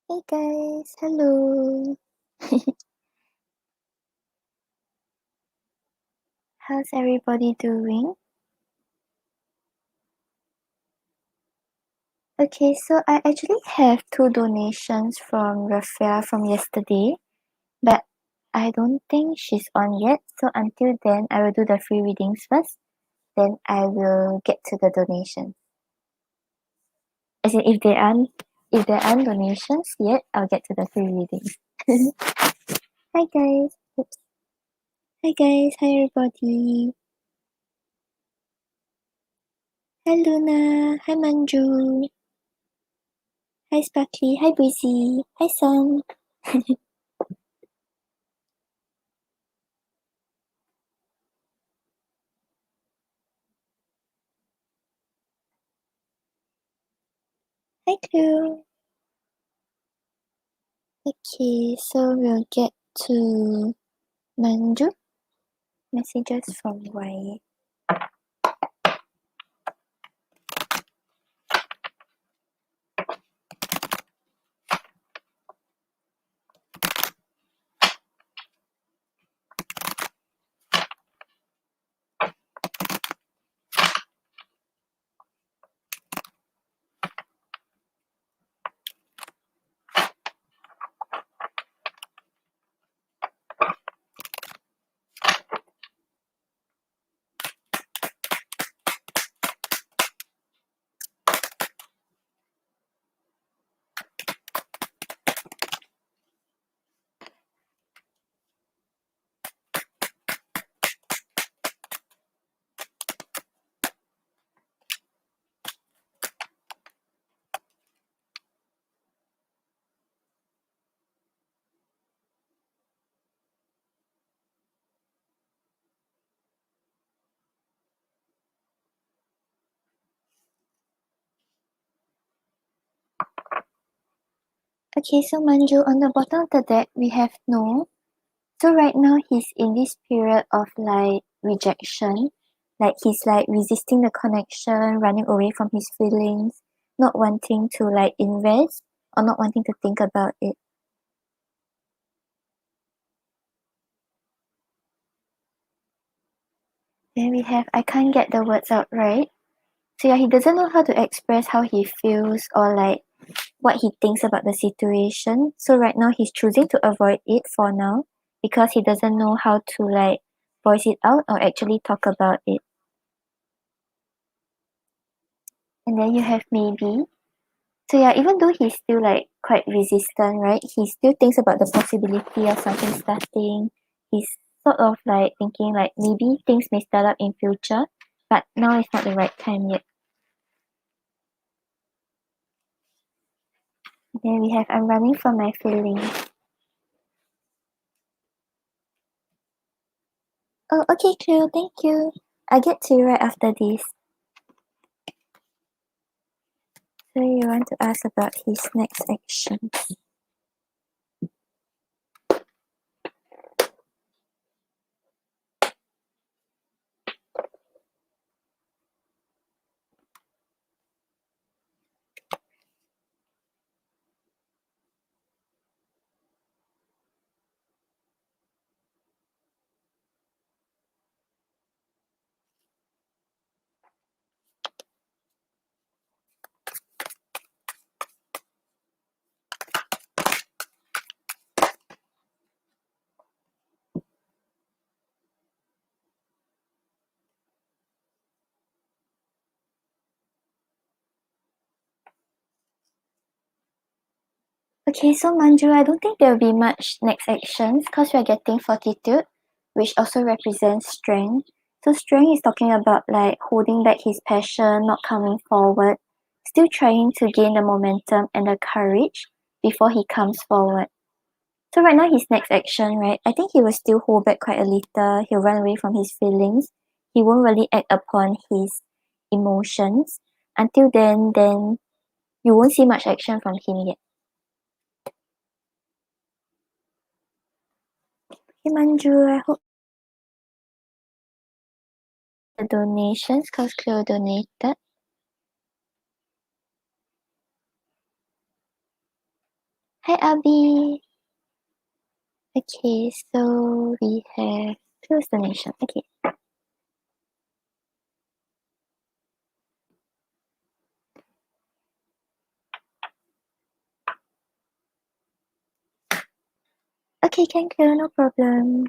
Hey guys, hello. How's everybody doing? Okay, so I actually have two donations from Rafael from yesterday, but I don't think she's on yet. So until then, I will do the free readings first. Then I will get to the donation. As in, if there aren't donations yet, I'll get to the free readings. Hi guys. Oops. Hi guys. Hi everybody. Hi Luna. Hi Manju. Hi Sparky. Hi Breezy. Hi Sun. Hi Clue. Okay, so we'll get to Manju. Messages from Y. Okay, so Manju, on the bottom of the deck, we have no. So right now, he's in this period of like rejection. Like he's like resisting the connection, running away from his feelings, not wanting to like invest or not wanting to think about it. Then we have I can't get the words out right. So yeah, he doesn't know how to express how he feels or like what he thinks about the situation. So right now he's choosing to avoid it for now because he doesn't know how to like voice it out or actually talk about it. And then you have maybe. So yeah, even though he's still like quite resistant, right? He still thinks about the possibility of something starting. He's sort of like thinking like maybe things may start up in future, but now is not the right time yet. Then we have I'm running from my feelings. Oh, okay, Cleo, thank you. I'll get to you right after this. So you want to ask about his next action. Okay, so Manju, I don't think there will be much next actions because we are getting fortitude, which also represents strength. So strength is talking about like holding back his passion, not coming forward, still trying to gain the momentum and the courage before he comes forward. So right now his next action, right? I think he will still hold back quite a little. He'll run away from his feelings. He won't really act upon his emotions. Until then you won't see much action from him yet. Hey Manju, I hope the donations because Cleo donated. Hi, Abby. Okay, so we have close donation. Okay. Okay, can clear, no problem.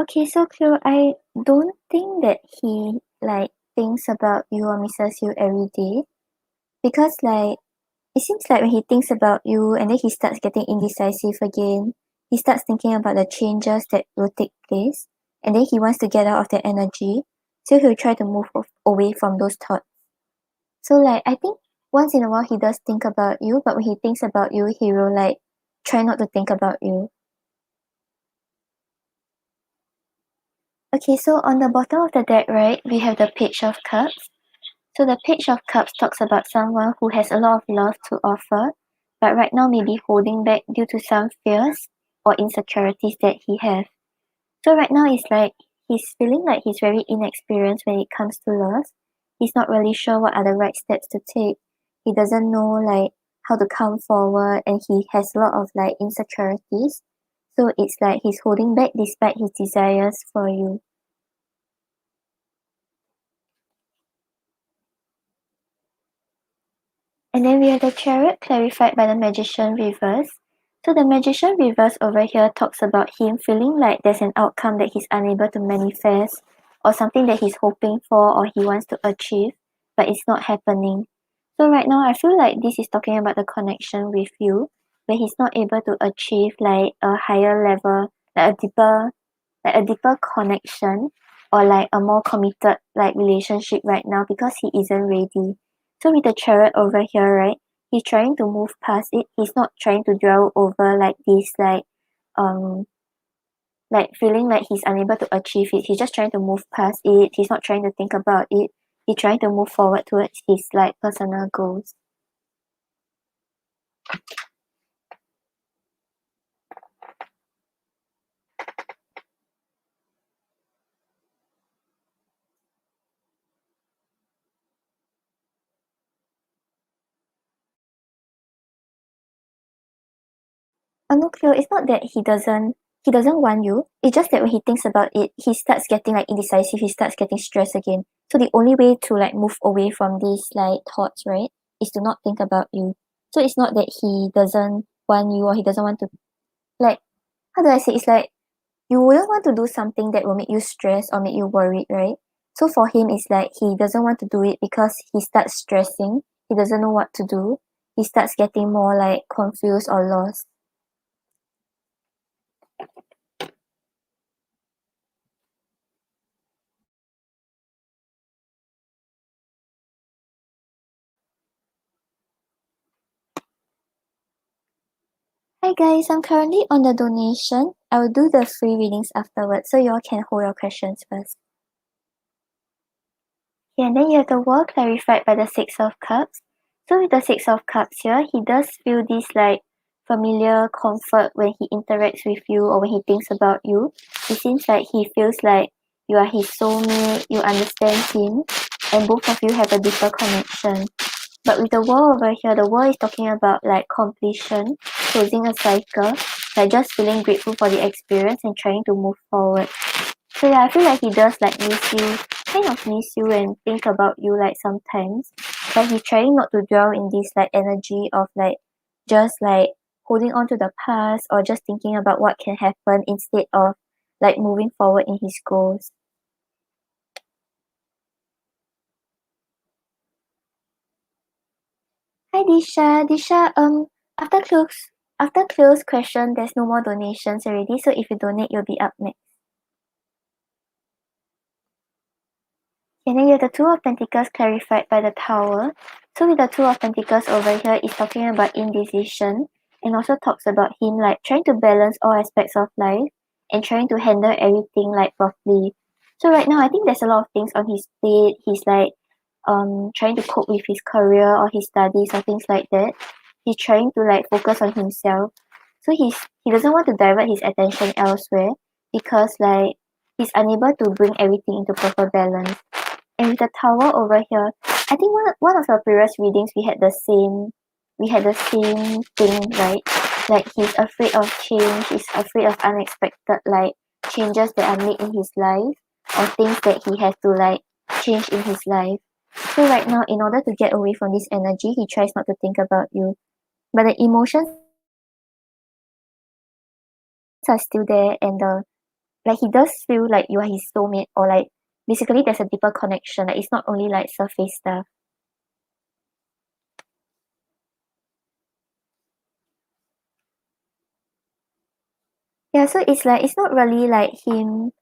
Okay, so Cleo, I don't think that he like thinks about you or misses you every day because like it seems like when he thinks about you and then he starts getting indecisive again, he starts thinking about the changes that will take place and then he wants to get out of that energy. So he'll try to move away from those thoughts. So like I think once in a while he does think about you, but when he thinks about you, he will like try not to think about you. Okay, so on the bottom of the deck, right, we have the Page of Cups. So the Page of Cups talks about someone who has a lot of love to offer, but right now may be holding back due to some fears or insecurities that he has. So right now it's like he's feeling like he's very inexperienced when it comes to love. He's not really sure what are the right steps to take. He doesn't know like how to come forward and he has a lot of like insecurities. So it's like he's holding back despite his desires for you. And then we have the Chariot clarified by the Magician reverse. So the Magician reverse over here talks about him feeling like there's an outcome that he's unable to manifest or something that he's hoping for or he wants to achieve, but it's not happening. So right now I feel like this is talking about the connection with you, where he's not able to achieve like a higher level, like a deeper connection or like a more committed like relationship right now because he isn't ready. So with the Chariot over here, right, he's trying to move past it. He's not trying to dwell over like this um like feeling like he's unable to achieve it. He's just trying to move past it. He's not trying to think about it. He's trying to move forward towards his like personal goals. No, Cleo, it's not that he doesn't want you. It's just that when he thinks about it, he starts getting like indecisive, he starts getting stressed again. So the only way to like move away from these like thoughts, right, is to not think about you. So it's not that he doesn't want you or he doesn't want to like how do I say it's like you wouldn't want to do something that will make you stressed or make you worried, right? So for him it's like he doesn't want to do it because he starts stressing, he doesn't know what to do, he starts getting more like confused or lost. Hi guys, I'm currently on the donation. I will do the free readings afterwards, so you all can hold your questions first. Yeah, and then you have the world clarified by the Six of Cups. So with the Six of Cups here, he does feel this like familiar comfort when he interacts with you or when he thinks about you. It seems like he feels like you are his soulmate, you understand him, and both of you have a deeper connection. But with the world over here, the world is talking about like completion, closing a cycle, like just feeling grateful for the experience and trying to move forward. So yeah, I feel like he does like miss you and think about you like sometimes. But he's trying not to dwell in this like energy of like just like holding on to the past or just thinking about what can happen instead of like moving forward in his goals. Hi Disha. Disha, after close question, there's no more donations already. So if you donate, you'll be up next. And then you have the Two of Pentacles clarified by the Tower. So with the Two of Pentacles over here, it's talking about indecision and also talks about him like trying to balance all aspects of life and trying to handle everything like properly. So right now, I think there's a lot of things on his plate. He's like trying to cope with his career or his studies or things like that. He's trying to like focus on himself. So he doesn't want to divert his attention elsewhere because like he's unable to bring everything into proper balance. And with the tower over here, I think one of our previous readings we had the same thing, right? Like he's afraid of change, he's afraid of unexpected like changes that are made in his life or things that he has to like change in his life. So right now, in order to get away from this energy, he tries not to think about you. But the emotions are still there and the like he does feel like you are his soulmate or like basically there's a deeper connection. Like it's not only like surface stuff. Yeah, so it's like it's not really like him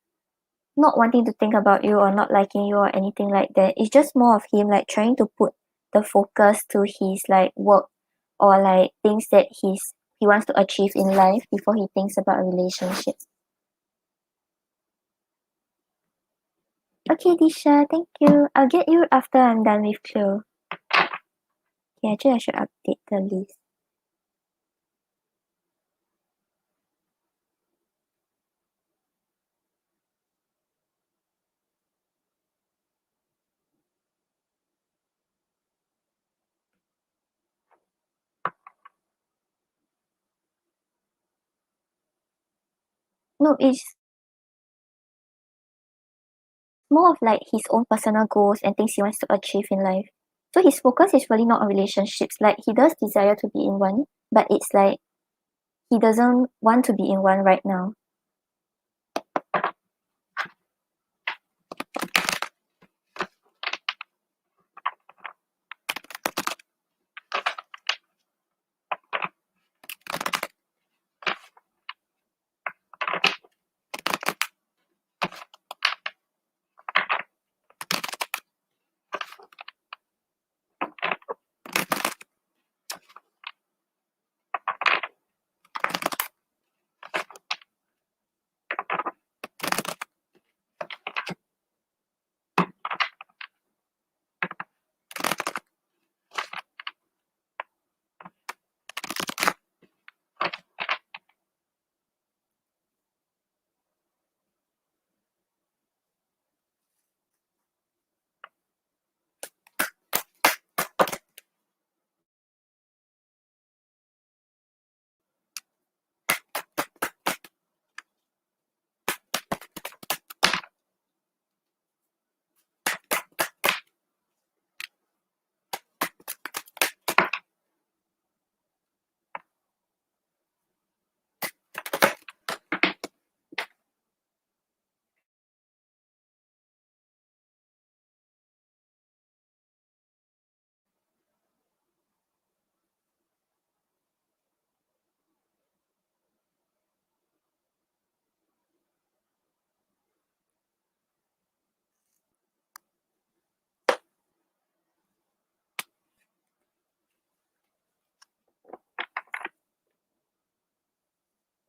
not wanting to think about you or not liking you or anything like that. It's just more of him like trying to put the focus to his like work or like things that he wants to achieve in life before he thinks about a relationship. Okay, Disha, thank you. I'll get you after I'm done with Cleo. Yeah, actually I should update the list. No, it's more of like his own personal goals and things he wants to achieve in life. So his focus is really not on relationships. Like he does desire to be in one, but it's like he doesn't want to be in one right now.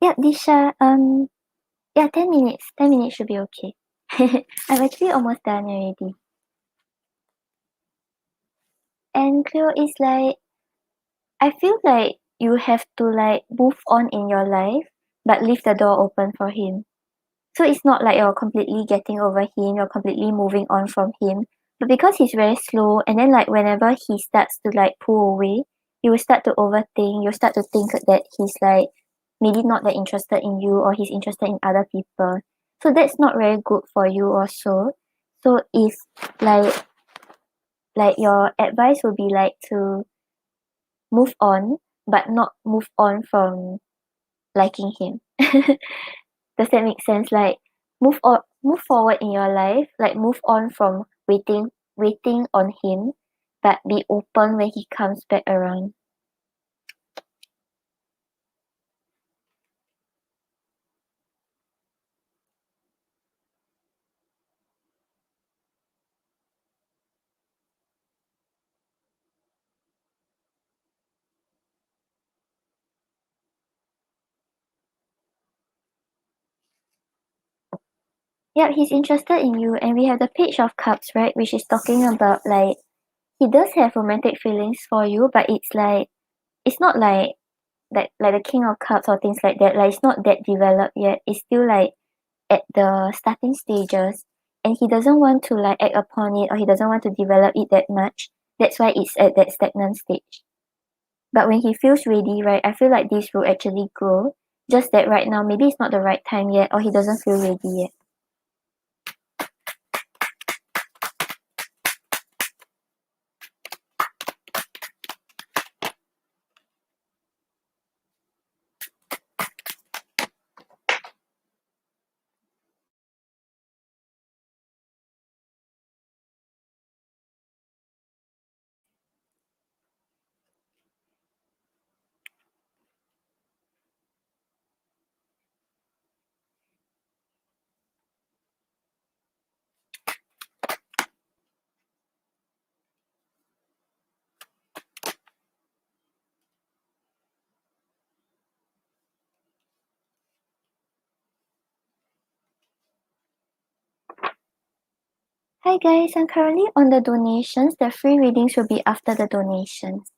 Yeah, Disha, yeah, 10 minutes. 10 minutes should be okay. I'm actually almost done already. And Cleo is like, I feel like you have to like move on in your life, but leave the door open for him. So it's not like you're completely getting over him, you're completely moving on from him, But because he's very slow, and then like whenever he starts to like pull away, you will start to overthink. You'll start to think that he's like maybe not that interested in you, or he's interested in other people. So that's not very good for you also. So if like your advice would be like to move on, but not move on from liking him. Does that make sense? Like move forward in your life, like move on from waiting on him, but be open when he comes back around. Yeah, he's interested in you, and we have the Page of Cups, right? Which is talking about like he does have romantic feelings for you, but it's not like the King of Cups or things like that. Like it's not that developed yet. It's still like at the starting stages, and he doesn't want to like act upon it, or he doesn't want to develop it that much. That's why it's at that stagnant stage. But when he feels ready, right, I feel like this will actually grow. Just that right now, maybe it's not the right time yet, or he doesn't feel ready yet. Hi guys, I'm currently on the donations. The free readings will be after the donations.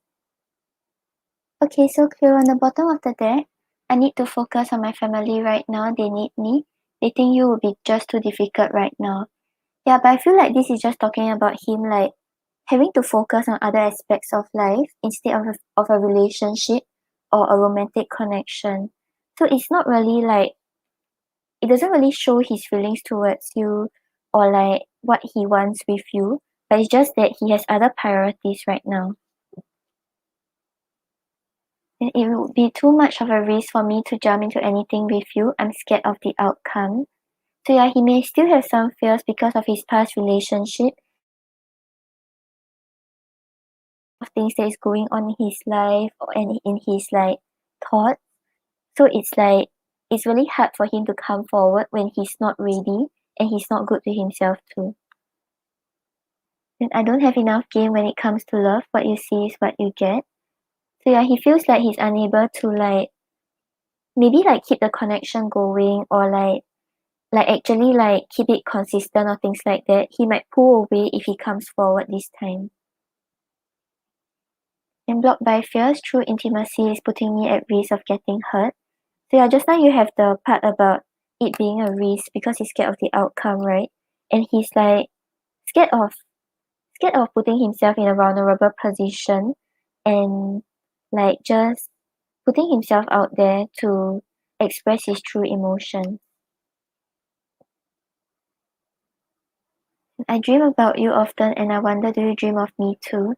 Okay, so clear on the bottom of the deck. I need to focus on my family right now. They need me. Dating you will be just too difficult right now. Yeah, but I feel like this is just talking about him like having to focus on other aspects of life instead of a relationship or a romantic connection. So it's not really like it doesn't really show his feelings towards you or like what he wants with you, but it's just that he has other priorities right now. And it would be too much of a risk for me to jump into anything with you. I'm scared of the outcome. So yeah, he may still have some fears because of his past relationship, of things that is going on in his life and in his like thoughts. So it's really hard for him to come forward when he's not ready and he's not good to himself too. And I don't have enough game when it comes to love. What you see is what you get. So yeah, he feels like he's unable to like maybe like keep the connection going or like actually like keep it consistent or things like that. He might pull away if he comes forward this time. And blocked by fears, true intimacy is putting me at risk of getting hurt. So yeah, just now you have the part about it being a risk because he's scared of the outcome, right? And he's like scared of scared of putting himself in a vulnerable position and like just putting himself out there to express his true emotion. I dream about you often and I wonder, do you dream of me too?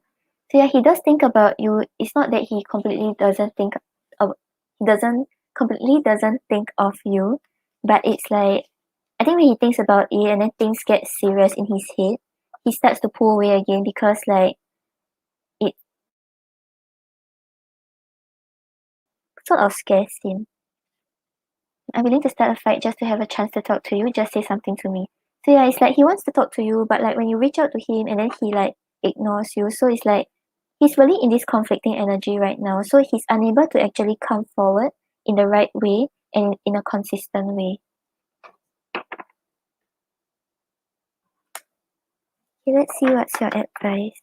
So yeah, he does think about you. It's not that he completely doesn't think of he doesn't completely doesn't think of you, but it's like I think when he thinks about it and then things get serious in his head, he starts to pull away again because like it sort of scares him. I'm willing to start a fight just to have a chance to talk to you, just say something to me. So yeah, it's like he wants to talk to you, but like when you reach out to him and then he like ignores you, so it's like he's really in this conflicting energy right now. So he's unable to actually come forward in the right way and in a consistent way. Okay, let's see what's your advice.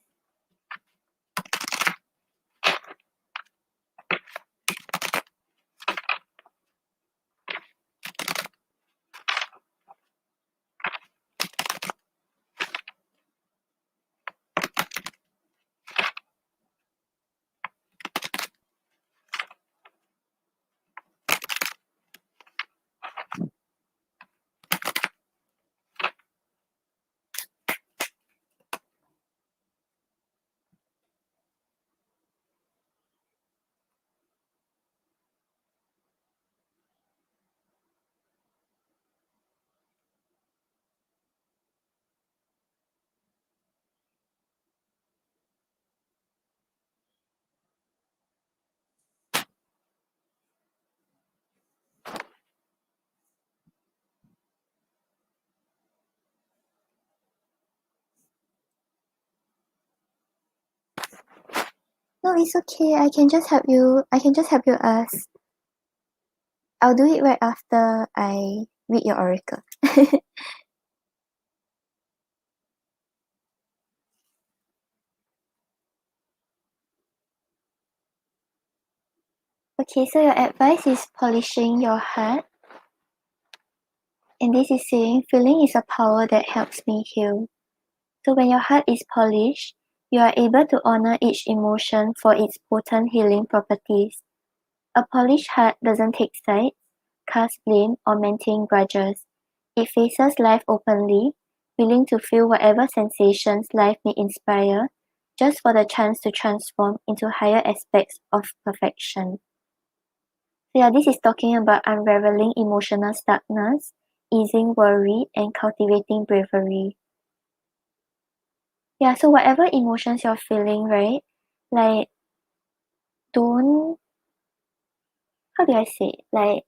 No, it's okay. I can just help you. I can just help you ask. I'll do it right after I read your oracle. Okay, so your advice is polishing your heart. And this is saying feeling is a power that helps me heal. So when your heart is polished, you are able to honor each emotion for its potent healing properties. A polished heart doesn't take sides, cast blame, or maintain grudges. It faces life openly, willing to feel whatever sensations life may inspire, just for the chance to transform into higher aspects of perfection. So yeah, this is talking about unraveling emotional stuckness, easing worry, and cultivating bravery. Yeah, so whatever emotions you're feeling, right? Like, don't, how do I say it? Like,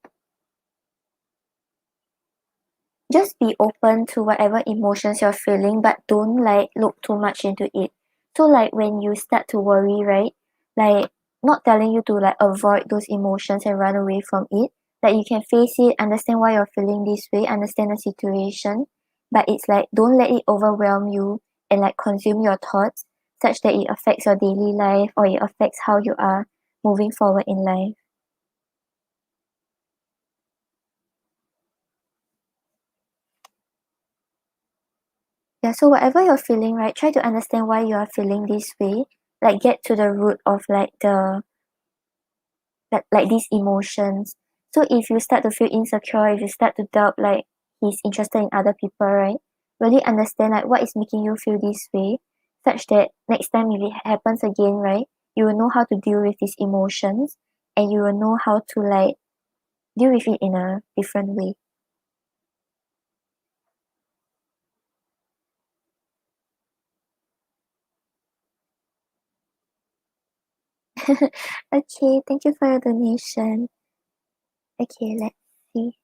just be open to whatever emotions you're feeling, but don't like look too much into it. So like when you start to worry, right? Like not telling you to like avoid those emotions and run away from it. Like you can face it, understand why you're feeling this way, understand the situation, but it's like don't let it overwhelm you and like consume your thoughts such that it affects your daily life or it affects how you are moving forward in life. Yeah, so whatever you're feeling, right, try to understand why you are feeling this way. Like get to the root of like like these emotions. So if you start to feel insecure, if you start to doubt like he's interested in other people, right? Really understand like what is making you feel this way, such that next time if it happens again, right, you will know how to deal with these emotions and you will know how to like deal with it in a different way. Okay, thank you for your donation. Okay, let's see.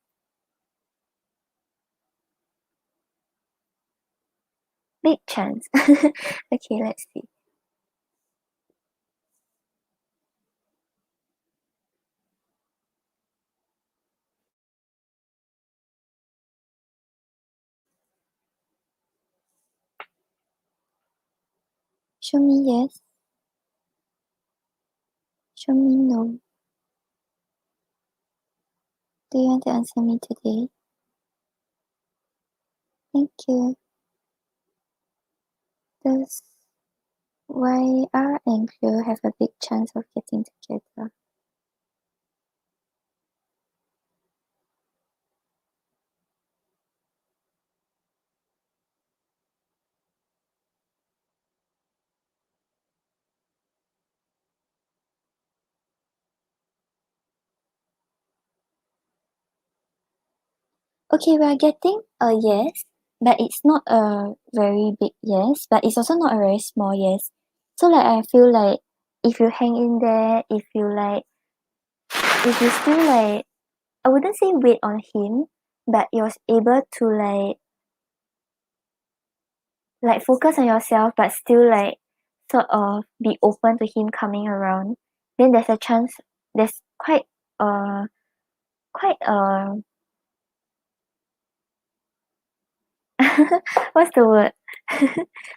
Big chance. Okay, let's see. Show me yes. Show me no. Do you want to answer me today? Thank you. Does YR and Cleo have a big chance of getting together? Okay, we are getting a yes, but it's not a very big yes, but it's also not a very small yes. So like I feel like if you hang in there, if you still like I wouldn't say wait on him, but you're able to like focus on yourself but still like sort of be open to him coming around, then there's a chance there's uh quite what's the word?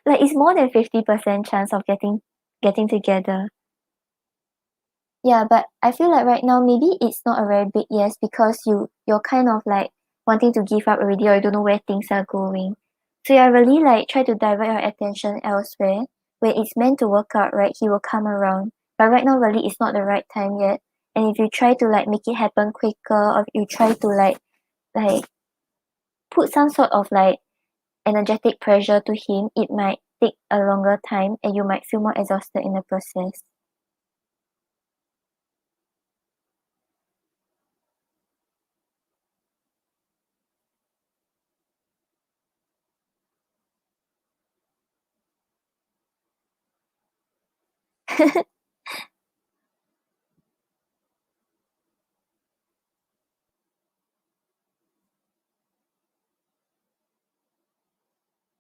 Like it's more than 50% chance of getting together. Yeah, but I feel like right now maybe it's not a very big yes because you're kind of like wanting to give up already or you don't know where things are going. So you're really like try to divert your attention elsewhere. When it's meant to work out, right, he will come around. But right now really it's not the right time yet. And if you try to like make it happen quicker or you try to like put some sort of like energetic pressure to him, it might take a longer time and you might feel more exhausted in the process.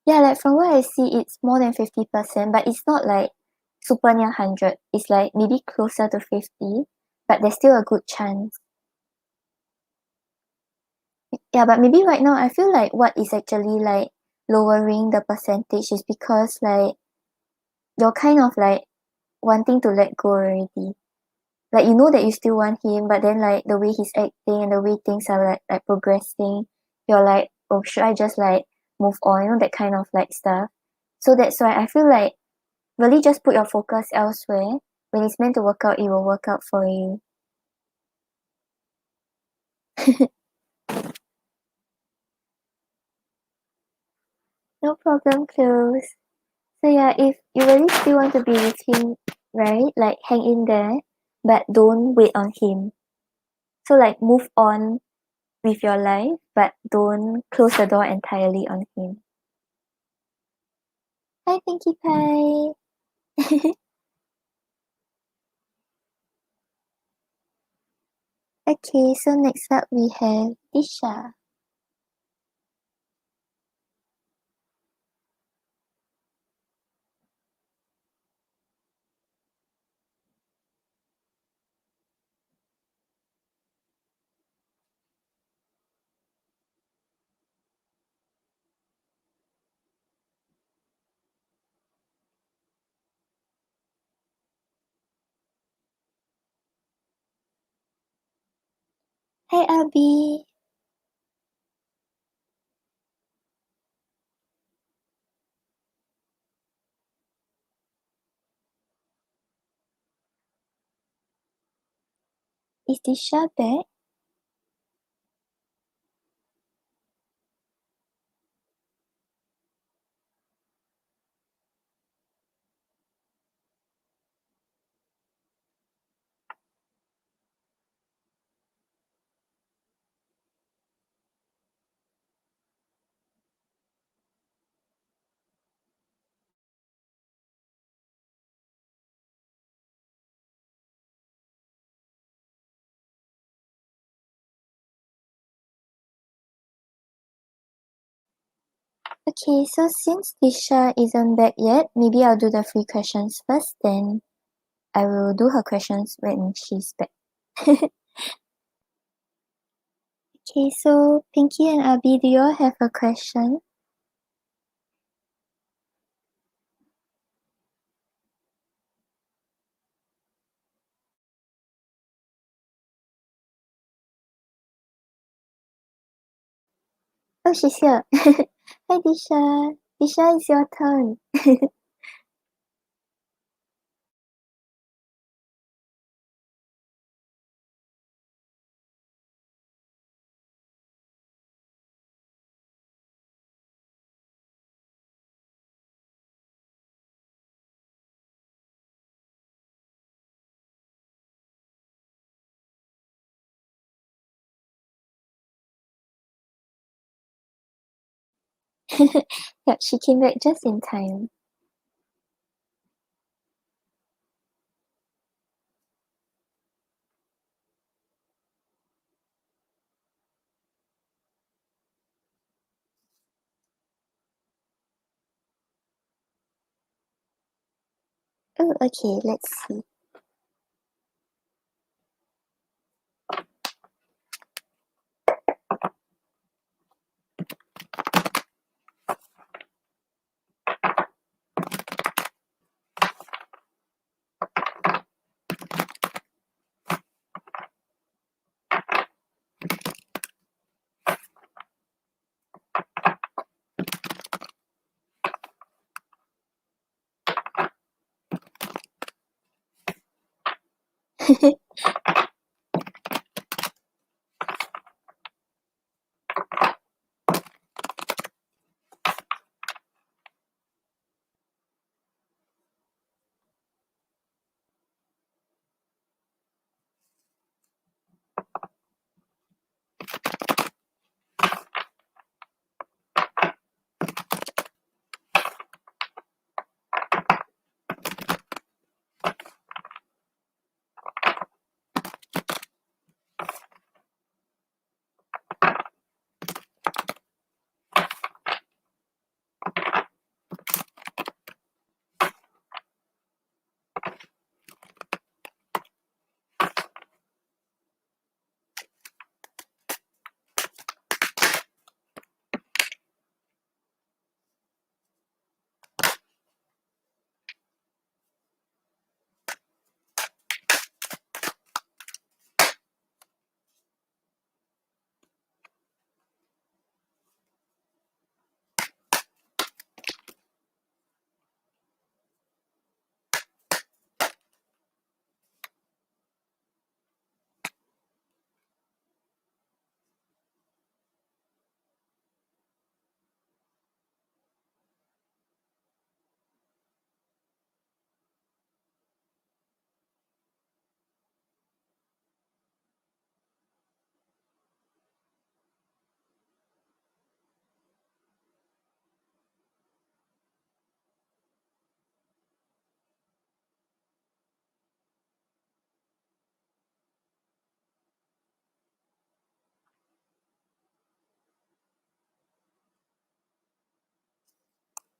Yeah, like from what I see, it's more than 50%, but it's not like super near 100. It's like maybe closer to 50, but there's still a good chance. Yeah, but maybe right now I feel like what is actually like lowering the percentage is because like you're kind of like wanting to let go already. Like you know that you still want him, but then like the way he's acting and the way things are like progressing, you're like, oh, should I just like move on? You know, that kind of like stuff. So that's why I feel like really just put your focus elsewhere. When it's meant to work out, it will work out for you. No problem, close. So yeah, if you really still want to be with him, right? Like hang in there, but don't wait on him. So like move on with your life, but don't close the door entirely on him. Hi, Pinkie Pie. Okay, so next up we have Isha. Hi, Abby. Is Isha back? Okay, so since Isha isn't back yet, maybe I'll do the free questions first, then I will do her questions when she's back. Okay, so Pinky and Abby, do you all have a question? Oh, she's here. Hi, Disha. Disha, it's your turn. Yep, she came back just in time. Oh, okay, let's see.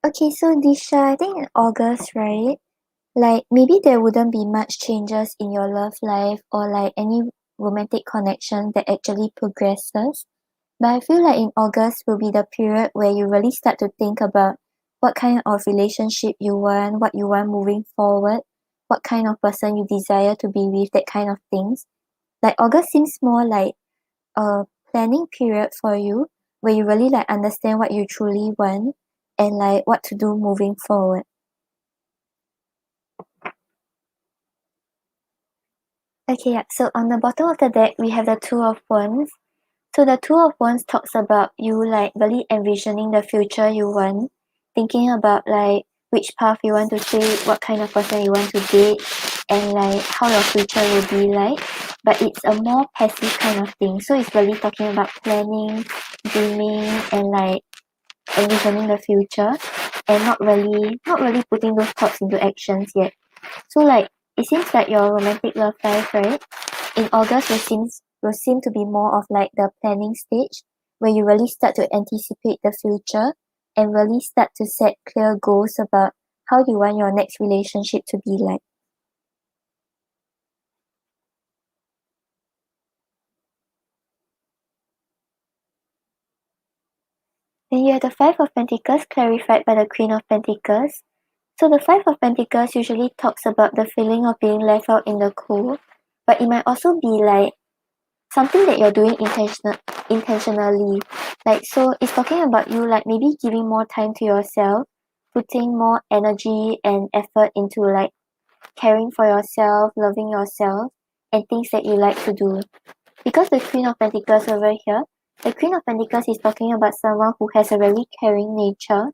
Okay, so Disha, I think in August, right? Like maybe there wouldn't be much changes in your love life or like any romantic connection that actually progresses. But I feel like in August will be the period where you really start to think about what kind of relationship you want, what you want moving forward, what kind of person you desire to be with, that kind of things. Like August seems more like a planning period for you where you really like understand what you truly want and like what to do moving forward. Okay, yeah. So on the bottom of the deck, we have the Two of Wands. So the Two of Wands talks about you like really envisioning the future you want, thinking about like which path you want to take, what kind of person you want to date, and like how your future will be like. But it's a more passive kind of thing. So it's really talking about planning, dreaming, and like envisioning the future, and not really putting those thoughts into actions yet. So like it seems like your romantic love life, right? In August will seem to be more of like the planning stage where you really start to anticipate the future and really start to set clear goals about how you want your next relationship to be like. Then you have the Five of Pentacles clarified by the Queen of Pentacles. So the Five of Pentacles usually talks about the feeling of being left out in the cold, but it might also be like something that you're doing intentionally. Like so it's talking about you like maybe giving more time to yourself, putting more energy and effort into like caring for yourself, loving yourself, and things that you like to do. Because the Queen of Pentacles over here, the Queen of Pentacles is talking about someone who has a very caring nature,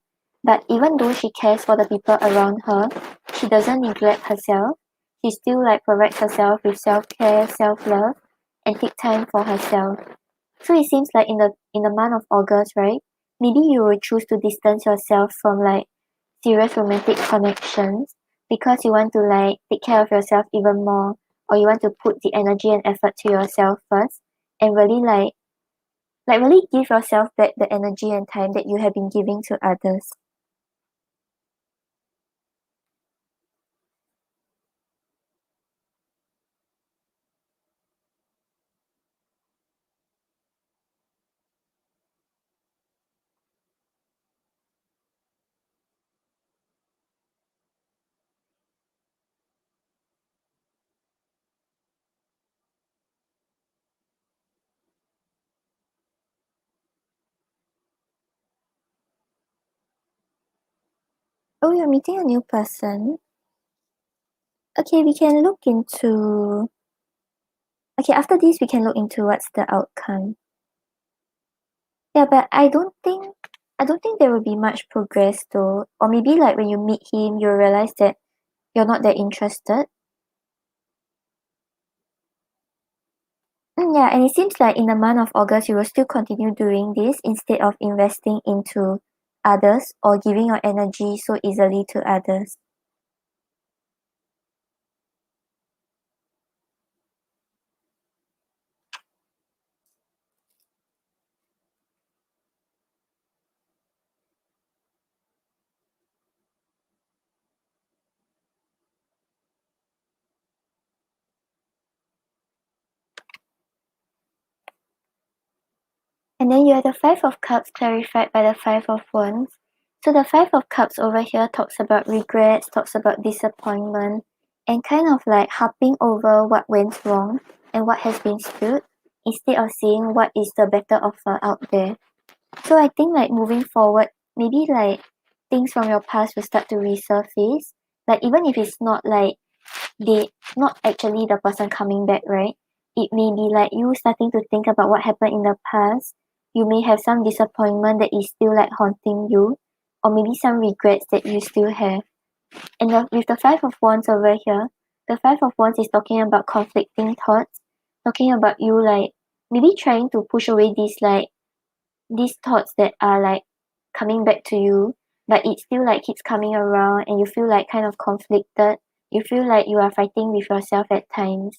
but even though she cares for the people around her, she doesn't neglect herself. She still like provides herself with self-care, self-love, and take time for herself. So it seems like in the month of August, right? Maybe you will choose to distance yourself from like serious romantic connections because you want to like take care of yourself even more, or you want to put the energy and effort to yourself first and really like really give yourself back the energy and time that you have been giving to others. Oh, you're meeting a new person. Okay, we can look into okay, after this we can look into what's the outcome. Yeah, but I don't think there will be much progress though. Or maybe like when you meet him you'll realize that you're not that interested. Yeah, and it seems like in the month of August you will still continue doing this instead of investing into others or giving your energy so easily to others. And then you have the Five of Cups clarified by the Five of Wands. So the Five of Cups over here talks about regrets, talks about disappointment, and kind of like harping over what went wrong and what has been spilled instead of seeing what is the better offer out there. So I think like moving forward, maybe like things from your past will start to resurface. Like even if it's not like they not actually the person coming back, right? It may be like you starting to think about what happened in the past. You may have some disappointment that is still like haunting you, or maybe some regrets that you still have. And with the Five of Wands over here, the Five of Wands is talking about conflicting thoughts, talking about you like maybe trying to push away these thoughts that are like coming back to you, but it still like keeps coming around and you feel like kind of conflicted. You feel like you are fighting with yourself at times.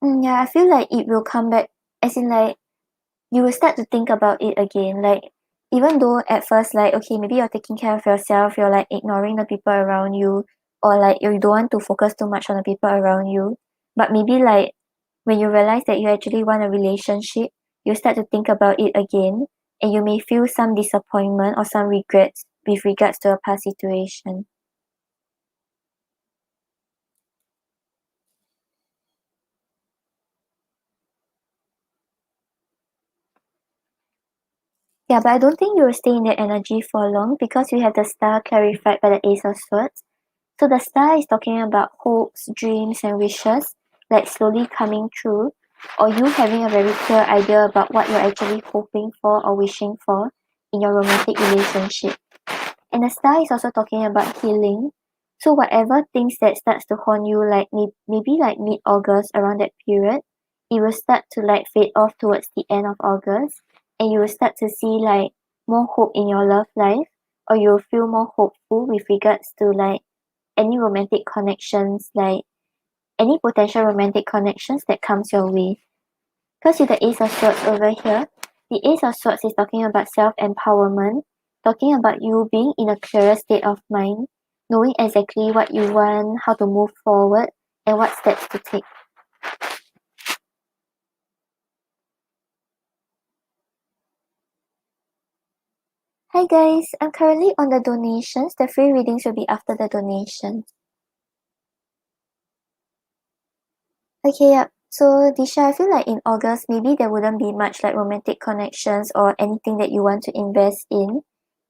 Yeah, I feel like it will come back, as in like you will start to think about it again. Like even though at first like okay, maybe you're taking care of yourself, you're like ignoring the people around you, or like you don't want to focus too much on the people around you. But maybe like when you realize that you actually want a relationship, you start to think about it again, and you may feel some disappointment or some regrets with regards to a past situation. Yeah, but I don't think you will stay in that energy for long because we have the star clarified by the Ace of Swords. So the star is talking about hopes, dreams, and wishes, like slowly coming true, or you having a very clear idea about what you're actually hoping for or wishing for in your romantic relationship. And the star is also talking about healing. So whatever things that starts to haunt you, like maybe like mid-August around that period, it will start to like fade off towards the end of August, and you will start to see like more hope in your love life, or you'll feel more hopeful with regards to like any romantic connections, like any potential romantic connections that comes your way. Because with the Ace of Swords over here, the Ace of Swords is talking about self-empowerment, talking about you being in a clearer state of mind, knowing exactly what you want, how to move forward, and what steps to take. Hi guys, I'm currently on the donations. The free readings will be after the donations. Okay, yeah. So Disha, I feel like in August maybe there wouldn't be much like romantic connections or anything that you want to invest in.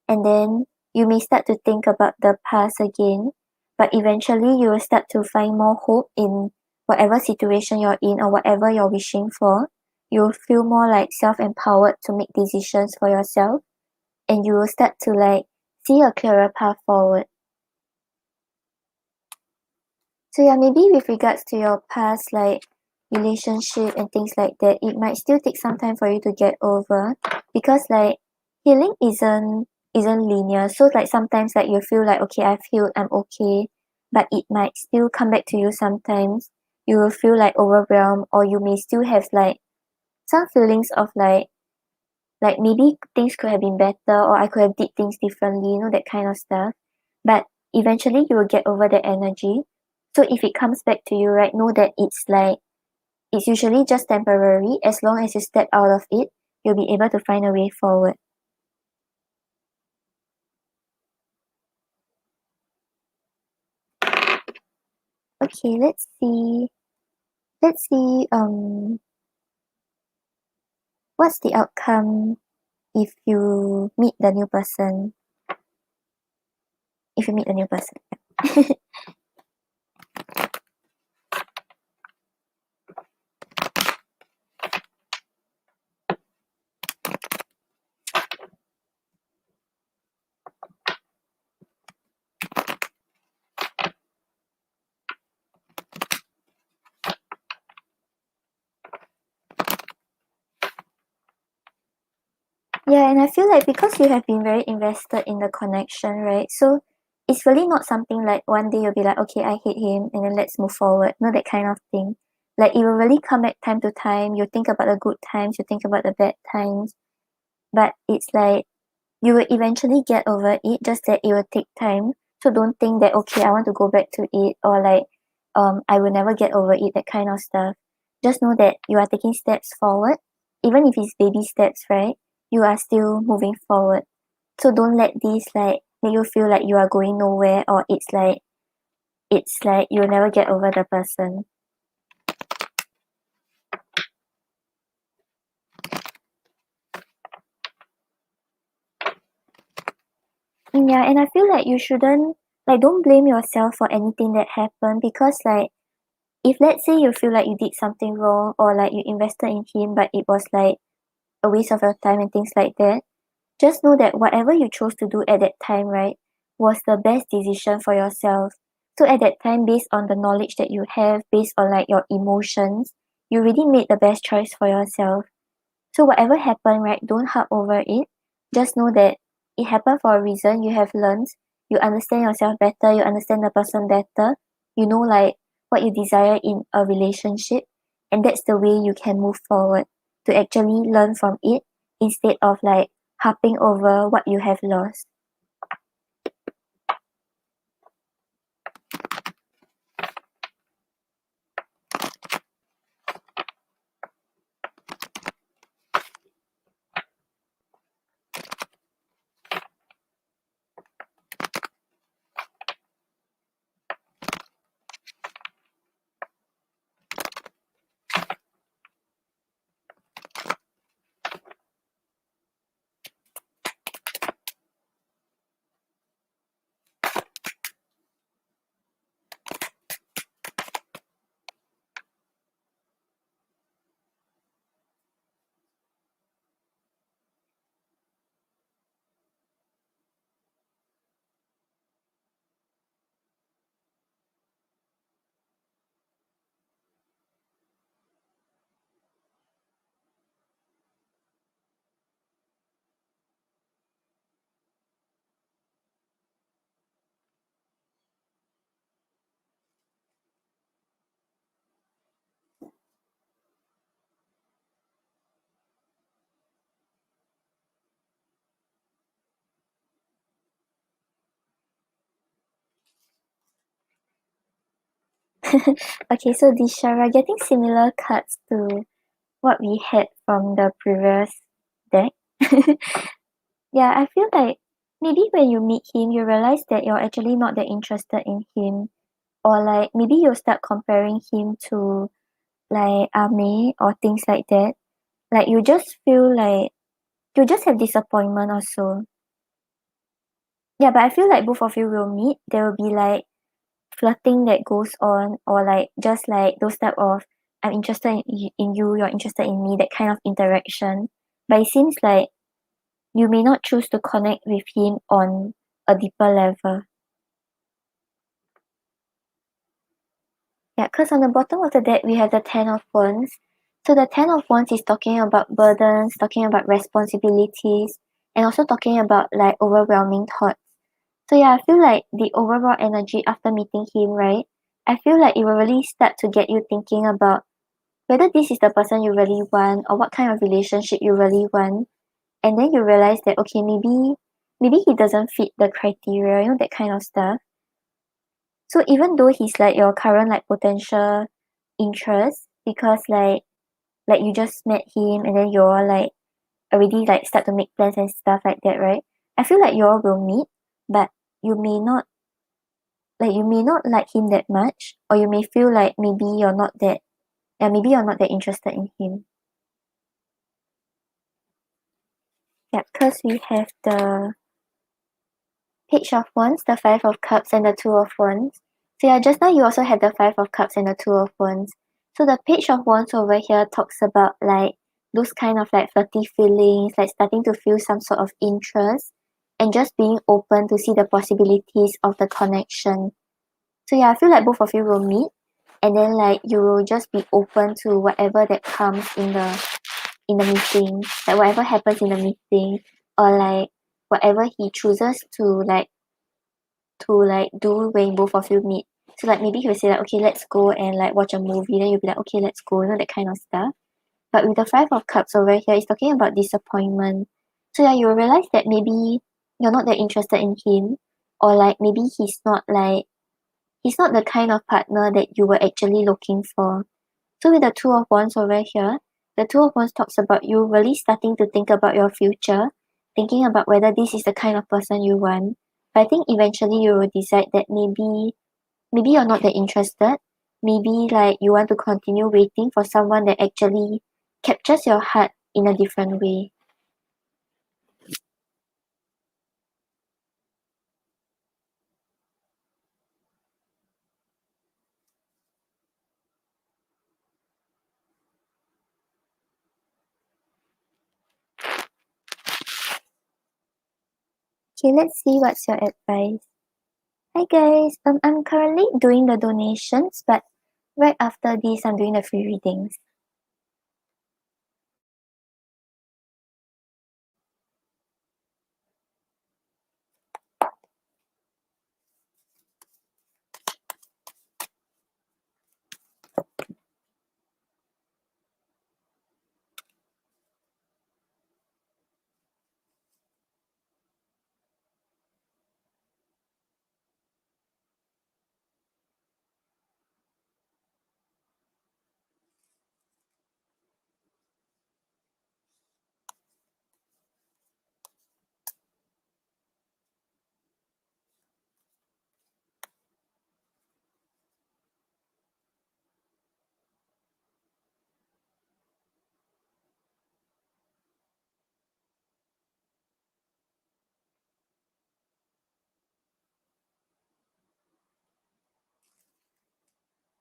And then you may start to think about the past again, but eventually you will start to find more hope in whatever situation you're in or whatever you're wishing for. You'll feel more like self-empowered to make decisions for yourself, and you will start to like see a clearer path forward. So yeah, maybe with regards to your past like relationship and things like that, it might still take some time for you to get over, because like healing isn't linear. So like sometimes like you feel like okay, I've healed, I'm okay, but it might still come back to you sometimes. You will feel like overwhelmed, or you may still have like some feelings of like maybe things could have been better, or I could have did things differently, that kind of stuff. But eventually you will get over the energy. So if it comes back to you, right, know that it's usually just temporary. As long as you step out of it, you'll be able to find a way forward. Okay, let's see. Let's see, what's the outcome if you meet the new person? If you meet the new person. Yeah, and I feel like because you have been very invested in the connection, right? So it's really not something like one day you'll be like, okay, I hate him, and then let's move forward. No, that kind of thing. Like it will really come back time to time. You think about the good times, you think about the bad times, but it's like you will eventually get over it, just that it will take time. So don't think that okay, I want to go back to it, or like I will never get over it, that kind of stuff. Just know that you are taking steps forward. Even if it's baby steps, right? You are still moving forward. So don't let these like make you feel like you are going nowhere, or it's like you'll never get over the person. Yeah, and I feel like you shouldn't like don't blame yourself for anything that happened, because like if let's say you feel like you did something wrong, or like you invested in him but it was like a waste of your time and things like that, just know that whatever you chose to do at that time, right, was the best decision for yourself. So at that time, based on the knowledge that you have, based on like your emotions, you really made the best choice for yourself. So whatever happened, right, don't harp over it. Just know that it happened for a reason. You have learned, you understand yourself better, you understand the person better, you know like what you desire in a relationship, and that's the way you can move forward, to actually learn from it instead of like harping over what you have lost. Okay, so Disha, we're getting similar cards to what we had from the previous deck. Yeah, I feel like maybe when you meet him, you realize that you're actually not that interested in him, or like maybe you'll start comparing him to like Ame or things like that. Like you just feel like you just have disappointment also. Yeah, but I feel like both of you will meet. There will be like flirting that goes on, or like just like those type of I'm interested in you, you're interested in me, that kind of interaction. But it seems like you may not choose to connect with him on a deeper level. Yeah, because on the bottom of the deck we have the Ten of Wands. So the Ten of Wands is talking about burdens, talking about responsibilities, and also talking about like overwhelming thoughts. So yeah, I feel like the overall energy after meeting him, right? I feel like it will really start to get you thinking about whether this is the person you really want, or what kind of relationship you really want. And then you realize that okay, maybe he doesn't fit the criteria, that kind of stuff. So even though he's like your current like potential interest, because like you just met him and then you're like already like start to make plans and stuff like that, right? I feel like you all will meet, but you may not like him that much, or you may feel like maybe you're not that interested in him. Yeah, because we have the Page of Wands, the Five of Cups, and the Two of Wands. So yeah, just now you also had the Five of Cups and the Two of Wands. So the Page of Wands over here talks about like those kind of like flirty feelings, like starting to feel some sort of interest, and just being open to see the possibilities of the connection. So yeah, I feel like both of you will meet, and then like you will just be open to whatever that comes in the meeting, like whatever happens in the meeting, or like whatever he chooses to do when both of you meet. So like maybe he'll say like, okay, let's go and like watch a movie. Then you'll be like, okay, let's go, that kind of stuff. But with the Five of Cups over here, it's talking about disappointment. So yeah, you'll realize that maybe you're not that interested in him, or like maybe he's not the kind of partner that you were actually looking for. So with the Two of Wands over here, the Two of Wands talks about you really starting to think about your future, thinking about whether this is the kind of person you want. But I think eventually you will decide that maybe you're not that interested. Maybe like you want to continue waiting for someone that actually captures your heart in a different way. Okay, let's see what's your advice. Hi guys, I'm currently doing the donations, but right after this I'm doing the free readings.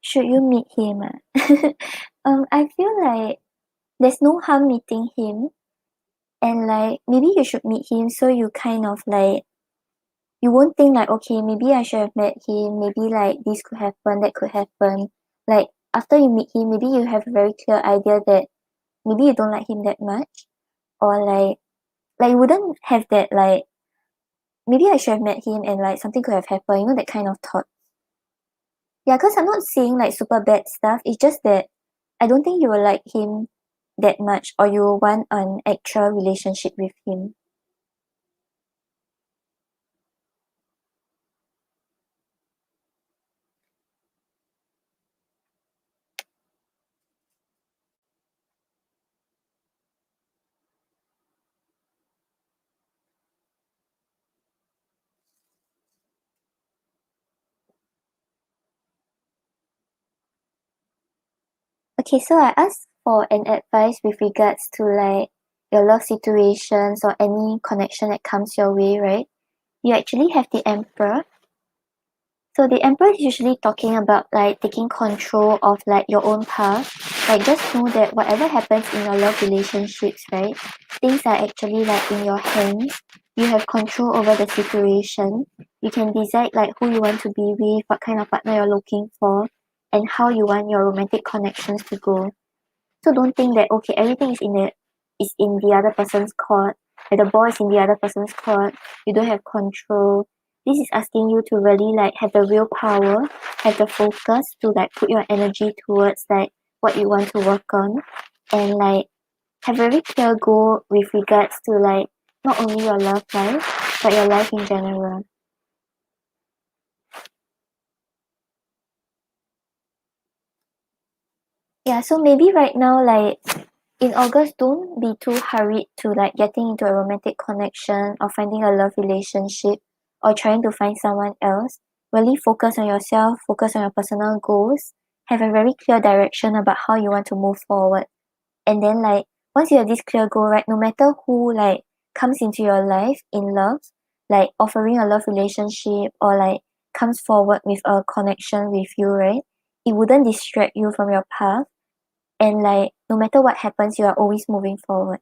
should you meet him? I feel like there's no harm meeting him, and like maybe you should meet him so you kind of like you won't think like, okay, maybe I should have met him, maybe like this could happen, that could happen. Like after you meet him, maybe you have a very clear idea that maybe you don't like him that much, or like you wouldn't have that like maybe I should have met him and like something could have happened, you know, that kind of thought. Yeah, because I'm not saying like super bad stuff. It's just that I don't think you will like him that much or you will want an actual relationship with him. Okay, so I asked for an advice with regards to like your love situations or any connection that comes your way, right? You actually have the Emperor. So the Emperor is usually talking about like taking control of like your own path. Like just know that whatever happens in your love relationships, right? Things are actually like in your hands. You have control over the situation. You can decide like who you want to be with, what kind of partner you're looking for, and how you want your romantic connections to go. So don't think that okay, everything is in the other person's court, like the ball is in the other person's court, you don't have control. This is asking you to really like have the willpower, have the focus to like put your energy towards like what you want to work on, and like have a very clear goal with regards to like not only your love life but your life in general. Yeah, so maybe right now like in August, don't be too hurried to like getting into a romantic connection or finding a love relationship or trying to find someone else. Really focus on yourself, focus on your personal goals, have a very clear direction about how you want to move forward. And then like once you have this clear goal, right, no matter who like comes into your life in love, like offering a love relationship or like comes forward with a connection with you, right? It wouldn't distract you from your path, and like no matter what happens you are always moving forward.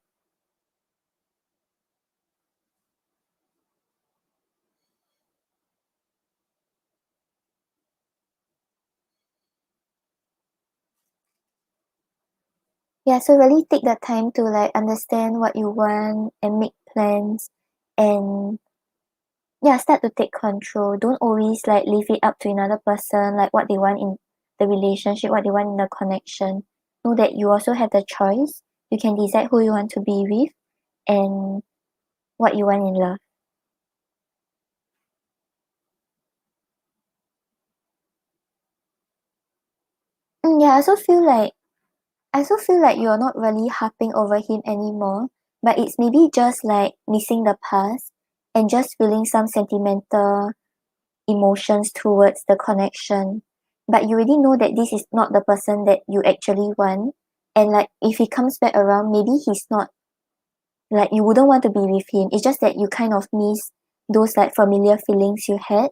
Yeah, so really take the time to like understand what you want and make plans, and yeah, start to take control. Don't always like leave it up to another person like what they want in the relationship, what they want in the connection. Know that you also have the choice. You can decide who you want to be with and what you want in love. Yeah, I also feel like you're not really harping over him anymore, but it's maybe just like missing the past and just feeling some sentimental emotions towards the connection. But you already know that this is not the person that you actually want. And like if he comes back around, maybe he's not like you wouldn't want to be with him. It's just that you kind of miss those like familiar feelings you had.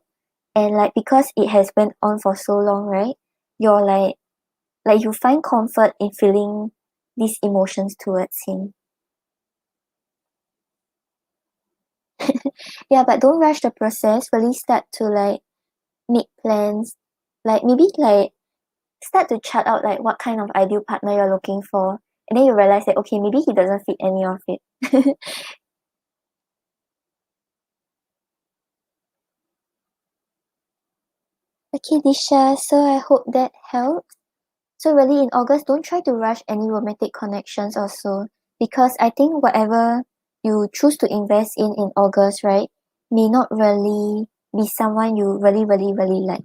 And like because it has went on for so long, right? You're like you find comfort in feeling these emotions towards him. Yeah, but don't rush the process. Really start to like make plans. Like maybe like start to chart out like what kind of ideal partner you're looking for. And then you realize that okay, maybe he doesn't fit any of it. Okay, Disha, so I hope that helps. So really in August, don't try to rush any romantic connections also. Because I think whatever you choose to invest in August, right, may not really be someone you really, really, really like.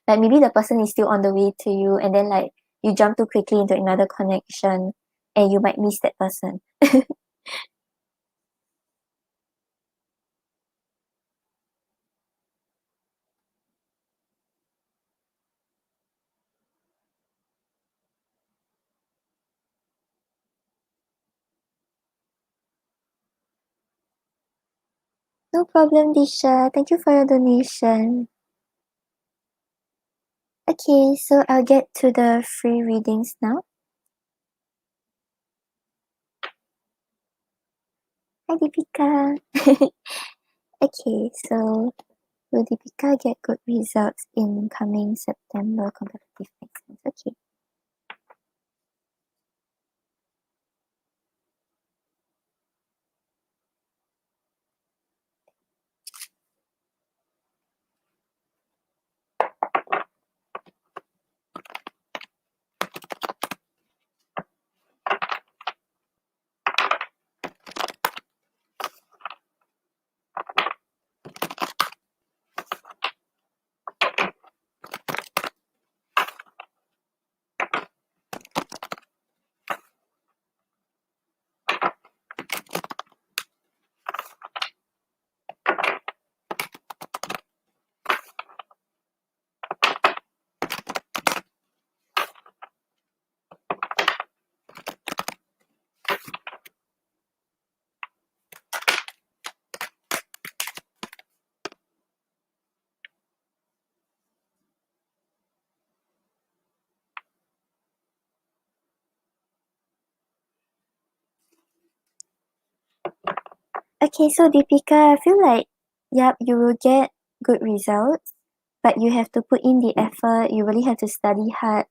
Like maybe the person is still on the way to you and then like you jump too quickly into another connection and you might miss that person. No problem, Disha. Thank you for your donation. Okay, so I'll get to the free readings now. Hi, Deepika. Okay, so will Deepika get good results in coming September competitive exams? Okay. Okay, so Deepika, I feel like, yep, you will get good results, but you have to put in the effort, you really have to study hard,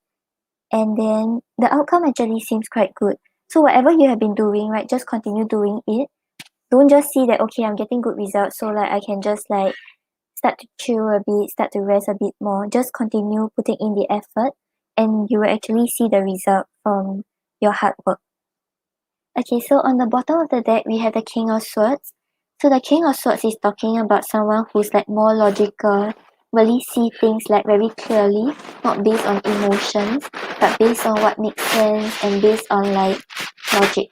and then the outcome actually seems quite good. So whatever you have been doing, right, just continue doing it. Don't just see that, okay, I'm getting good results, so like I can just like start to chill a bit, start to rest a bit more. Just continue putting in the effort, and you will actually see the result from your hard work. Okay, so on the bottom of the deck, we have the King of Swords. So the King of Swords is talking about someone who's like more logical, really see things like very clearly, not based on emotions, but based on what makes sense and based on like logic.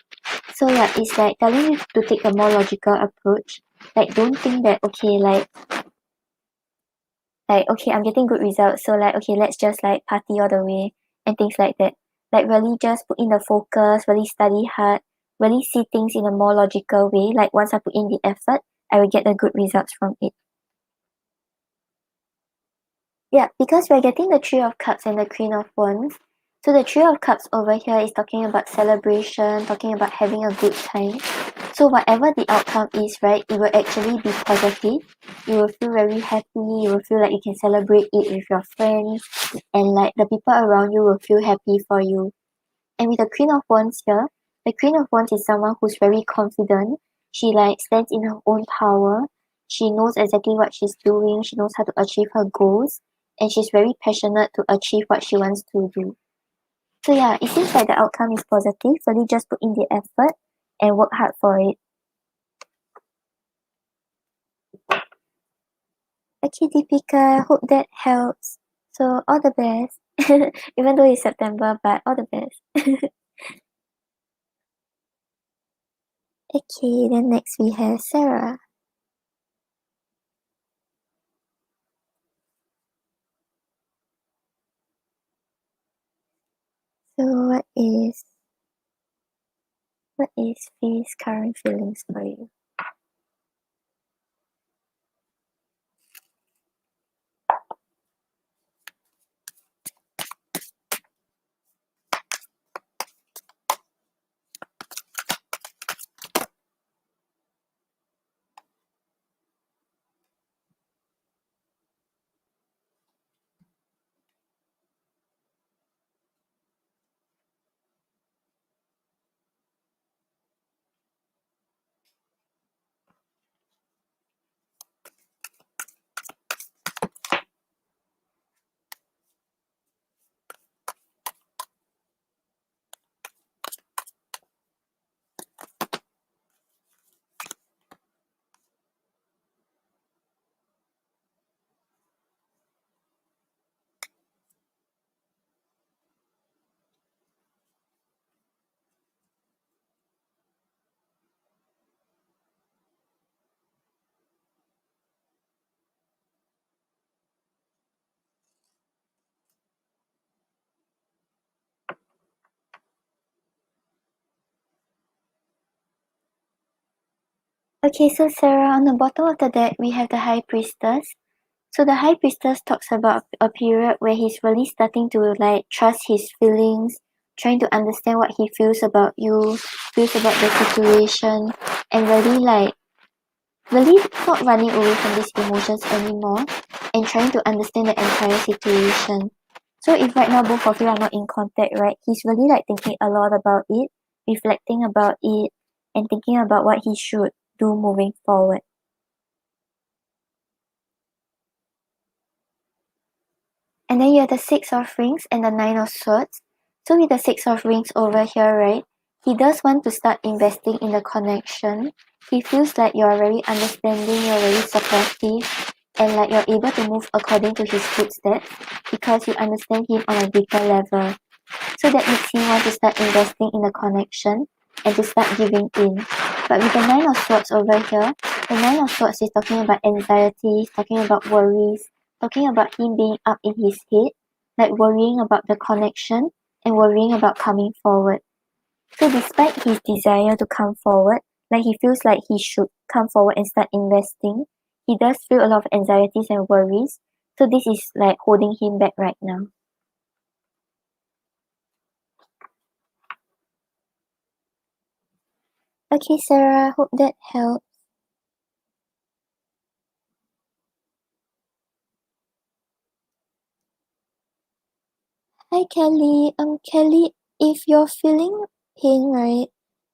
So yeah, it's like telling you to take a more logical approach. Like don't think that okay, okay, I'm getting good results, so like okay, let's just like party all the way and things like that. Like really just put in the focus, really study hard, really see things in a more logical way. Like once I put in the effort, I will get the good results from it. Yeah, because we're getting the Three of Cups and the Queen of Wands. So the Three of Cups over here is talking about celebration, talking about having a good time. So whatever the outcome is, right, it will actually be positive. You will feel very happy, you will feel like you can celebrate it with your friends, and like the people around you will feel happy for you. And with the Queen of Wands here, the Queen of Wands is someone who's very confident. She like stands in her own power. She knows exactly what she's doing. She knows how to achieve her goals. And she's very passionate to achieve what she wants to do. So yeah, it seems like the outcome is positive. Really just put in the effort and work hard for it. Okay, Deepika, hope that helps. So all the best. Even though it's September, but all the best. Okay, then next we have Sarah. So what is Faye's current feelings for you? Okay, so Sarah, on the bottom of the deck, we have the High Priestess. So the High Priestess talks about a period where he's really starting to like trust his feelings, trying to understand what he feels about you, feels about the situation, and really not running away from these emotions anymore and trying to understand the entire situation. So if right now both of you are not in contact, right, he's really like thinking a lot about it, reflecting about it, and thinking about what he should do moving forward. And then you have the Six of Rings and the Nine of Swords. So with the Six of Rings over here, right, he does want to start investing in the connection. He feels like you're very understanding, you're very supportive, and like you're able to move according to his footsteps because you understand him on a deeper level. So that makes him want to start investing in the connection and to start giving in. But with the Nine of Swords over here, the Nine of Swords is talking about anxieties, talking about worries, talking about him being up in his head, like worrying about the connection and worrying about coming forward. So despite his desire to come forward, like he feels like he should come forward and start investing, he does feel a lot of anxieties and worries. So this is like holding him back right now. Okay, Sarah, hope that helps. Hi, Kelly. Kelly, if you're feeling pain, right,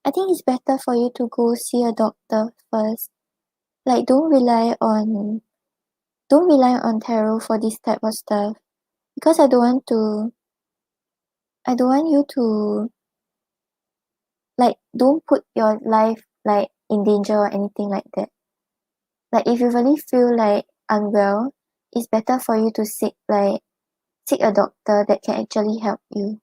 I think it's better for you to go see a doctor first. Like, don't rely on tarot for this type of stuff because I don't want you to like don't put your life like in danger or anything like that. Like, if you really feel like unwell, it's better for you to seek a doctor that can actually help you.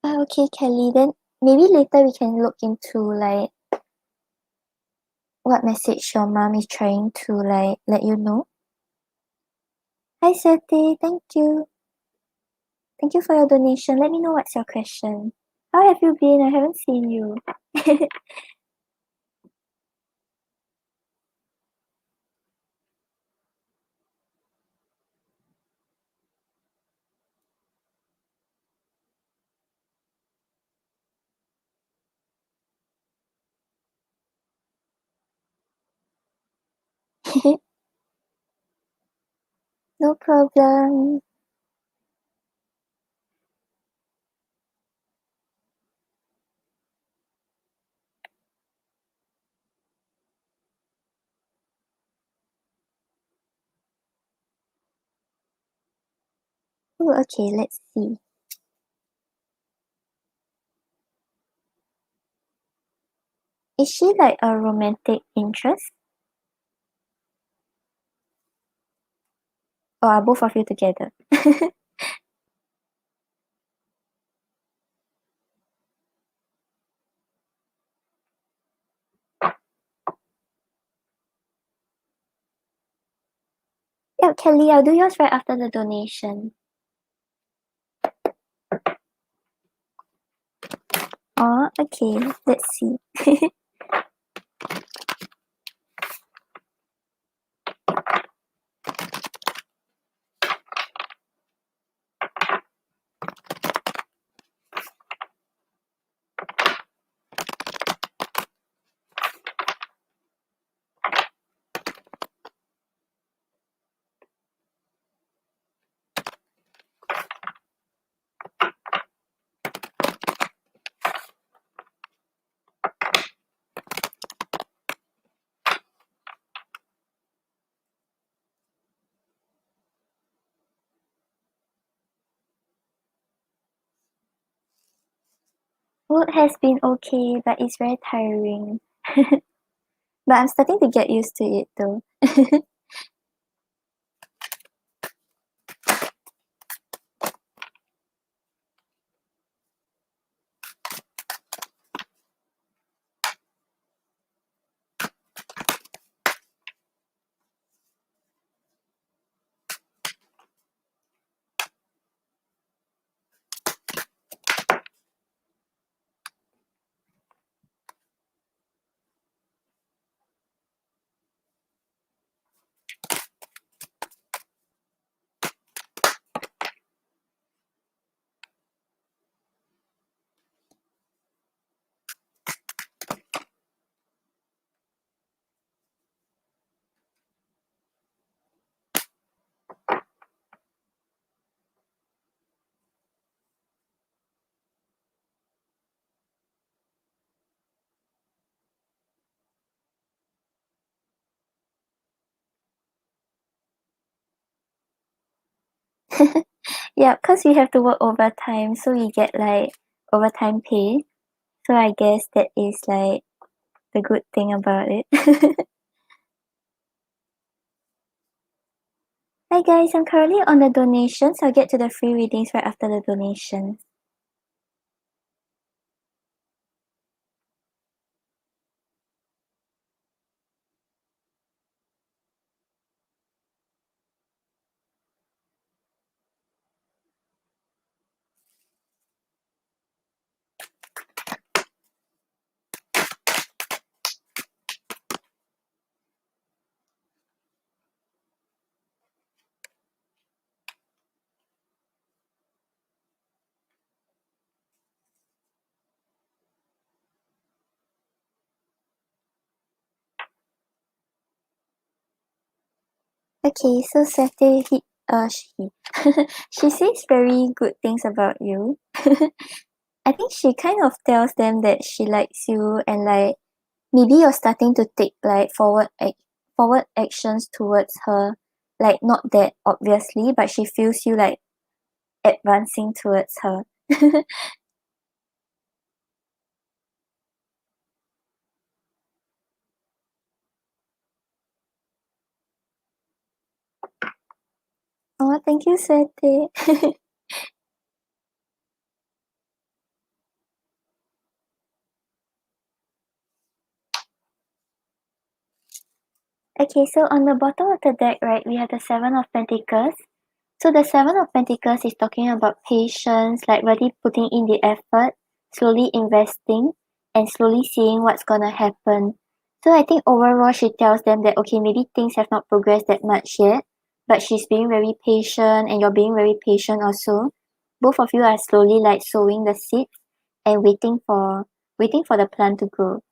Okay, Kelly, then maybe later we can look into like what message your mom is trying to like let you know. Hi, Seti, thank you. Thank you for your donation. Let me know what's your question. How have you been? I haven't seen you. No problem. Oh, okay, let's see. Is she like a romantic interest? Or are both of you together? Yeah, Kelly, I'll do yours right after the donation. Oh, okay, let's see. Work has been okay, but it's very tiring. But I'm starting to get used to it though. Yeah, because we have to work overtime, so we get like overtime pay. So I guess that is like the good thing about it. Hi guys, I'm currently on the donations. I'll get to the free readings right after the donations. Okay, so Sete, she says very good things about you. I think she kind of tells them that she likes you and like maybe you're starting to take like forward actions towards her. Like not that obviously, but she feels you like advancing towards her. Oh, thank you, Sete. Okay, so on the bottom of the deck, right, we have the Seven of Pentacles. So the Seven of Pentacles is talking about patience, like really putting in the effort, slowly investing, and slowly seeing what's gonna happen. So I think overall she tells them that okay, maybe things have not progressed that much yet, but she's being very patient and you're being very patient also. Both of you are slowly like sowing the seeds and waiting for the plant to grow,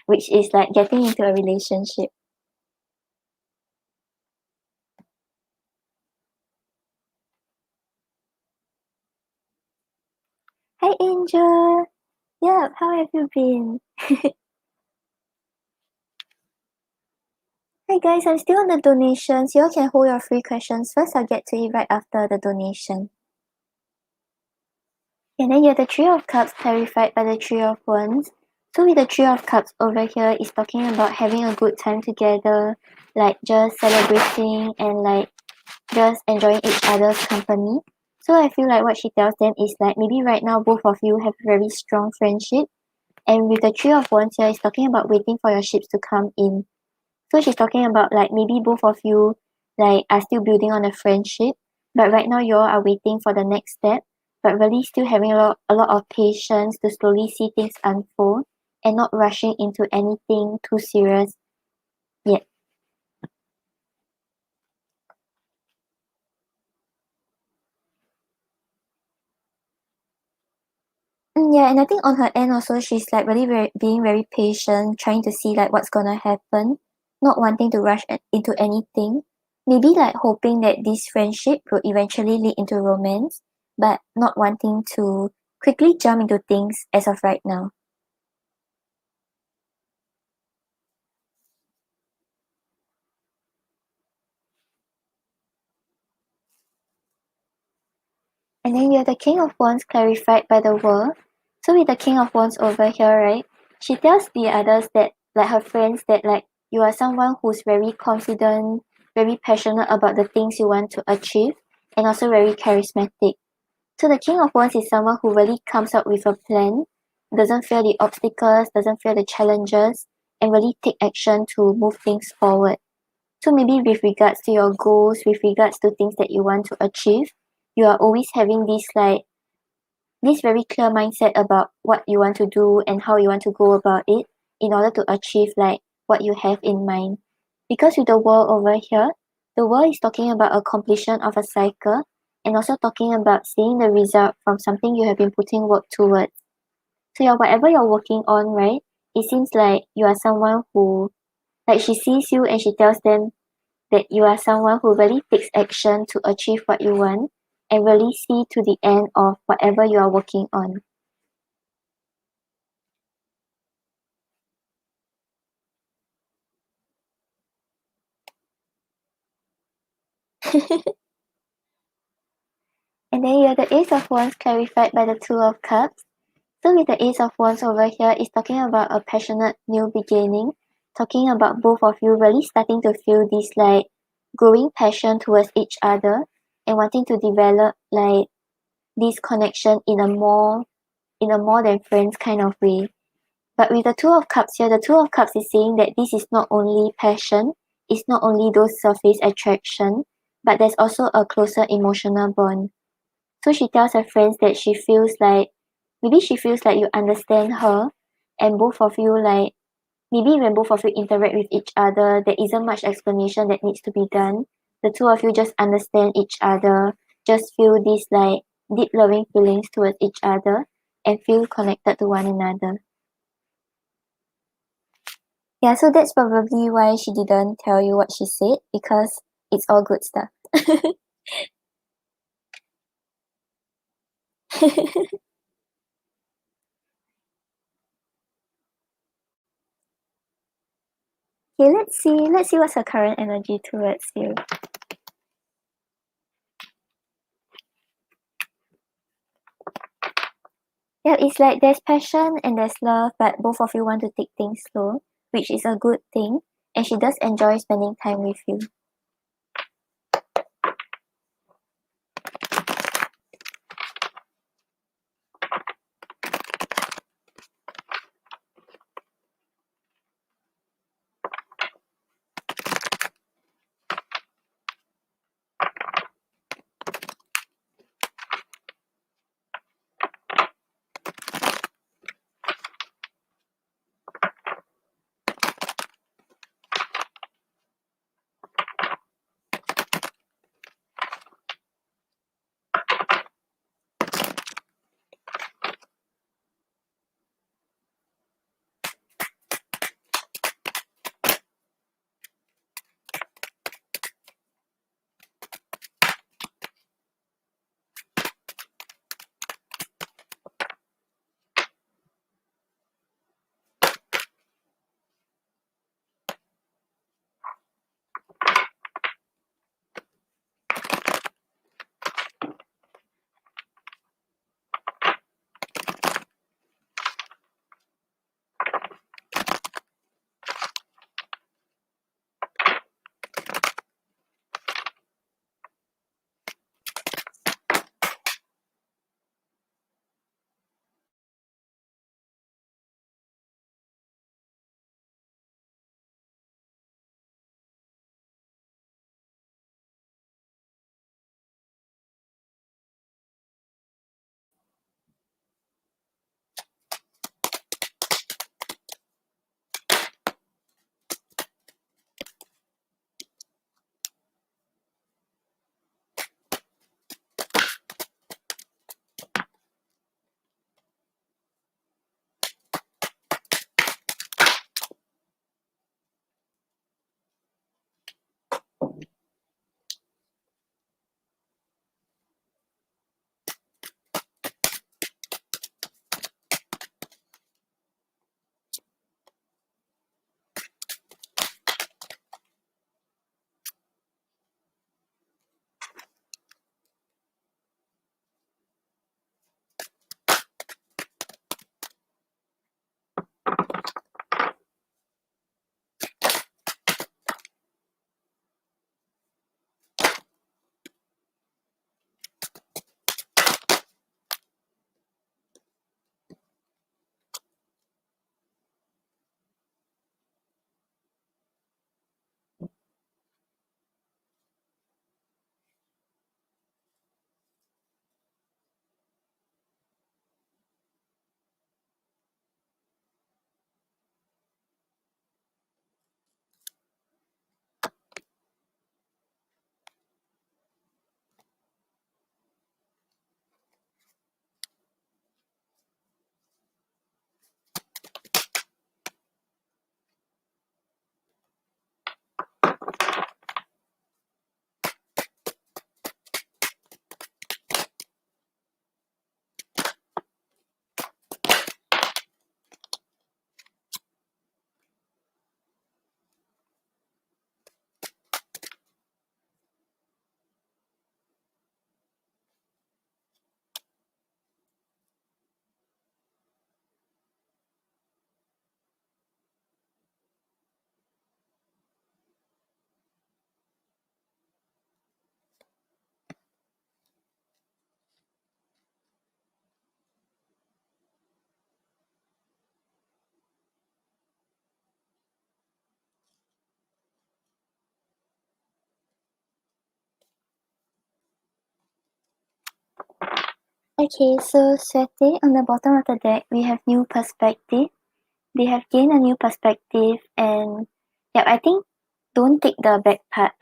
which is like getting into a relationship. Hi Angel. Yeah, how have you been? Hi guys, I'm still on the donations. You all can hold your free questions first. I'll get to it right after the donation. And then you have the Three of Cups clarified by the Three of Wands. So with the Three of Cups over here is talking about having a good time together, like just celebrating and like just enjoying each other's company. So I feel like what she tells them is like maybe right now both of you have very strong friendship. And with the Three of Wands here is talking about waiting for your ships to come in. So she's talking about like maybe both of you like are still building on a friendship, but right now you all are waiting for the next step, but really still having a lot of patience to slowly see things unfold and not rushing into anything too serious yet. Yeah, and I think on her end also she's like really being very patient, trying to see like what's gonna happen, not wanting to rush into anything. Maybe like hoping that this friendship will eventually lead into romance, but not wanting to quickly jump into things as of right now. And then you have the King of Wands clarified by the World. So with the King of Wands over here, right? She tells the others that, like her friends, that like you are someone who's very confident, very passionate about the things you want to achieve, and also very charismatic. So the King of Wands is someone who really comes up with a plan, doesn't fear the obstacles, doesn't fear the challenges, and really take action to move things forward. So maybe with regards to your goals, with regards to things that you want to achieve, you are always having this very clear mindset about what you want to do and how you want to go about it in order to achieve like what you have in mind. Because with the world over here, the world is talking about a completion of a cycle and also talking about seeing the result from something you have been putting work towards. So yeah, whatever you're working on, right? It seems like you are someone who like she sees you and she tells them that you are someone who really takes action to achieve what you want and really see to the end of whatever you are working on. And then you have the Ace of Wands clarified by the Two of Cups. So with the Ace of Wands over here, it's talking about a passionate new beginning, talking about both of you really starting to feel this like growing passion towards each other and wanting to develop like this connection in a more than friends kind of way. But with the Two of Cups here, the Two of Cups is saying that this is not only passion, it's not only those surface attraction, but there's also a closer emotional bond. So she tells her friends that she feels like maybe she feels like you understand her and both of you like maybe when both of you interact with each other, there isn't much explanation that needs to be done. The two of you just understand each other, just feel these like deep loving feelings towards each other and feel connected to one another. Yeah, so that's probably why she didn't tell you what she said because it's all good stuff. Okay, let's see what's her current energy towards you. Yeah, it's like there's passion and there's love, but both of you want to take things slow, which is a good thing. And she does enjoy spending time with you. Okay, so Swete, on the bottom of the deck, we have new perspective. They have gained a new perspective, and yeah, I think don't take the back part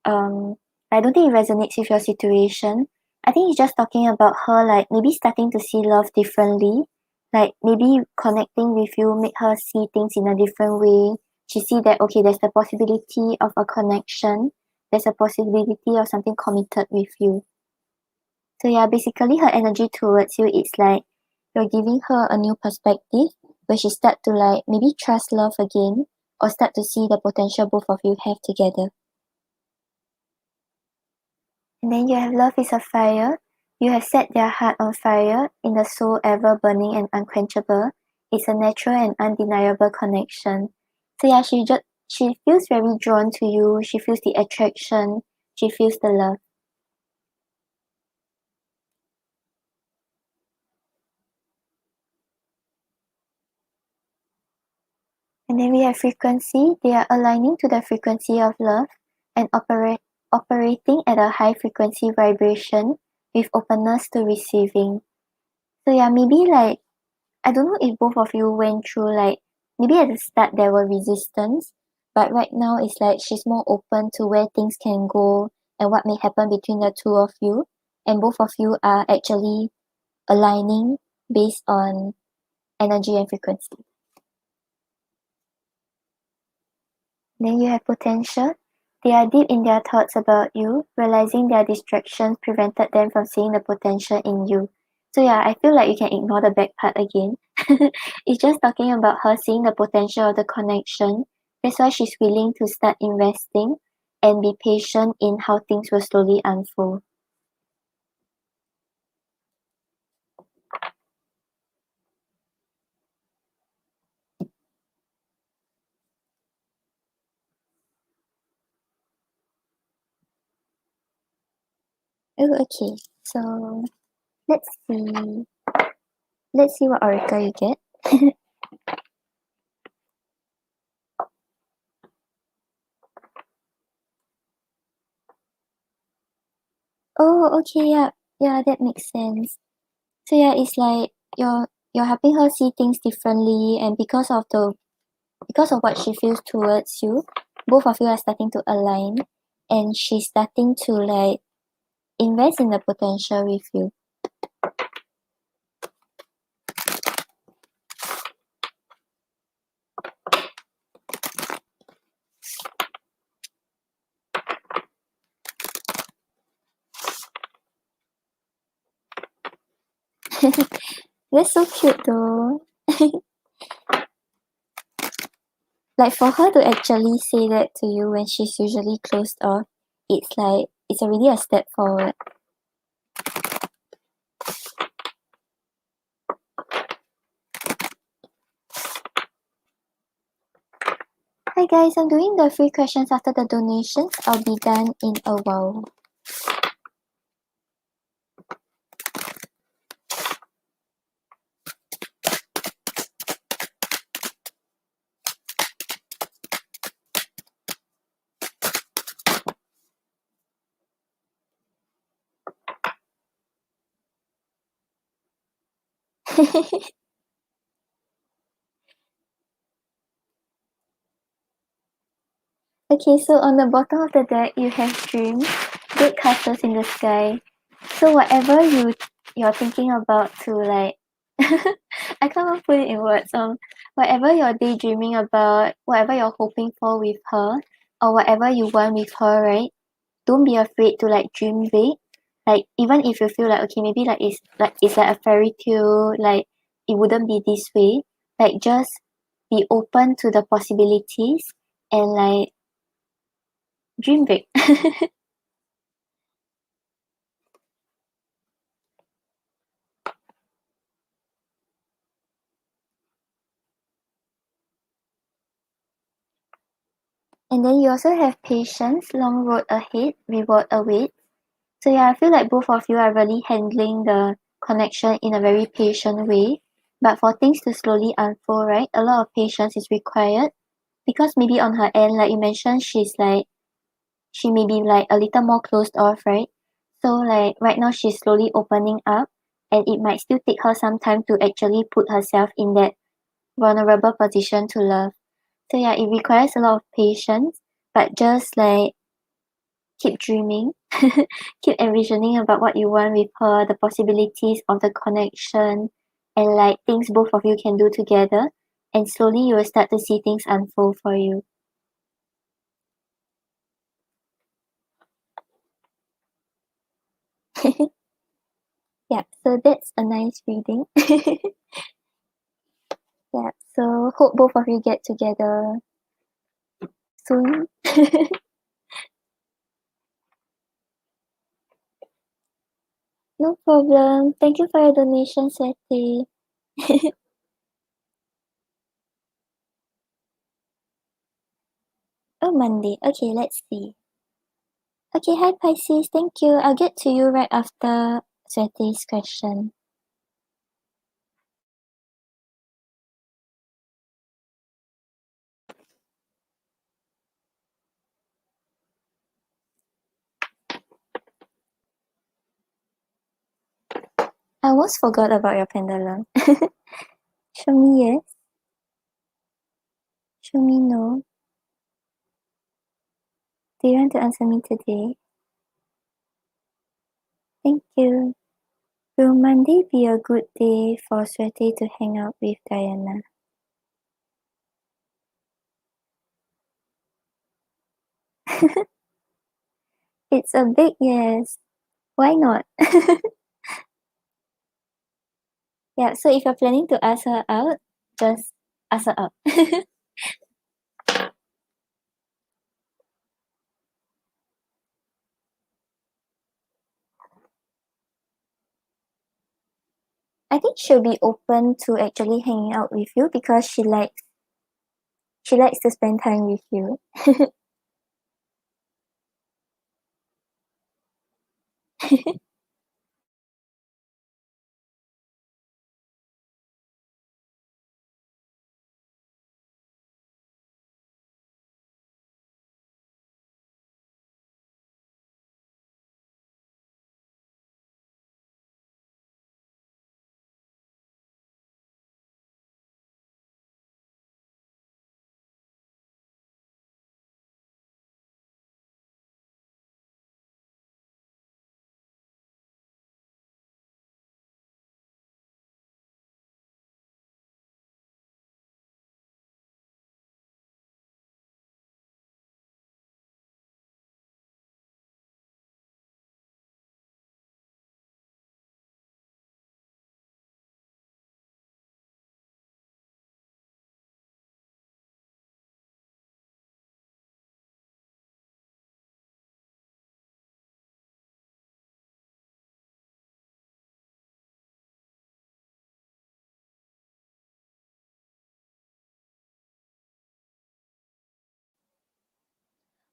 um I don't think it resonates with your situation. I think it's just talking about her like maybe starting to see love differently. Like maybe connecting with you make her see things in a different way. She see that okay, there's the possibility of a connection. There's a possibility of something committed with you. So yeah, basically her energy towards you is like you're giving her a new perspective where she start to like maybe trust love again or start to see the potential both of you have together. And then you have love is a fire. You have set their heart on fire in the soul ever burning and unquenchable. It's a natural and undeniable connection. So yeah, she feels very drawn to you. She feels the attraction. She feels the love. And then we have frequency. They are aligning to the frequency of love and operating at a high frequency vibration with openness to receiving. So yeah, maybe like I don't know if both of you went through like maybe at the start there were resistance, but right now it's like she's more open to where things can go and what may happen between the two of you. And both of you are actually aligning based on energy and frequency. Then you have potential. They are deep in their thoughts about you, realizing their distractions prevented them from seeing the potential in you. So yeah, I feel like you can ignore the back part again. It's just talking about her seeing the potential of the connection. That's why she's willing to start investing and be patient in how things will slowly unfold. Oh, okay. So let's see. Let's see what oracle you get. Oh, okay, yeah. Yeah, that makes sense. So yeah, it's like you're helping her see things differently, and because of what she feels towards you, both of you are starting to align, and she's starting to like invest in the potential with you. That's so cute though. Like for her to actually say that to you when she's usually closed off, it's like it's already a step forward. Hi guys, I'm doing the free questions after the donations. I'll be done in a while. Okay, so on the bottom of the deck, you have dreams, big castles in the sky. So whatever you're thinking about to like, I can't even put it in words. Whatever you're daydreaming about, whatever you're hoping for with her, or whatever you want with her, right? Don't be afraid to like dream big. Like even if you feel like okay, maybe it's like a fairy tale, like it wouldn't be this way. Like just be open to the possibilities and like dream big. And then you also have patience, long road ahead, reward awaits. So yeah, I feel like both of you are really handling the connection in a very patient way. But for things to slowly unfold, right, a lot of patience is required because maybe on her end, like you mentioned, she may be like a little more closed off, right? So like right now she's slowly opening up. and it might still take her some time to actually put herself in that vulnerable position to love. So yeah, it requires a lot of patience, but just like keep dreaming, keep envisioning about what you want with her, the possibilities of the connection, and like things both of you can do together. And slowly you will start to see things unfold for you. Yeah, so that's a nice reading. Yeah, so hope both of you get together soon. No problem. Thank you for your donation, Sweti. Oh, Monday. Okay, let's see. Okay, hi Pisces. Thank you. I'll get to you right after Sweti's question. I almost forgot about your pendulum. Show me yes. Show me no. Do you want to answer me today? Thank you. Will Monday be a good day for Sweti to hang out with Diana? It's a big yes. Why not? Yeah, so if you're planning to ask her out, just ask her out. I think she'll be open to actually hanging out with you because she likes to spend time with you.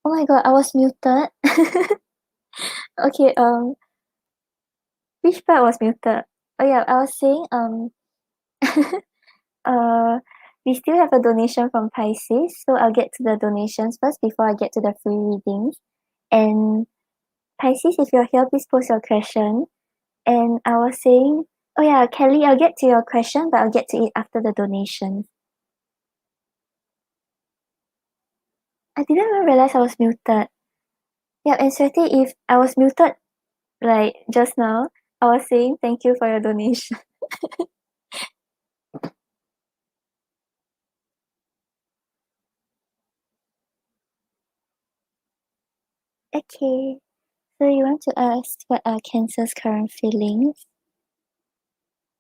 Oh my god, I was muted. Okay, which part was muted? Oh yeah, I was saying uh we still have a donation from Pisces, so I'll get to the donations first before I get to the free readings. And Pisces, if you're here, please post your question. And I was saying, oh yeah, Kelly, I'll get to your question, but I'll get to it after the donation. I didn't even realize I was muted. Yeah, and Sweti, if I was muted like just now, I was saying thank you for your donation. Okay, so you want to ask what are Cancer's current feelings?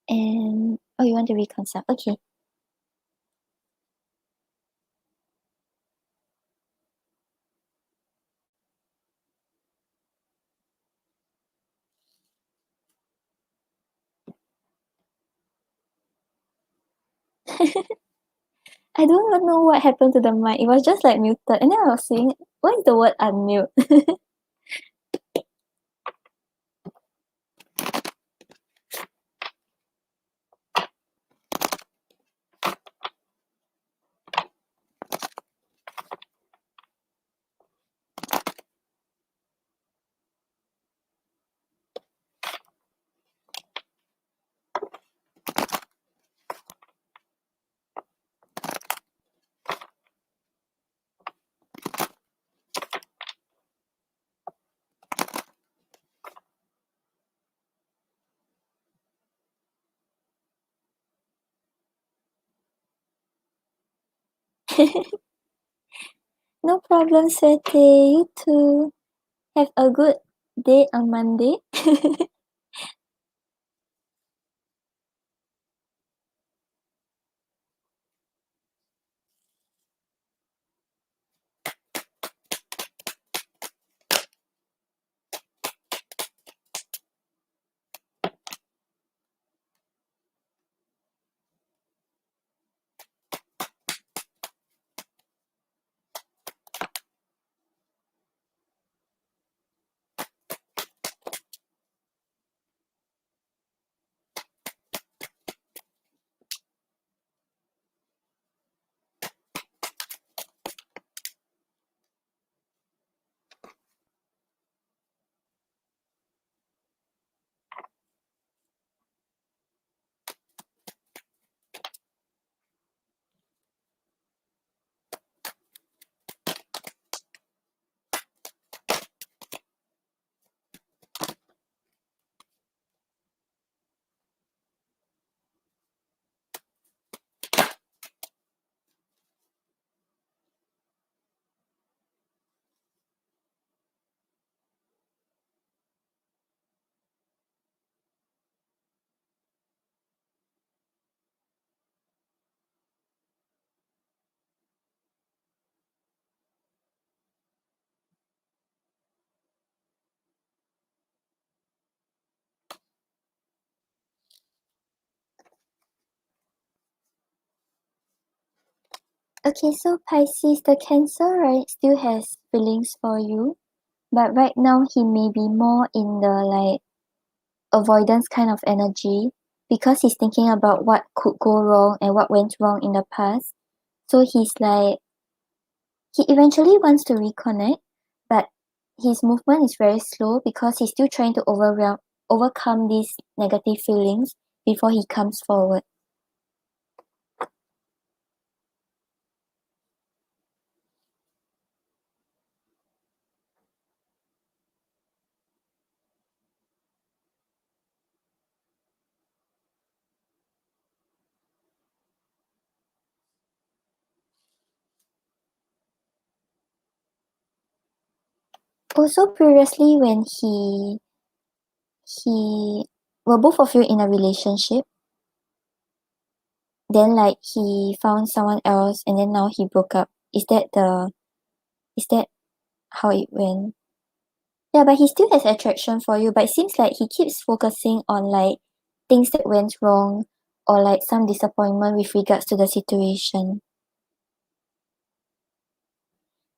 And oh, you want to reconcile? Okay. I don't even know what happened to the mic. It was just like muted, and then I was saying, what is the word unmute? No problem, Swete. You too. Have a good day on Monday. Okay, so Pisces, the Cancer, right, still has feelings for you, but right now he may be more in the like avoidance kind of energy because he's thinking about what could go wrong and what went wrong in the past. So he's like, he eventually wants to reconnect, but his movement is very slow because he's still trying to overcome these negative feelings before he comes forward. Also previously when he were both of you in a relationship, then like he found someone else and then now he broke up. Is that how it went? Yeah, but he still has attraction for you, but it seems like he keeps focusing on like things that went wrong or like some disappointment with regards to the situation.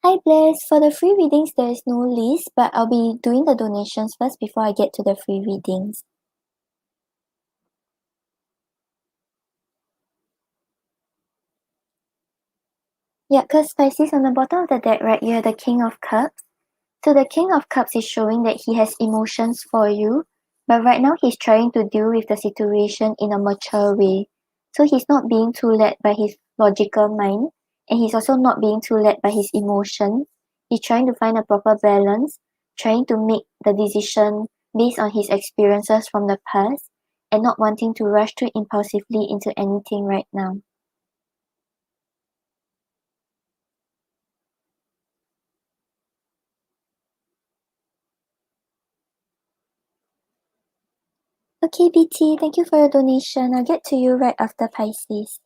Hi Bless, for the free readings there is no list, but I'll be doing the donations first before I get to the free readings. Yeah, because Pisces on the bottom of the deck, right, you have the King of Cups. So the King of Cups is showing that he has emotions for you, but right now he's trying to deal with the situation in a mature way. So he's not being too led by his logical mind, and he's also not being too led by his emotions. He's trying to find a proper balance, trying to make the decision based on his experiences from the past, and not wanting to rush too impulsively into anything right now. Okay, BT, thank you for your donation. I'll get to you right after Pisces.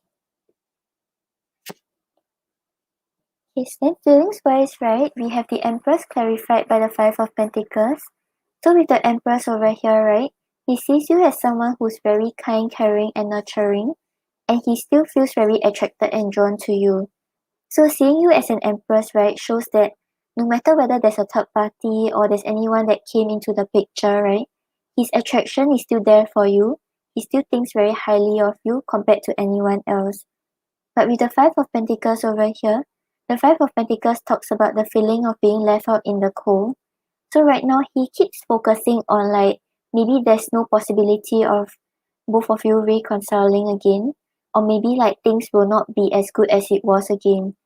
Okay, then feelings wise, right, we have the Empress clarified by the Five of Pentacles. So with the Empress over here, right, he sees you as someone who's very kind, caring, and nurturing, and he still feels very attracted and drawn to you. So seeing you as an Empress, right, shows that no matter whether there's a third party or there's anyone that came into the picture, right, his attraction is still there for you. He still thinks very highly of you compared to anyone else. But with the Five of Pentacles over here, the Five of Pentacles talks about the feeling of being left out in the cold. So right now he keeps focusing on like maybe there's no possibility of both of you reconciling again, or maybe like things will not be as good as it was again.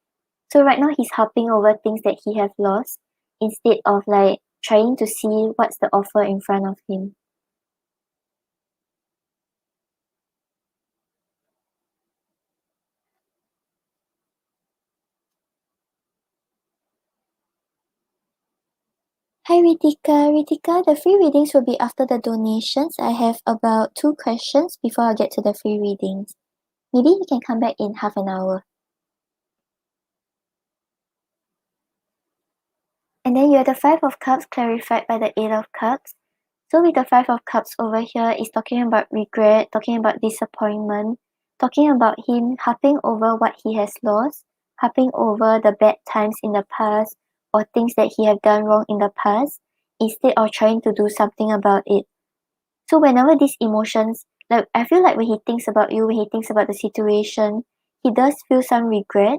So right now he's harping over things that he have lost instead of like trying to see what's the offer in front of him. Hi Ritika. Ritika, the free readings will be after the donations. I have about 2 questions before I get to the free readings. Maybe you can come back in half an hour. And then you have the Five of Cups clarified by the Eight of Cups. So with the Five of Cups over here is talking about regret, talking about disappointment, talking about him harping over what he has lost, harping over the bad times in the past or things that he have done wrong in the past, instead of trying to do something about it. So whenever these emotions, like I feel like when he thinks about you, when he thinks about the situation, he does feel some regret.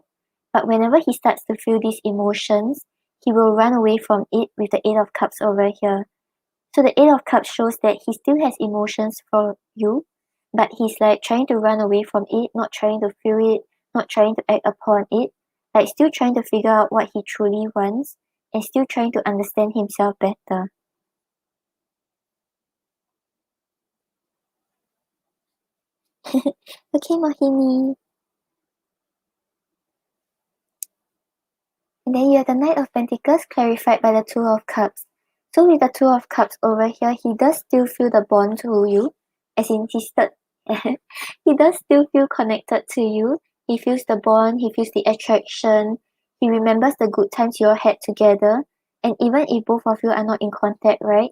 But whenever he starts to feel these emotions, he will run away from it with the Eight of Cups over here. So the Eight of Cups shows that he still has emotions for you, but he's like trying to run away from it, not trying to feel it, not trying to act upon it, like still trying to figure out what he truly wants and still trying to understand himself better. Okay, Mohini. And then you have the Knight of Pentacles clarified by the Two of Cups. So with the Two of Cups over here, he does still feel the bond to you, as in he does still feel connected to you. He feels the bond, he feels the attraction, he remembers the good times you all had together, and even if both of you are not in contact, right,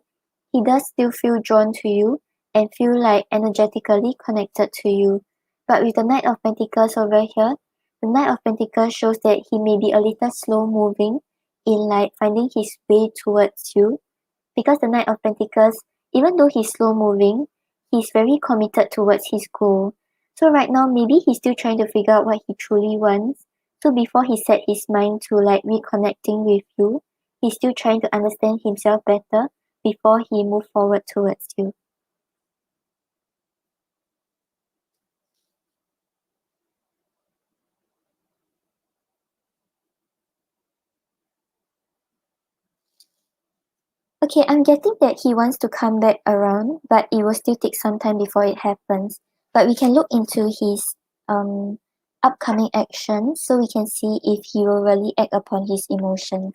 he does still feel drawn to you and feel like energetically connected to you. But with the Knight of Pentacles over here, the Knight of Pentacles shows that he may be a little slow moving in like finding his way towards you, because the Knight of Pentacles, even though he's slow moving, he's very committed towards his goal. So right now maybe he's still trying to figure out what he truly wants. So before he set his mind to like reconnecting with you, he's still trying to understand himself better before he move forward towards you. Okay, I'm getting that he wants to come back around, but it will still take some time before it happens. But we can look into his um upcoming actions so we can see if he will really act upon his emotions.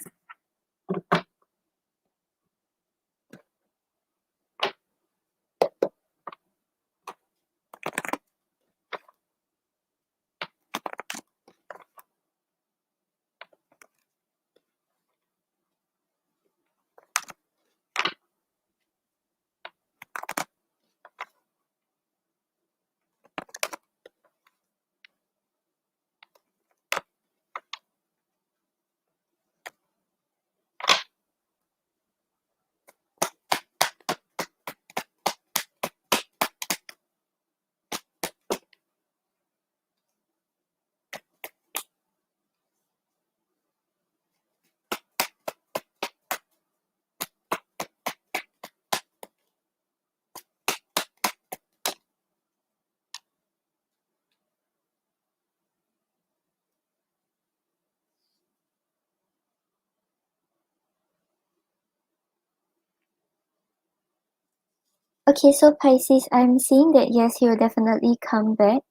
Okay, so Pisces, I'm seeing that yes, he will definitely come back,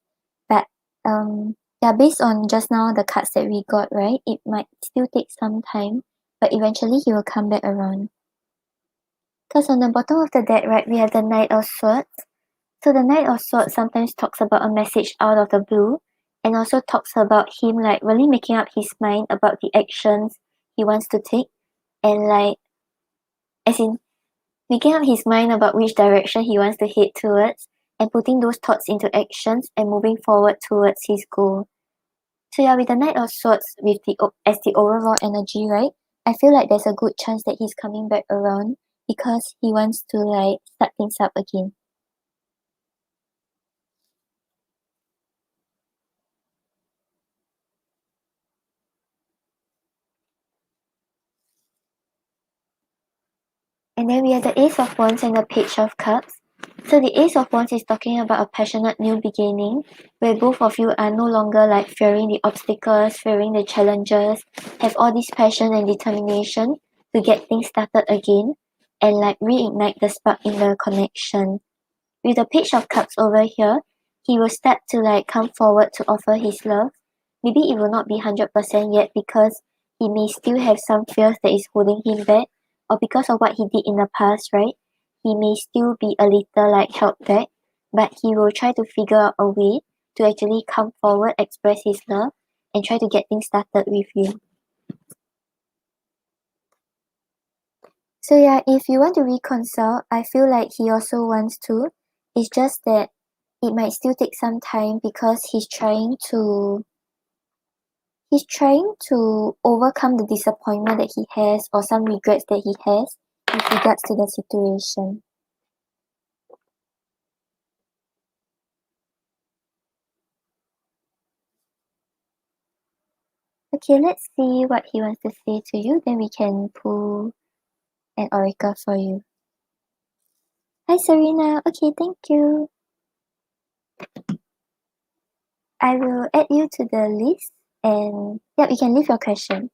but yeah, based on just now the cards that we got, right, it might still take some time, but eventually he will come back around. Because on the bottom of the deck, right, we have the Knight of Swords. So the Knight of Swords sometimes talks about a message out of the blue and also talks about him like really making up his mind about the actions he wants to take and like as in making up his mind about which direction he wants to head towards and putting those thoughts into actions and moving forward towards his goal. So yeah, with the Knight of Swords with as the overall energy, right? I feel like there's a good chance that he's coming back around because he wants to like start things up again. And then we have the Ace of Wands and the Page of Cups. So the Ace of Wands is talking about a passionate new beginning where both of you are no longer like fearing the obstacles, fearing the challenges, have all this passion and determination to get things started again and like reignite the spark in the connection. With the Page of Cups over here, he will start to like come forward to offer his love. Maybe it will not be 100% yet because he may still have some fears that is holding him back, or because of what he did in the past, right, he may still be a little like held back, but he will try to figure out a way to actually come forward, express his love, and try to get things started with you. So yeah, if you want to reconcile, I feel like he also wants to. It's just that it might still take some time because he's trying to overcome the disappointment that he has or some regrets that he has with regards to the situation. Okay, let's see what he wants to say to you, then we can pull an oracle for you. Hi Serena, okay, thank you. I will add you to the list and yeah, you can leave your question.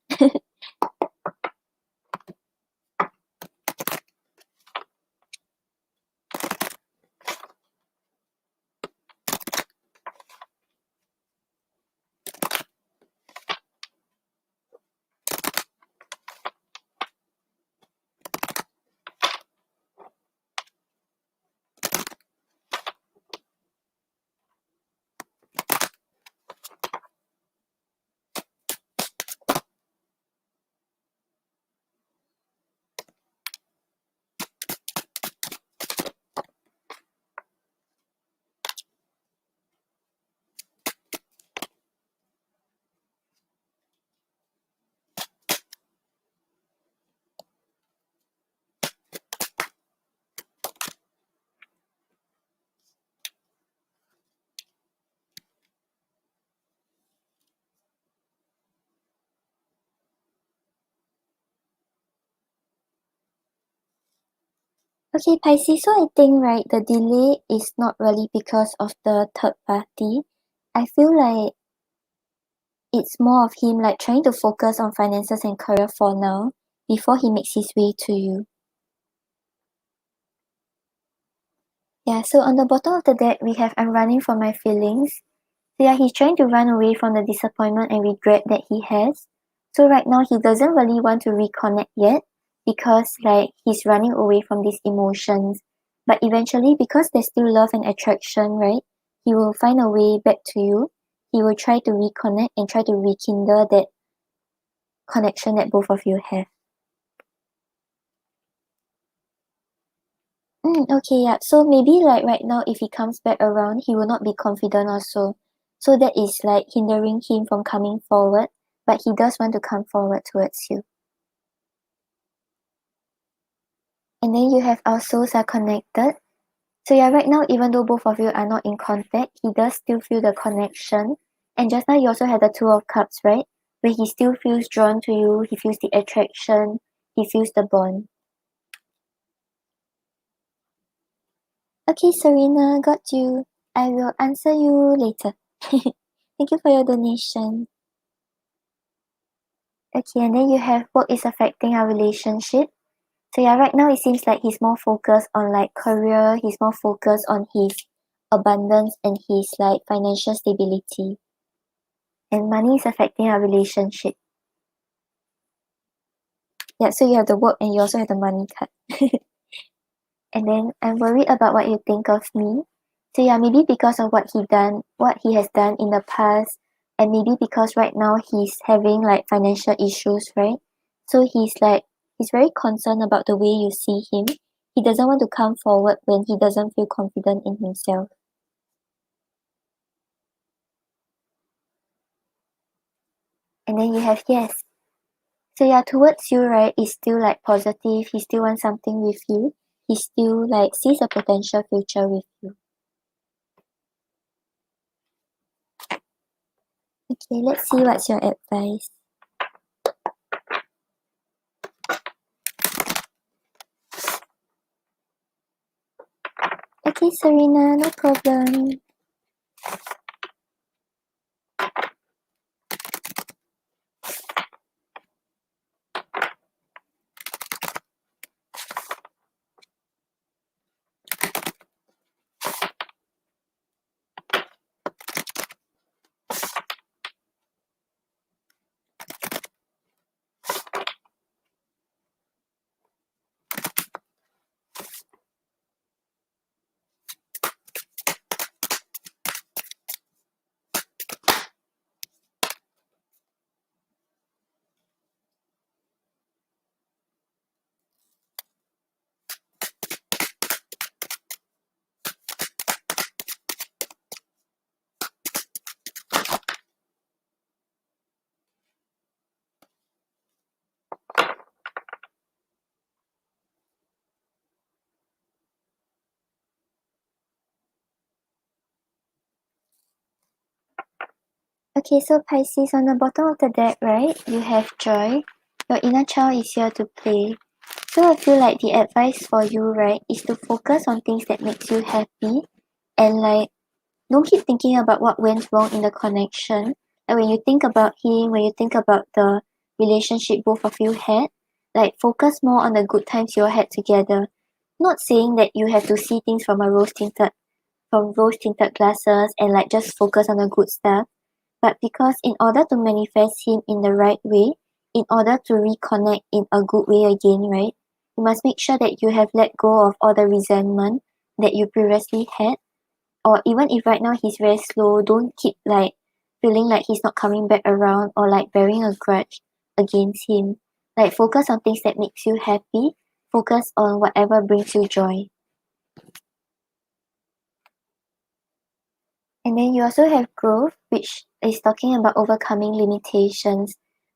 Okay, Pisces, so I think, right, the delay is not really because of the third party. I feel like it's more of him like trying to focus on finances and career for now before he makes his way to you. Yeah, so on the bottom of the deck, we have I'm running from my feelings. So yeah, he's trying to run away from the disappointment and regret that he has. So right now, he doesn't really want to reconnect yet because like he's running away from these emotions. But eventually, because there's still love and attraction, right, he will find a way back to you. He will try to reconnect and try to rekindle that connection that both of you have. Okay, yeah. So maybe like right now, if he comes back around, he will not be confident also. So that is like hindering him from coming forward, but he does want to come forward towards you. And then you have our souls are connected. So yeah, right now, even though both of you are not in contact, he does still feel the connection. And just now you also had the Two of Cups, right? Where he still feels drawn to you, he feels the attraction, he feels the bond. Okay, Serena, got you. I will answer you later. Thank you for your donation. Okay, and then you have work is affecting our relationship. So yeah, right now it seems like he's more focused on like career, he's more focused on his abundance and his like financial stability. And money is affecting our relationship. Yeah, so you have the work and you also have the money card. And then I'm worried about what you think of me. So yeah, maybe because of what he has done in the past, and maybe because right now he's having like financial issues, right? So he's very concerned about the way you see him. He doesn't want to come forward when he doesn't feel confident in himself. And then you have yes. So yeah, towards you, right, is still like positive. He still wants something with you. He still like sees a potential future with you. Okay, let's see what's your advice. Okay, Serena, no problem. Okay, so Pisces, on the bottom of the deck, right, you have joy. Your inner child is here to play. So I feel like the advice for you, right, is to focus on things that makes you happy and like don't keep thinking about what went wrong in the connection. Like when you think about him, when you think about the relationship both of you had, like focus more on the good times you all had together. Not saying that you have to see things from rose tinted glasses and like just focus on the good stuff, but because in order to manifest him in the right way, in order to reconnect in a good way again, right? You must make sure that you have let go of all the resentment that you previously had, or even if right now he's very slow, don't keep like feeling like he's not coming back around or like bearing a grudge against him. Like focus on things that makes you happy, focus on whatever brings you joy. And then you also have growth, which is talking about overcoming limitations.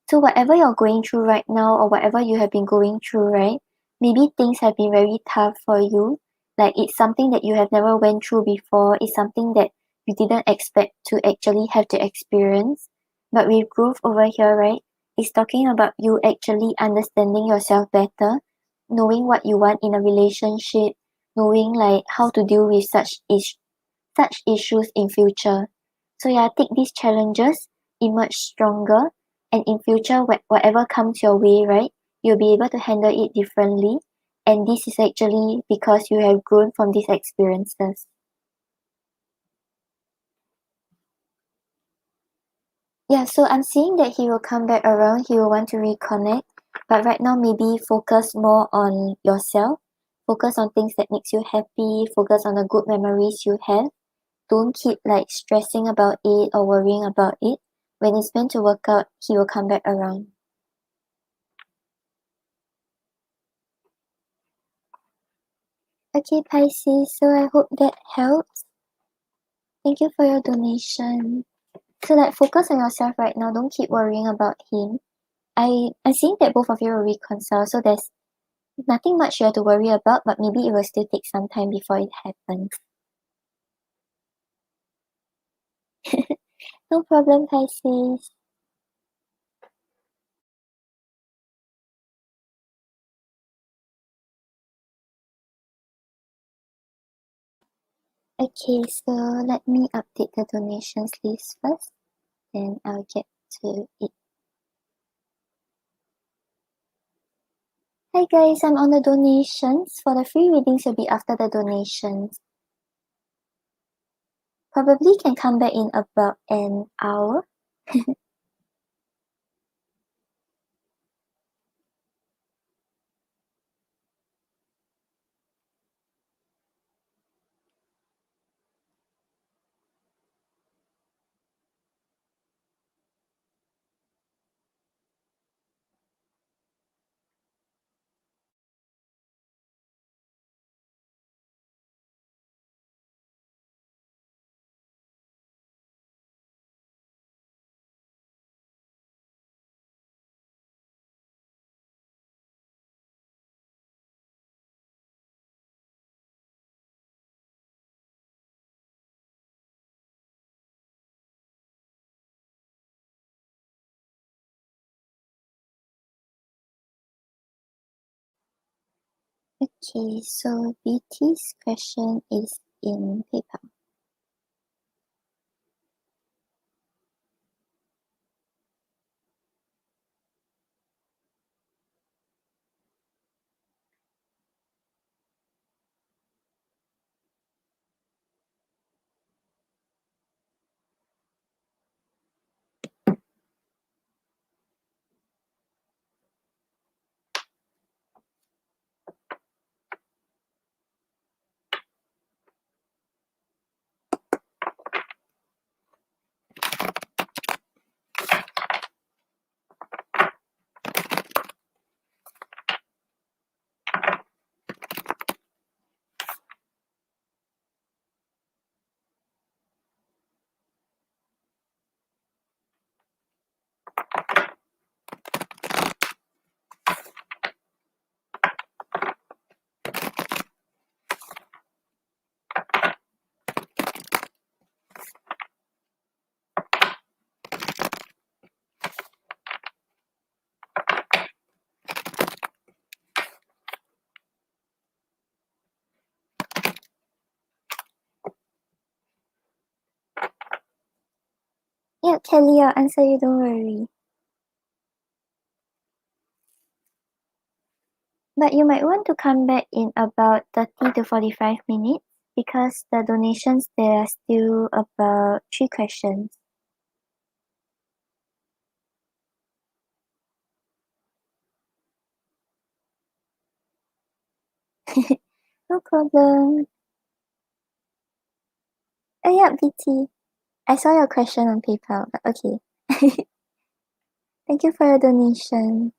So whatever you're going through right now or whatever you have been going through, right? Maybe things have been very tough for you. Like it's something that you have never went through before. It's something that you didn't expect to actually have to experience. But with growth over here, right? It's talking about you actually understanding yourself better, knowing what you want in a relationship, knowing like how to deal with such issues in future. So yeah, take these challenges, emerge stronger, and in future, whatever comes your way, right, you'll be able to handle it differently. And this is actually because you have grown from these experiences. Yeah, so I'm seeing that he will come back around, he will want to reconnect, but right now maybe focus more on yourself, focus on things that makes you happy, focus on the good memories you have. Don't keep like stressing about it or worrying about it. When it's meant to work out, he will come back around. Okay, Pisces, so I hope that helps. Thank you for your donation. So like focus on yourself right now. Don't keep worrying about him. I'm seeing that both of you will reconcile, so there's nothing much you have to worry about, but maybe it will still take some time before it happens. No problem, Pisces. Okay, so let me update the donations list first, then I'll get to it. Hi guys, I'm on the donations. For the free readings will be after the donations. Probably can come back in about an hour. Okay, so BT's question is in PayPal. Kelly, I'll answer you, don't worry. But you might want to come back in about 30 to 45 minutes because the donations there are still about 3 questions. No problem. Oh yeah, BT. I saw your question on PayPal, but okay. Thank you for your donation.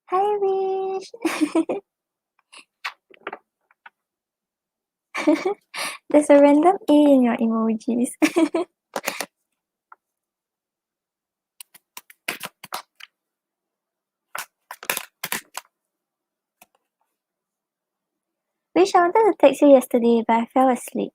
Hi, Wish. There's a random A in your emojis. Wish, I wanted to text you yesterday, but I fell asleep.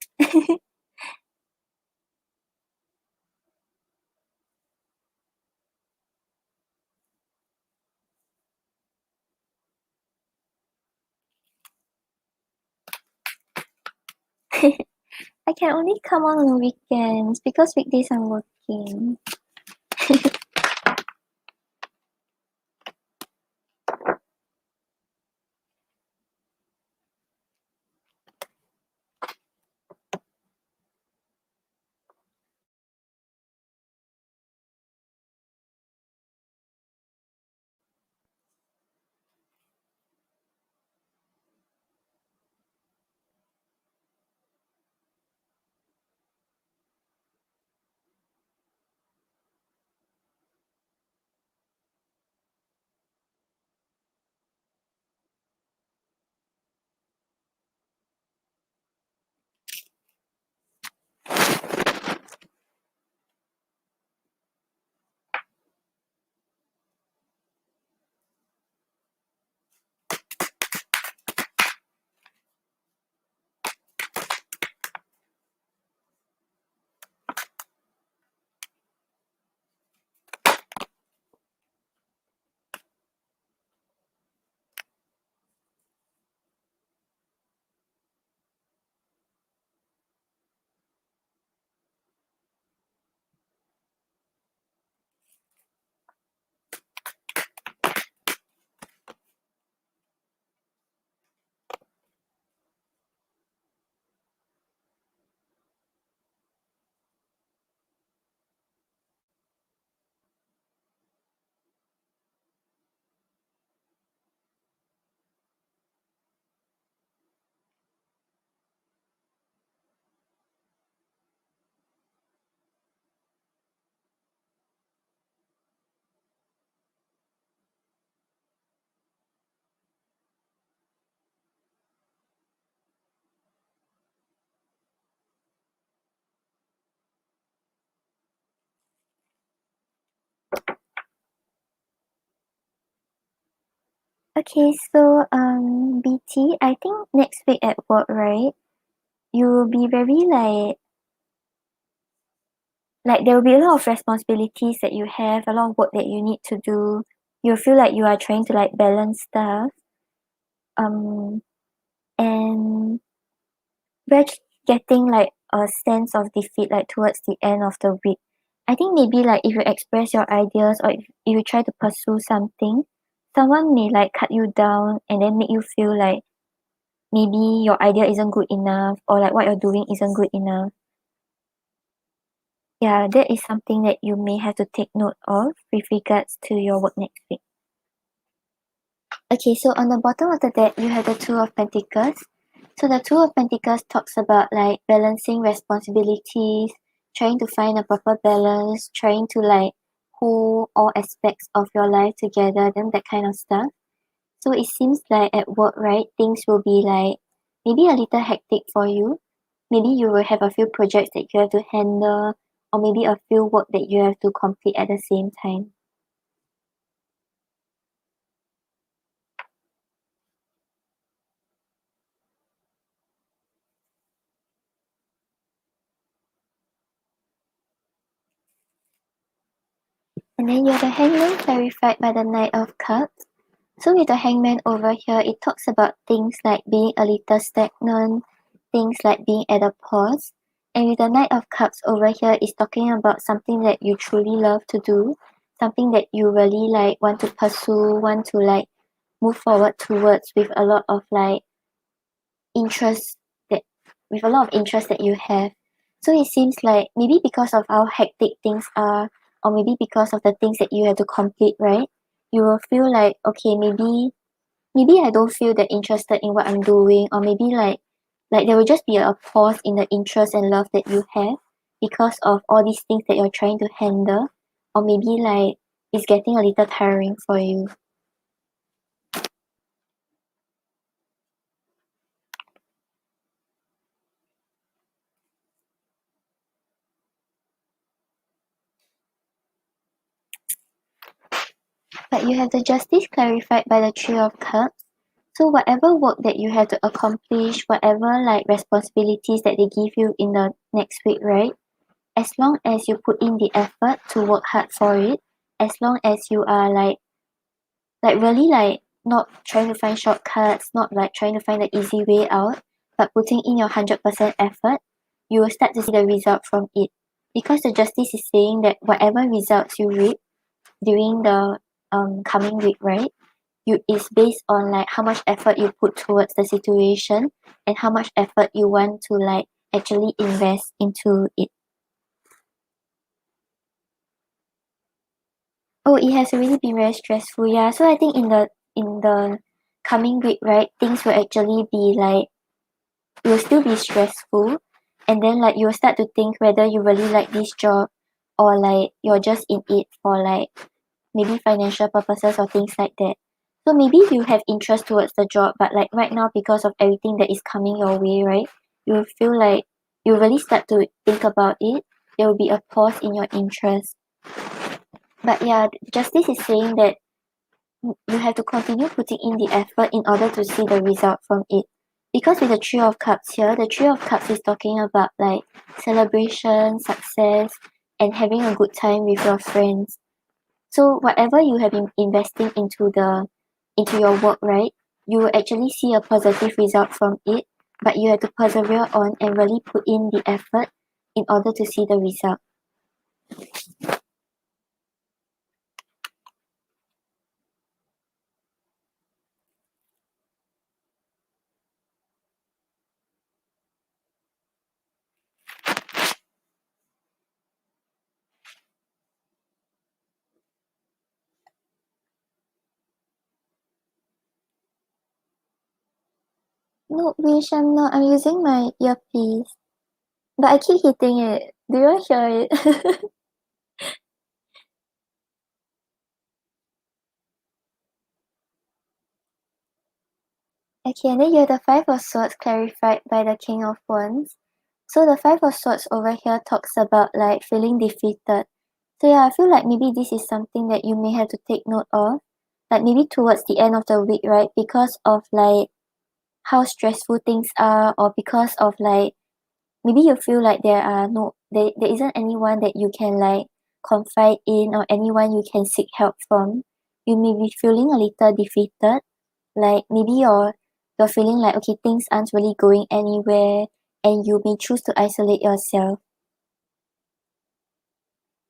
I can only come on weekends because weekdays I'm working. Okay, so, responsibility. I think next week at work, right, you will be very like there will be a lot of responsibilities that you have, a lot of work that you need to do. You feel like you are trying to like balance stuff. Um, and we're getting like a sense of defeat like towards the end of the week. I think maybe like if you express your ideas or if you try to pursue something, someone may like cut you down and then make you feel like maybe your idea isn't good enough or like what you're doing isn't good enough. Yeah, that is something that you may have to take note of with regards to your work next week. Okay, so on the bottom of the deck, you have the Two of Pentacles. So the Two of Pentacles talks about like balancing responsibilities, trying to find a proper balance, trying to like hold all aspects of your life together, then that kind of stuff. So it seems like at work, right, things will be like maybe a little hectic for you. Maybe you will have a few projects that you have to handle, or maybe a few work that you have to complete at the same time. And then you have the Hangman clarified by the Knight of Cups. So with the Hangman over here, it talks about things like being a little stagnant, things like being at a pause. And with the Knight of Cups over here, it's talking about something that you truly love to do, something that you really like want to pursue, want to like move forward towards with a lot of like interest that with a lot of interest that you have. So it seems like maybe because of how hectic things are, or maybe because of the things that you have to complete, right? You will feel like, okay, maybe I don't feel that interested in what I'm doing, or maybe like there will just be a pause in the interest and love that you have because of all these things that you're trying to handle, or maybe like it's getting a little tiring for you. But you have the justice clarified by the Three of Cups. So whatever work that you have to accomplish, whatever like responsibilities that they give you in the next week, right? As long as you put in the effort to work hard for it, as long as you are like really like not trying to find shortcuts, not like trying to find the easy way out, but putting in your 100% effort, you will start to see the result from it. Because the justice is saying that whatever results you reap during the coming week, right? You is based on like how much effort you put towards the situation and how much effort you want to like actually invest into it. Oh, it has already been very stressful, yeah. So I think in the coming week, right, things will actually be like it will still be stressful, and then like you will start to think whether you really like this job or like you're just in it for like maybe financial purposes or things like that. So maybe you have interest towards the job, but like right now because of everything that is coming your way, right, you will feel like you really start to think about it. There will be a pause in your interest. But yeah, justice is saying that you have to continue putting in the effort in order to see the result from it. Because with the Three of Cups here, the Three of Cups is talking about like celebration, success, and having a good time with your friends. So whatever you have been investing into your work, right, you will actually see a positive result from it, but you have to persevere on and really put in the effort in order to see the result. No, Wish, I'm not. I'm using my earpiece. But I keep hitting it. Do you hear it? Okay, and then you have the Five of Swords clarified by the King of Wands. So the Five of Swords over here talks about like feeling defeated. So yeah, I feel like maybe this is something that you may have to take note of. Like maybe towards the end of the week, right? Because of like how stressful things are, or because of like maybe you feel like there isn't anyone that you can like confide in or anyone you can seek help from. You may be feeling a little defeated, like maybe you're feeling like okay, things aren't really going anywhere, and you may choose to isolate yourself.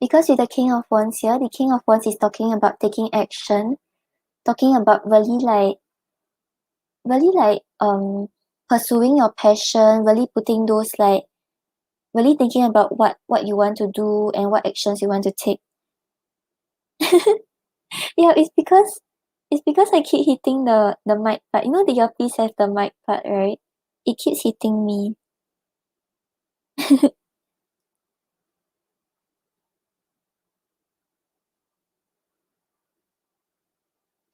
Because with the King of Wands here, the King of Wands is talking about taking action, talking about really like pursuing your passion, really putting those like really thinking about what you want to do and what actions you want to take. Yeah, it's because I keep hitting the mic part. You know the earpiece has the mic part, right? It keeps hitting me.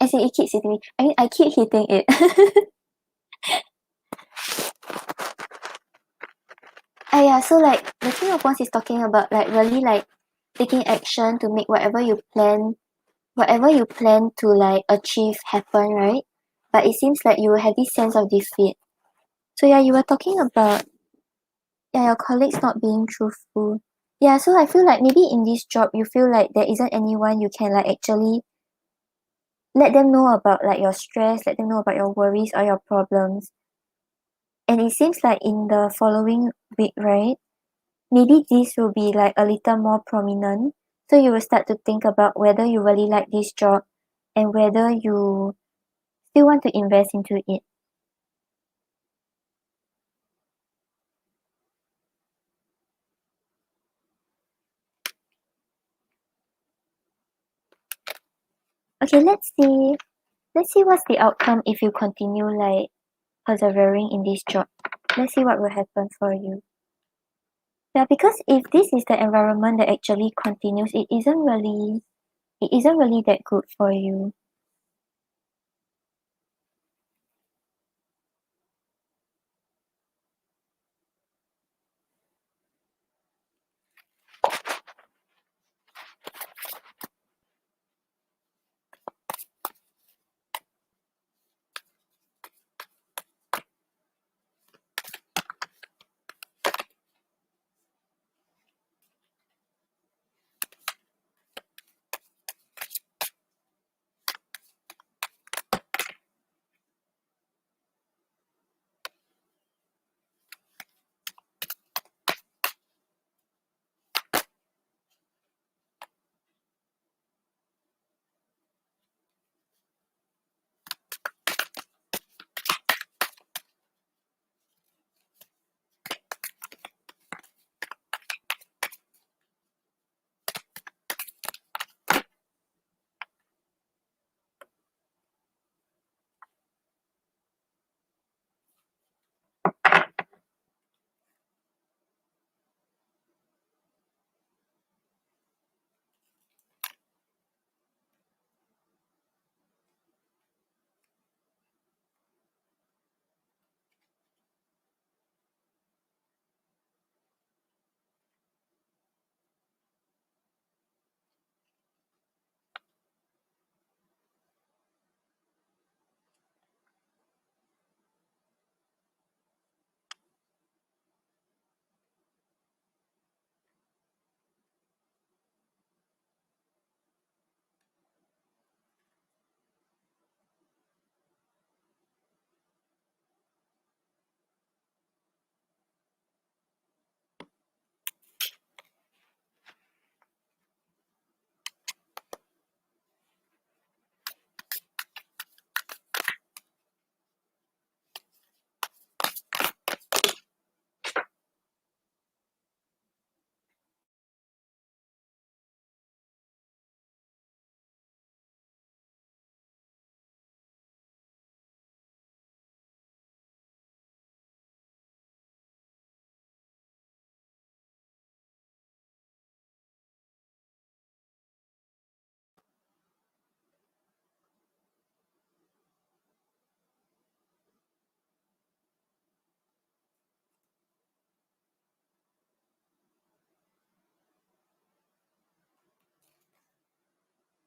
As in it keeps hitting me. I mean I keep hitting it. Yeah, so like the King of Wands is talking about like really like taking action to make whatever you plan to like achieve happen, right? But it seems like you have this sense of defeat. So yeah, you were talking about your colleagues not being truthful. Yeah, so I feel like maybe in this job you feel like there isn't anyone you can like actually let them know about like your stress, let them know about your worries or your problems. And it seems like in the following week, right? Maybe this will be like a little more prominent. So you will start to think about whether you really like this job and whether you still want to invest into it. Okay, let's see what's the outcome if you continue like persevering in this job. Let's see what will happen for you. Yeah, because if this is the environment that actually continues, it isn't really that good for you.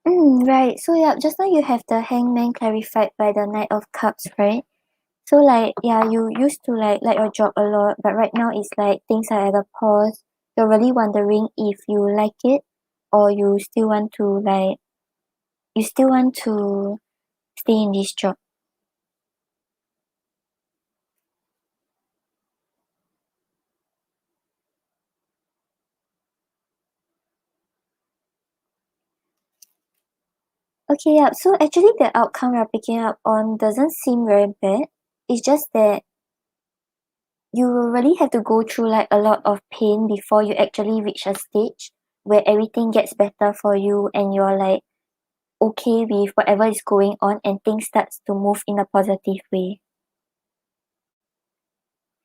Right. So yeah, just now you have the hangman clarified by the Knight of Cups, right? So like yeah, you used to like your job a lot, but right now it's like things are at a pause. You're really wondering if you like it or you still want to stay in this job. Okay, yeah. So actually the outcome you're picking up on doesn't seem very bad. It's just that you will really have to go through like a lot of pain before you actually reach a stage where everything gets better for you and you're like okay with whatever is going on and things starts to move in a positive way.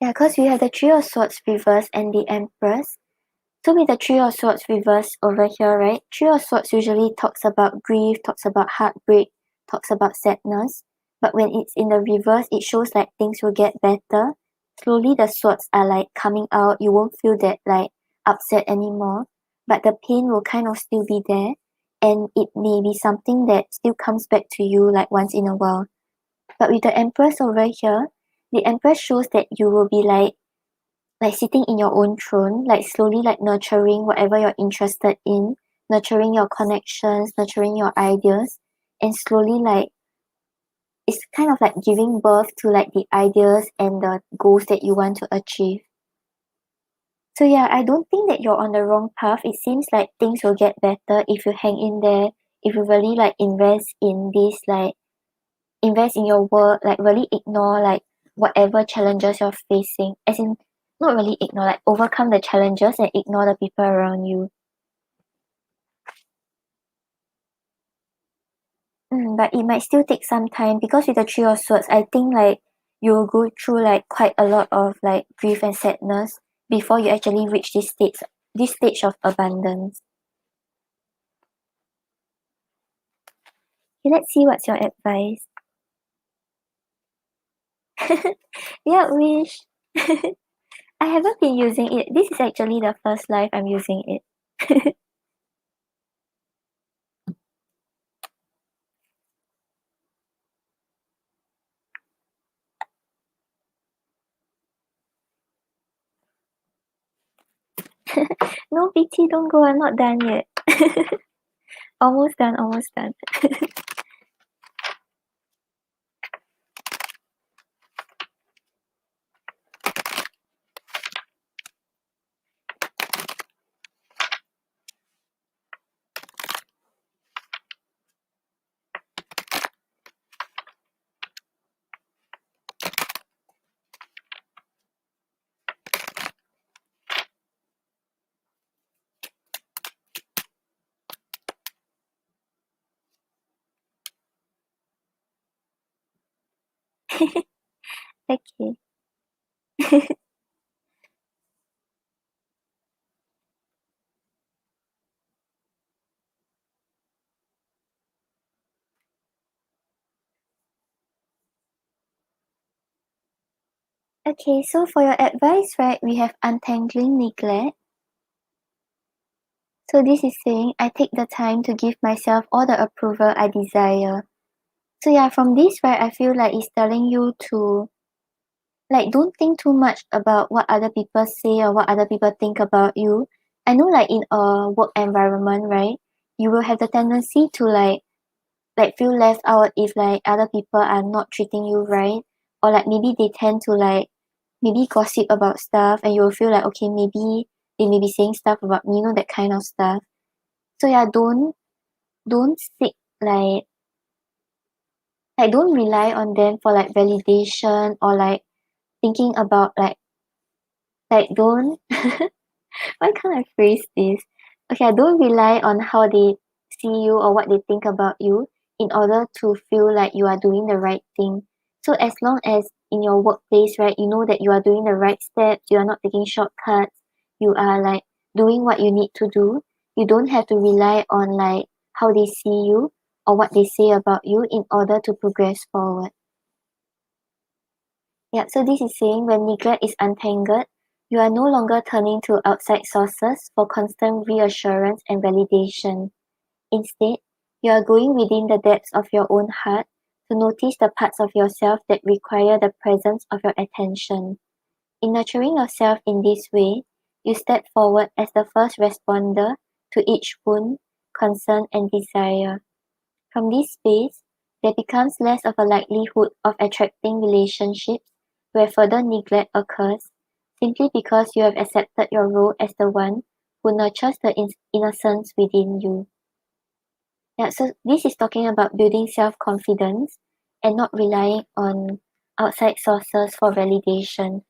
Yeah, because we have the Three of Swords reverse and the Empress. So with the Three of Swords reverse over here, right? Three of Swords usually talks about grief, talks about heartbreak, talks about sadness. But when it's in the reverse, it shows like things will get better. Slowly the swords are like coming out. You won't feel that like upset anymore. But the pain will kind of still be there. And it may be something that still comes back to you like once in a while. But with the Empress over here, the Empress shows that you will be like sitting in your own throne, like slowly like nurturing whatever you're interested in, nurturing your connections, nurturing your ideas, and slowly like it's kind of like giving birth to like the ideas and the goals that you want to achieve. So yeah, I don't think that you're on the wrong path. It seems like things will get better if you hang in there, if you really like invest in your work, like really ignore like whatever challenges you're facing. As in not really ignore, like overcome the challenges and ignore the people around you. But it might still take some time because with the Three of Swords, I think like you will go through like quite a lot of like grief and sadness before you actually reach this stage of abundance. Okay, let's see what's your advice. Yeah, wish. I haven't been using it. This is actually the first live I'm using it. No, BT, don't go. I'm not done yet. Almost done, almost done. Okay. Okay, so for your advice, right, we have untangling neglect. So this is saying I take the time to give myself all the approval I desire. So yeah, from this, right, I feel like it's telling you to like don't think too much about what other people say or what other people think about you. I know like in a work environment, right, you will have the tendency to like feel left out if like other people are not treating you right, or like maybe they tend to like maybe gossip about stuff and you'll feel like okay, maybe they may be saying stuff about me, that kind of stuff. So yeah, don't seek like don't rely on them for like validation or like thinking about like don't why can't I phrase this? Okay, I don't rely on how they see you or what they think about you in order to feel like you are doing the right thing. So as long as in your workplace, right, you know that you are doing the right steps, you are not taking shortcuts, you are like doing what you need to do, you don't have to rely on like how they see you or what they say about you in order to progress forward. Yeah, so this is saying when neglect is untangled, you are no longer turning to outside sources for constant reassurance and validation. Instead, you are going within the depths of your own heart to notice the parts of yourself that require the presence of your attention. In nurturing yourself in this way, you step forward as the first responder to each wound, concern, and desire. From this space, there becomes less of a likelihood of attracting relationships where further neglect occurs, simply because you have accepted your role as the one who nurtures the innocence within you. Yeah, so this is talking about building self-confidence and not relying on outside sources for validation.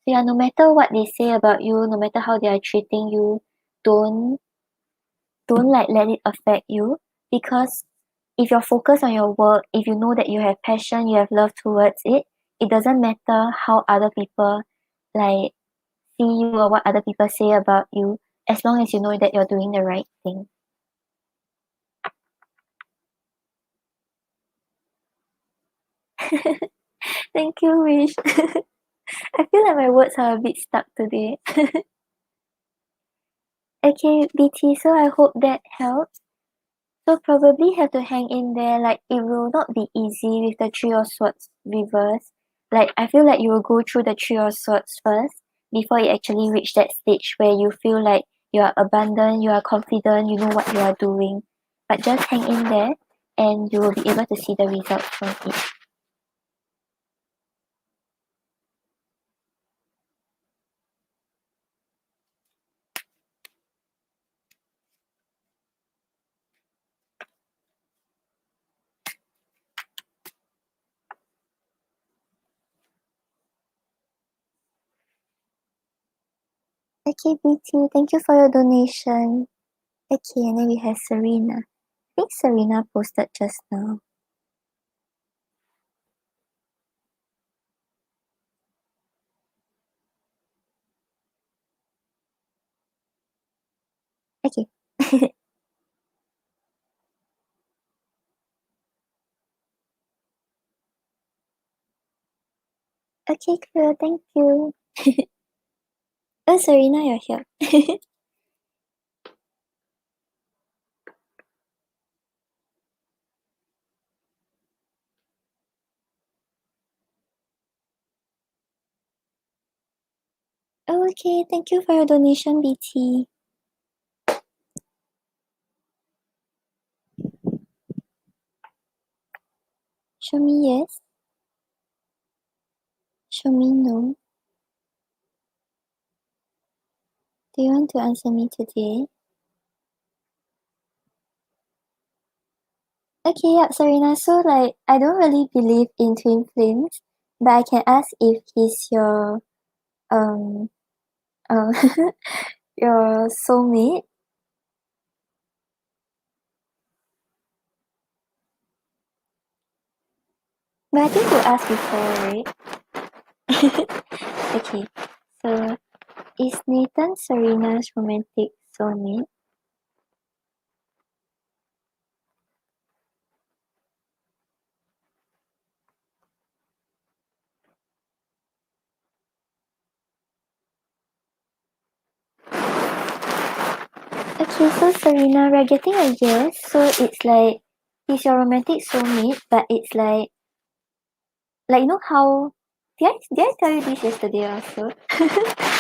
So yeah, no matter what they say about you, no matter how they are treating you, don't like let it affect you, because if you're focused on your work, if you know that you have passion, you have love towards it, it doesn't matter how other people like see you or what other people say about you, as long as you know that you're doing the right thing. Thank you, Wish. I feel like my words are a bit stuck today. Okay, BT, so I hope that helps. So probably have to hang in there, like it will not be easy with the Three of Swords reverse. Like I feel like you will go through the Three of Swords first before you actually reach that stage where you feel like you are abundant, you are confident, you know what you are doing. But just hang in there and you will be able to see the results from it. Okay, BT, thank you for your donation. Okay, and then we have Serena. I think Serena posted just now. Okay. Okay, cool, thank you. Oh, Serena, you're here. Oh, okay, thank you for your donation, BT. Show me yes. Show me no. Do you want to answer me today? Okay, yeah, Serena. So, like, I don't really believe in twin flames, but I can ask if he's your um um your soulmate. But I think you asked before, right? Okay. So, is Nathan Serena's romantic soulmate? Okay, so Serena, we're getting a yes. So it's like he's your romantic soulmate, but it's like you know how did I tell you this yesterday also?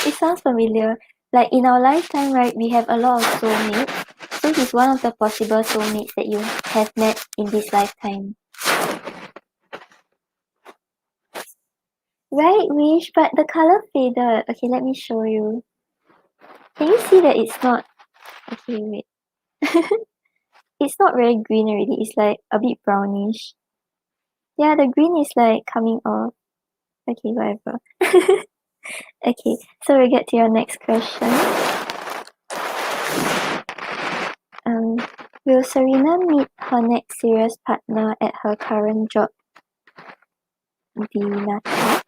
It sounds familiar. Like in our lifetime, right, we have a lot of soulmates. So he's one of the possible soulmates that you have met in this lifetime. Right, Wish, but the color faded. Okay, let me show you. Can you see that it's not okay, wait. It's not very green already, it's like a bit brownish. Yeah, the green is like coming off. Okay, whatever. Okay, so we get to your next question. Um, will Serena meet her next serious partner at her current job, Dinata?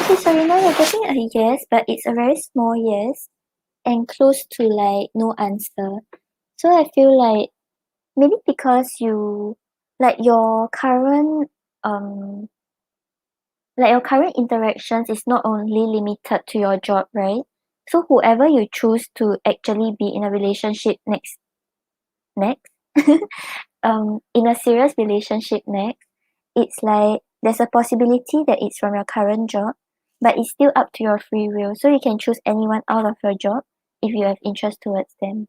Okay, Serena, you're getting a yes, but it's a very small yes. and close to like no answer. So I feel like maybe because you like your current um like your current interactions is not only limited to your job, right? So whoever you choose to actually be in a relationship next in a serious relationship next, it's like there's a possibility that it's from your current job, but it's still up to your free will. So you can choose anyone out of your job if you have interest towards them.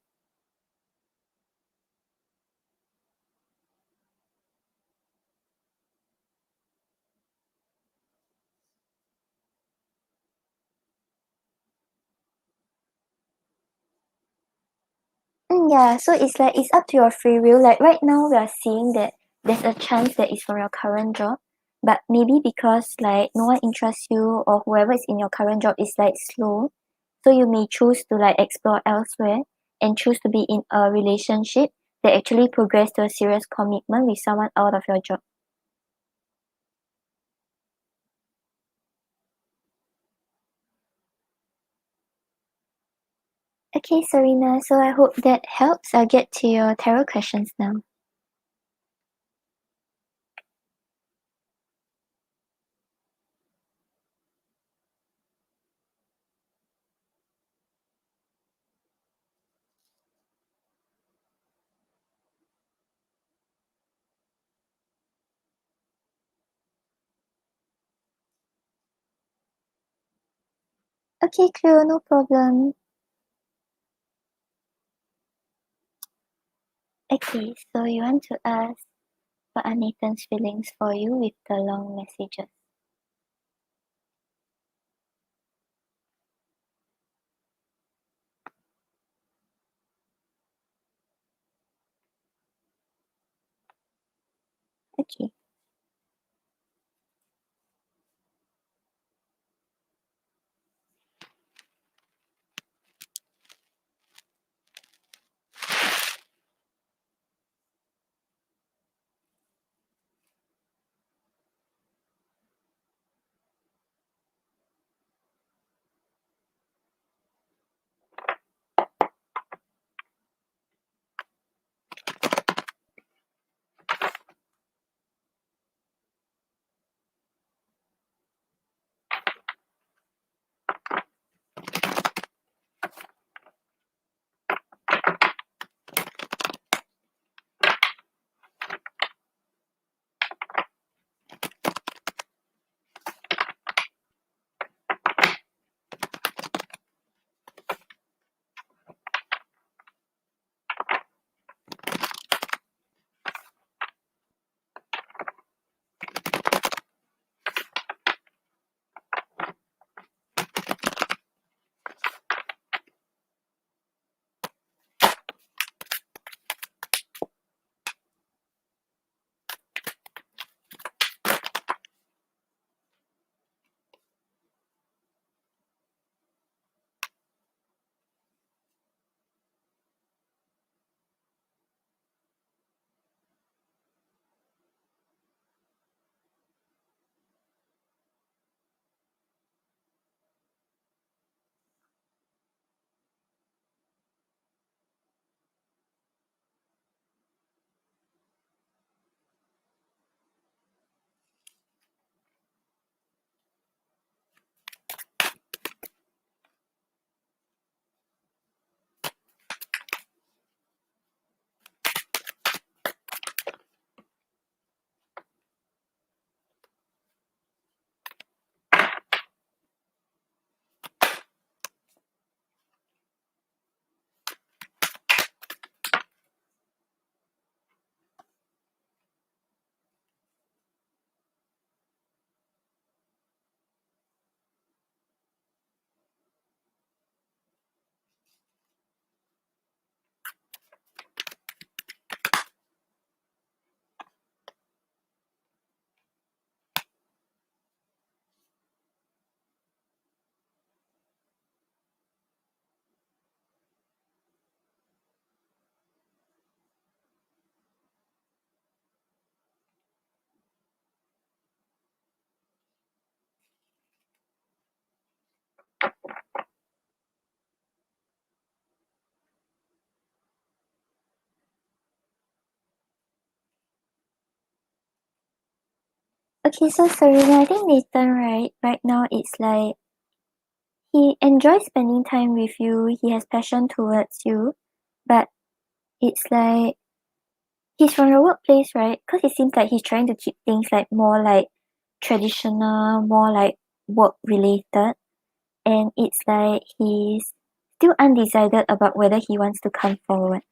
Yeah, so it's like it's up to your free will. Like right now we are seeing that there's a chance that it's from your current job, but maybe because like no one interests you or whoever is in your current job is like slow, so you may choose to like explore elsewhere and choose to be in a relationship that actually progress to a serious commitment with someone out of your job. Okay, Serena, so I hope that helps. I'll get to your tarot questions now. Okay, Cleo, no problem. Okay, so you want to ask what are Nathan's feelings for you with the long messages? Okay. Okay, so Serena, I think Nathan, right now it's like he enjoys spending time with you, he has passion towards you, but it's like he's from the workplace, right? Because it seems like he's trying to keep things like more like traditional, more like work related, and it's like he's still undecided about whether he wants to come forward.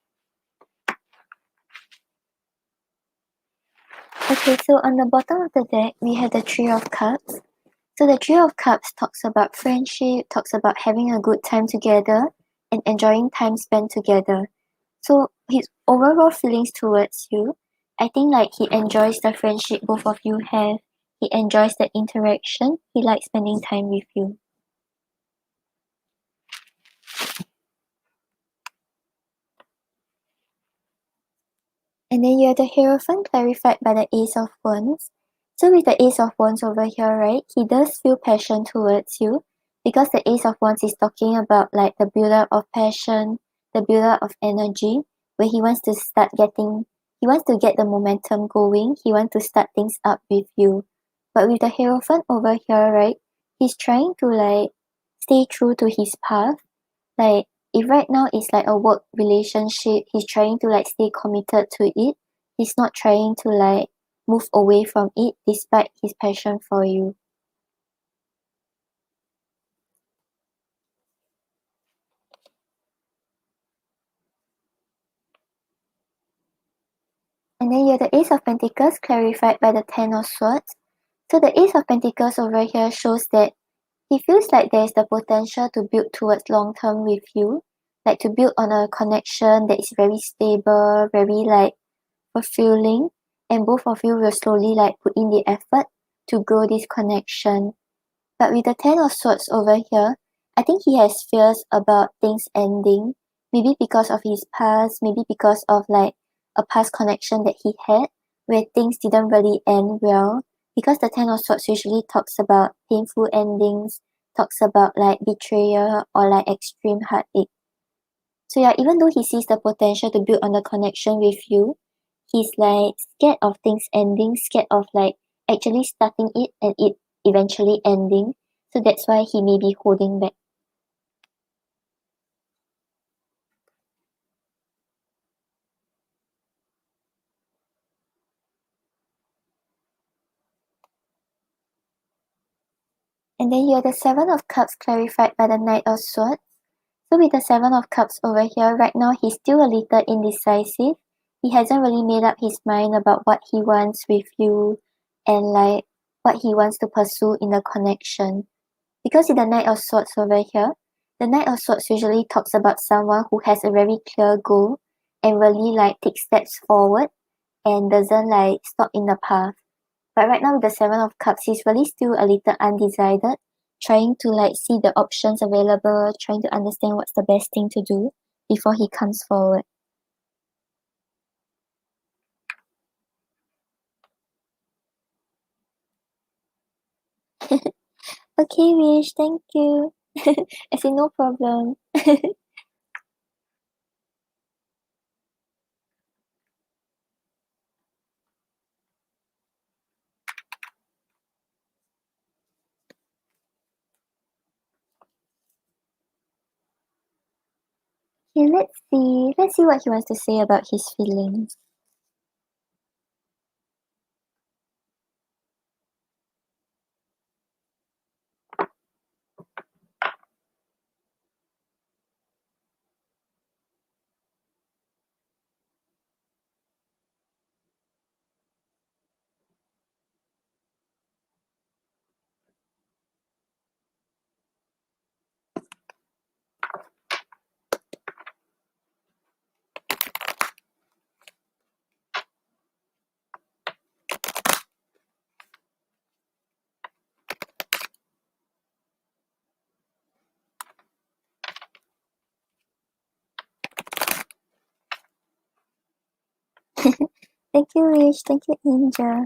Okay, so on the bottom of the deck, we have the Three of Cups. So the Three of Cups talks about friendship, talks about having a good time together and enjoying time spent together. So his overall feelings towards you, I think like he enjoys the friendship both of you have. He enjoys the interaction. He likes spending time with you. And then you have the Hierophant clarified by the Ace of Wands. So with the Ace of Wands over here, right, he does feel passion towards you because the Ace of Wands is talking about like the build-up of passion, the build-up of energy, where he wants to he wants to get the momentum going, he wants to start things up with you. But with the Hierophant over here, right, he's trying to like stay true to his path. Like if right now it's like a work relationship, he's trying to like stay committed to it. He's not trying to like move away from it despite his passion for you. And then you have the Ace of Pentacles clarified by the Ten of Swords. So the Ace of Pentacles over here shows that he feels like there is the potential to build towards long term with you, like to build on a connection that is very stable, very like fulfilling, and both of you will slowly like put in the effort to grow this connection. But with the Ten of Swords over here, I think he has fears about things ending, maybe because of his past, maybe because of like a past connection that he had where things didn't really end well. Because the Ten of Swords usually talks about painful endings, talks about like betrayal or like extreme heartache. So yeah, even though he sees the potential to build on the connection with you, he's like scared of things ending, scared of like actually starting it and it eventually ending. So that's why he may be holding back. And then you have the Seven of Cups clarified by the Knight of Swords. So with the Seven of Cups over here, right now he's still a little indecisive. He hasn't really made up his mind about what he wants with you and like what he wants to pursue in the connection. Because in the Knight of Swords over here, the Knight of Swords usually talks about someone who has a very clear goal and really like takes steps forward and doesn't like stop in the path. But right now with the Seven of Cups, he's really still a little undecided, trying to like see the options available, trying to understand what's the best thing to do before he comes forward. Okay, Wish, thank you. I say no problem. Okay, let's see. Let's see what he wants to say about his feelings. Thank you, Wish. Thank you, Angel.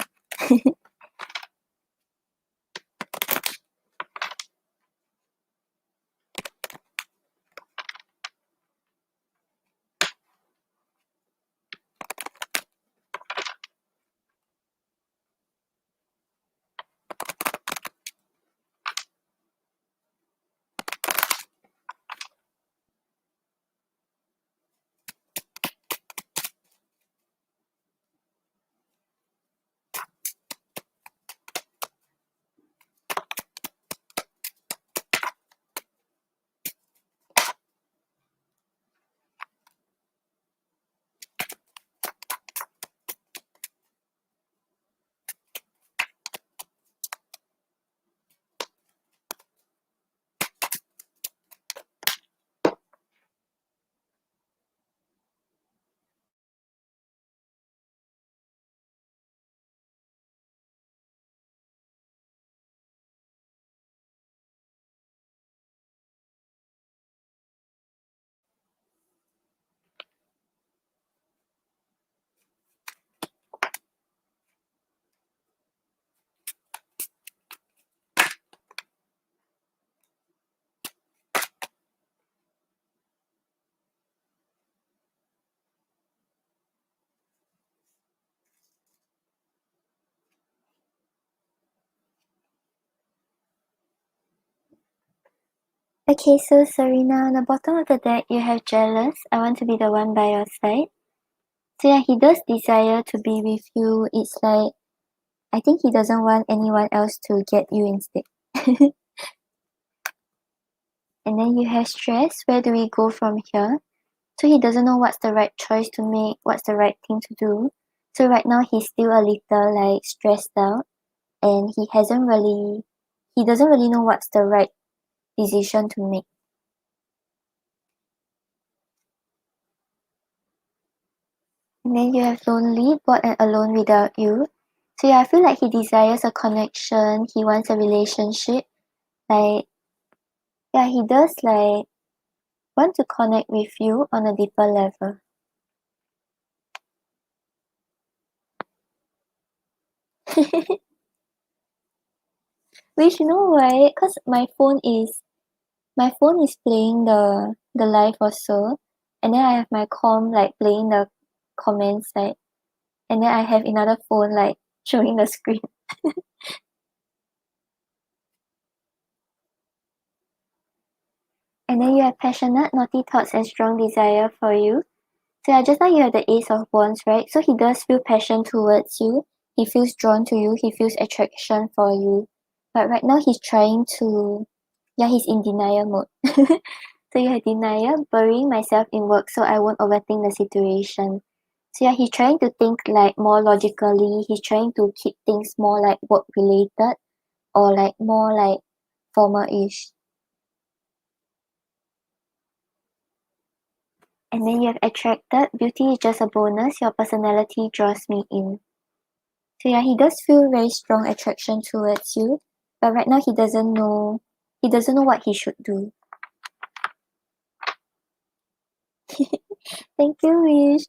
Okay, so Serena, on the bottom of the deck, you have jealous. I want to be the one by your side. So yeah, he does desire to be with you. It's like, I think he doesn't want anyone else to get you instead. And then you have stress. Where do we go from here? So he doesn't know what's the right choice to make, what's the right thing to do. So right now he's still a little like stressed out and he doesn't really know what's the right decision to make. And then you have lonely, bored and alone without you. So yeah, I feel like he desires a connection, he wants a relationship. Like, yeah, he does like want to connect with you on a deeper level. Which you know why? Cause my phone is playing the live also, and then I have my com like playing the comments like, and then I have another phone like showing the screen. And then you have passionate, naughty thoughts and strong desire for you. So yeah, just now you have the Ace of Wands, right? So he does feel passion towards you. He feels drawn to you. He feels attraction for you. But right now he's trying to, yeah, he's in denial mode. So you have denial, burying myself in work so I won't overthink the situation. So yeah, he's trying to think like more logically. He's trying to keep things more like work related or like more like formal-ish. And then you have attracted, beauty is just a bonus, your personality draws me in. So yeah, he does feel very strong attraction towards you, but right now he doesn't know what he should do. Thank you, Wish.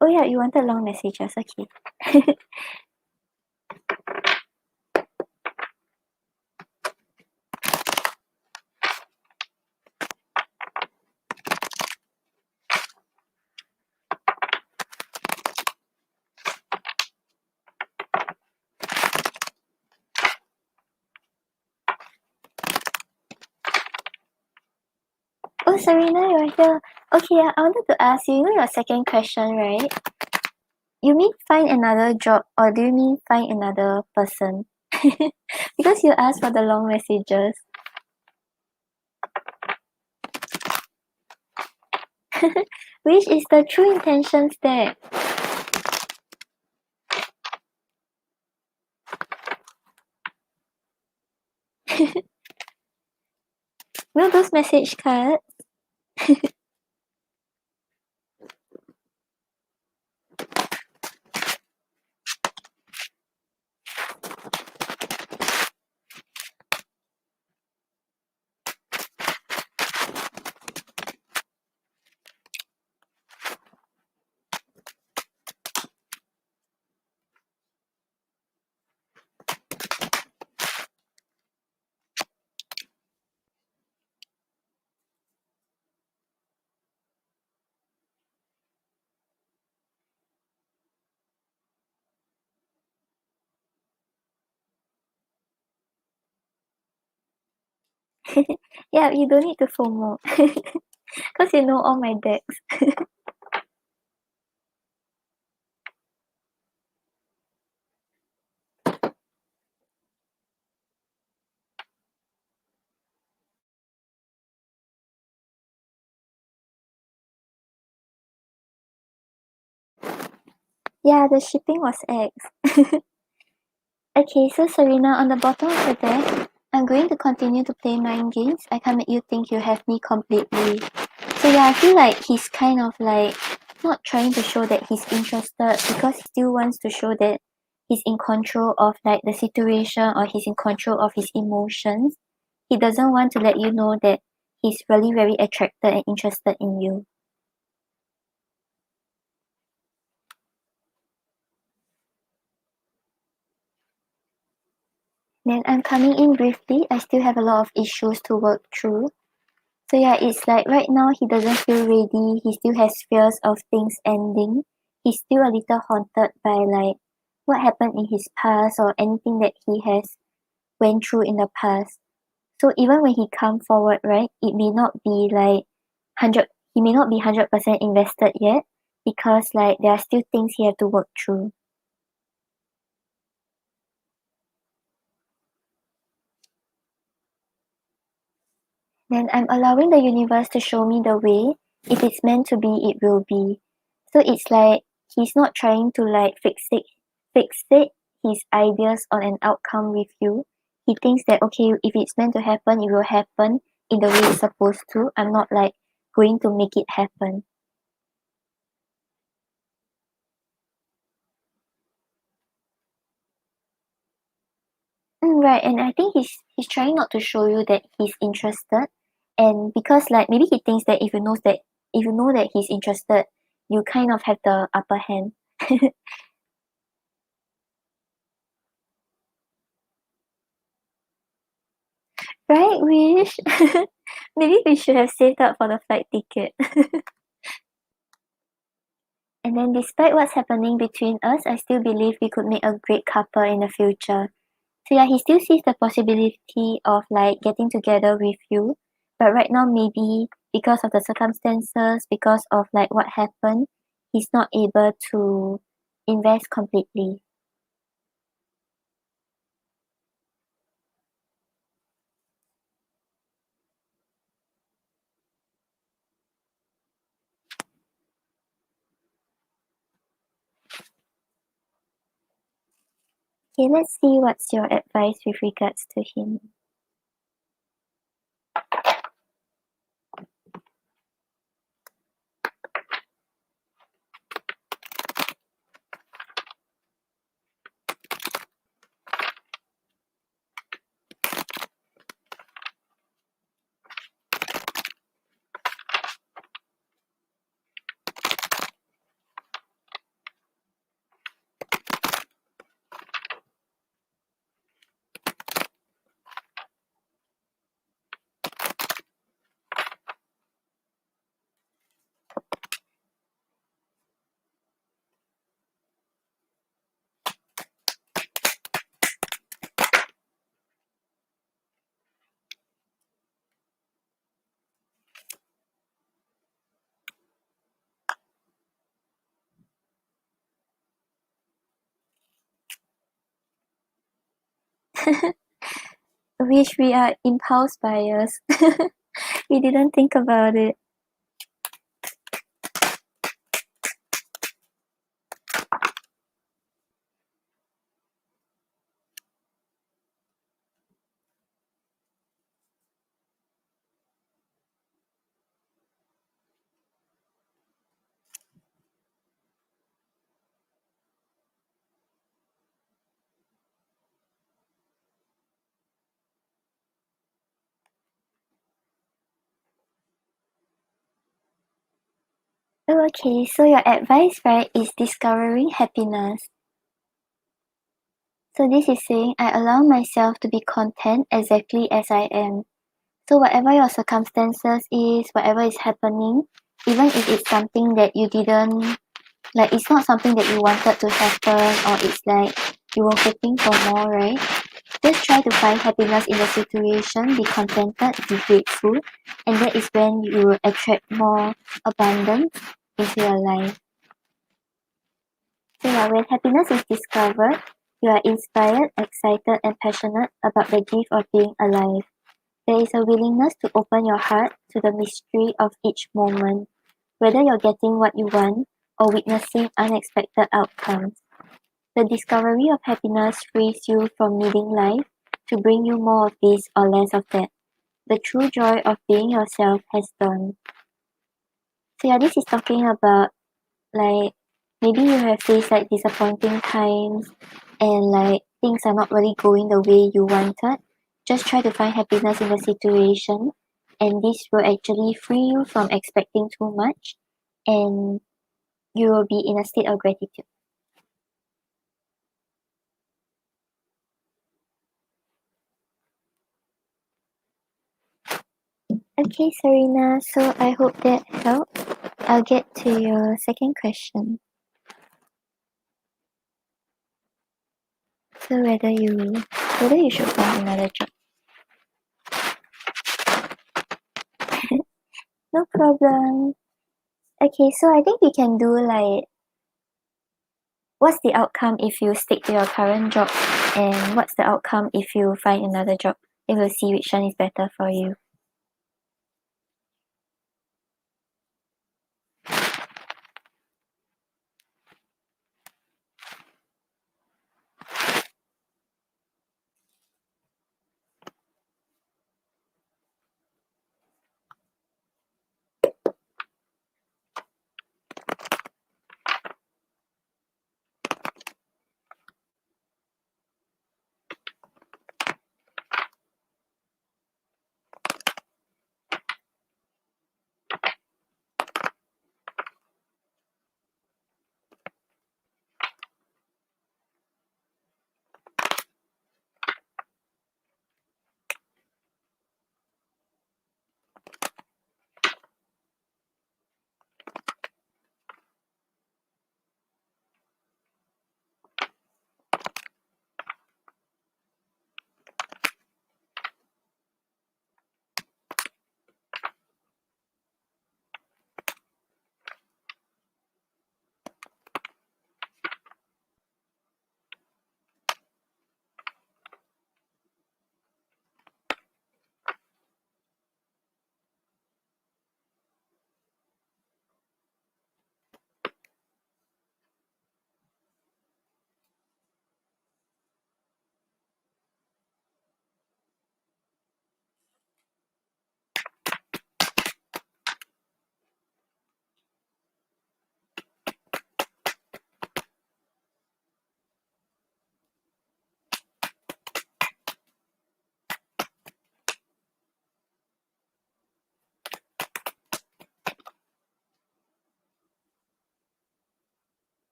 Oh yeah, you wanted long messages, okay. Oh Serena, you're here. Okay, yeah, I wanted to ask you, you know your second question, right? You mean find another job or do you mean find another person? Because you asked for the long messages. Which is the true intentions there? Will those message cards? Yeah, you don't need to FOMO. Because you know all my decks. Yeah, the shipping was X. Okay, so Serena, on the bottom of the deck, I'm going to continue to play mind games. I can't make you think you have me completely. So yeah, I feel like he's kind of like not trying to show that he's interested because he still wants to show that he's in control of like the situation or he's in control of his emotions. He doesn't want to let you know that he's really very attracted and interested in you. Then I'm coming in briefly. I still have a lot of issues to work through. So yeah, it's like right now he doesn't feel ready. He still has fears of things ending. He's still a little haunted by like what happened in his past or anything that he has went through in the past. So even when he come forward, right, it may not be like 100 he may not be 100% invested yet because like there are still things he have to work through. Then I'm allowing the universe to show me the way. If it's meant to be, it will be. So it's like he's not trying to like fixate his ideas on an outcome with you. He thinks that okay, if it's meant to happen, it will happen in the way it's supposed to. I'm not like going to make it happen. Right, and I think he's trying not to show you that he's interested, and because like maybe he thinks that if you know that he's interested, you kind of have the upper hand. Right, Wish? Maybe we should have saved up for the flight ticket. And then despite what's happening between us, I still believe we could make a great couple in the future. So yeah, he still sees the possibility of like getting together with you. But right now maybe because of the circumstances, because of like what happened, he's not able to invest completely. Okay, let's see what's your advice with regards to him. Wish we are impulse buyers. We didn't think about it. Oh, okay, so your advice, right, is discovering happiness. So this is saying I allow myself to be content exactly as I am. So whatever your circumstances is, whatever is happening, even if it's something that you didn't like, it's not something that you wanted to happen, or it's like you were hoping for more, right? Just try to find happiness in the situation, be contented, be grateful, and that is when you will attract more abundance into your life. So yeah, when happiness is discovered, you are inspired, excited, and passionate about the gift of being alive. There is a willingness to open your heart to the mystery of each moment, whether you're getting what you want or witnessing unexpected outcomes. The discovery of happiness frees you from needing life to bring you more of this or less of that. The true joy of being yourself has dawned. So yeah, this is talking about like maybe you have faced like disappointing times and like things are not really going the way you wanted. Just try to find happiness in the situation, and this will actually free you from expecting too much, and you will be in a state of gratitude. Okay, Serena, so I hope that helped. I'll get to your second question. So whether you should find another job. No problem. Okay, so I think we can do like what's the outcome if you stick to your current job and what's the outcome if you find another job. Then we'll see which one is better for you.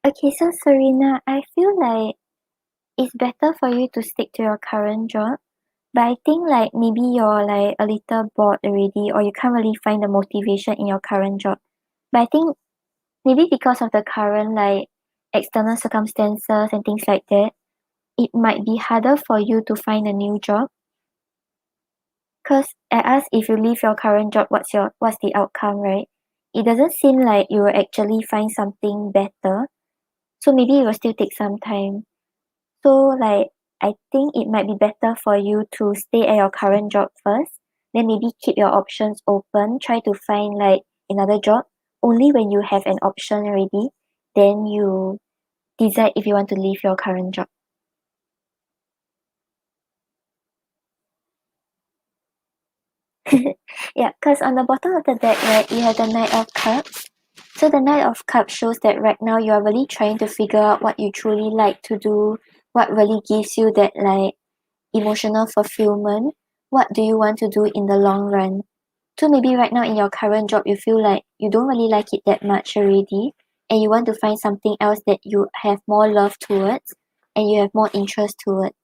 Okay, so Serena, I feel like it's better for you to stick to your current job. But I think like maybe you're like a little bored already or you can't really find the motivation in your current job. But I think maybe because of the current like external circumstances and things like that, it might be harder for you to find a new job. Cause I asked if you leave your current job, what's the outcome, right? It doesn't seem like you will actually find something better. So maybe it will still take some time. So like I think it might be better for you to stay at your current job first, then maybe keep your options open, try to find like another job. Only when you have an option already, then you decide if you want to leave your current job. Yeah, because on the bottom of the deck, right, you have the Knight of Cups. So the Knight of Cups shows that right now you are really trying to figure out what you truly like to do, what really gives you that like emotional fulfillment. What do you want to do in the long run? So maybe right now in your current job, you feel like you don't really like it that much already, and you want to find something else that you have more love towards and you have more interest towards.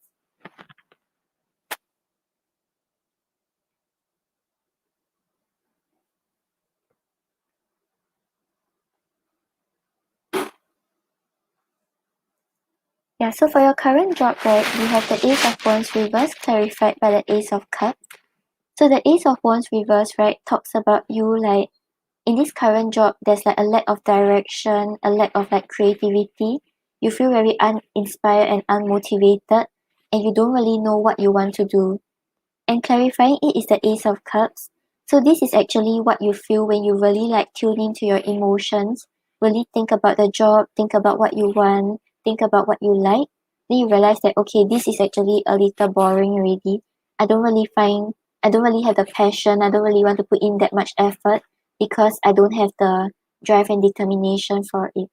Yeah, so for your current job, right, we have the Ace of Wands reverse clarified by the Ace of Cups. So the Ace of Wands reverse, right, talks about you like in this current job, there's like a lack of direction, a lack of like creativity. You feel very uninspired and unmotivated, and you don't really know what you want to do. And clarifying it is the Ace of Cups. So this is actually what you feel when you really like tune into your emotions, really think about the job, think about what you want, think about what you like. Then you realize that okay, this is actually a little boring already. I don't really have the passion, I don't really want to put in that much effort because I don't have the drive and determination for it.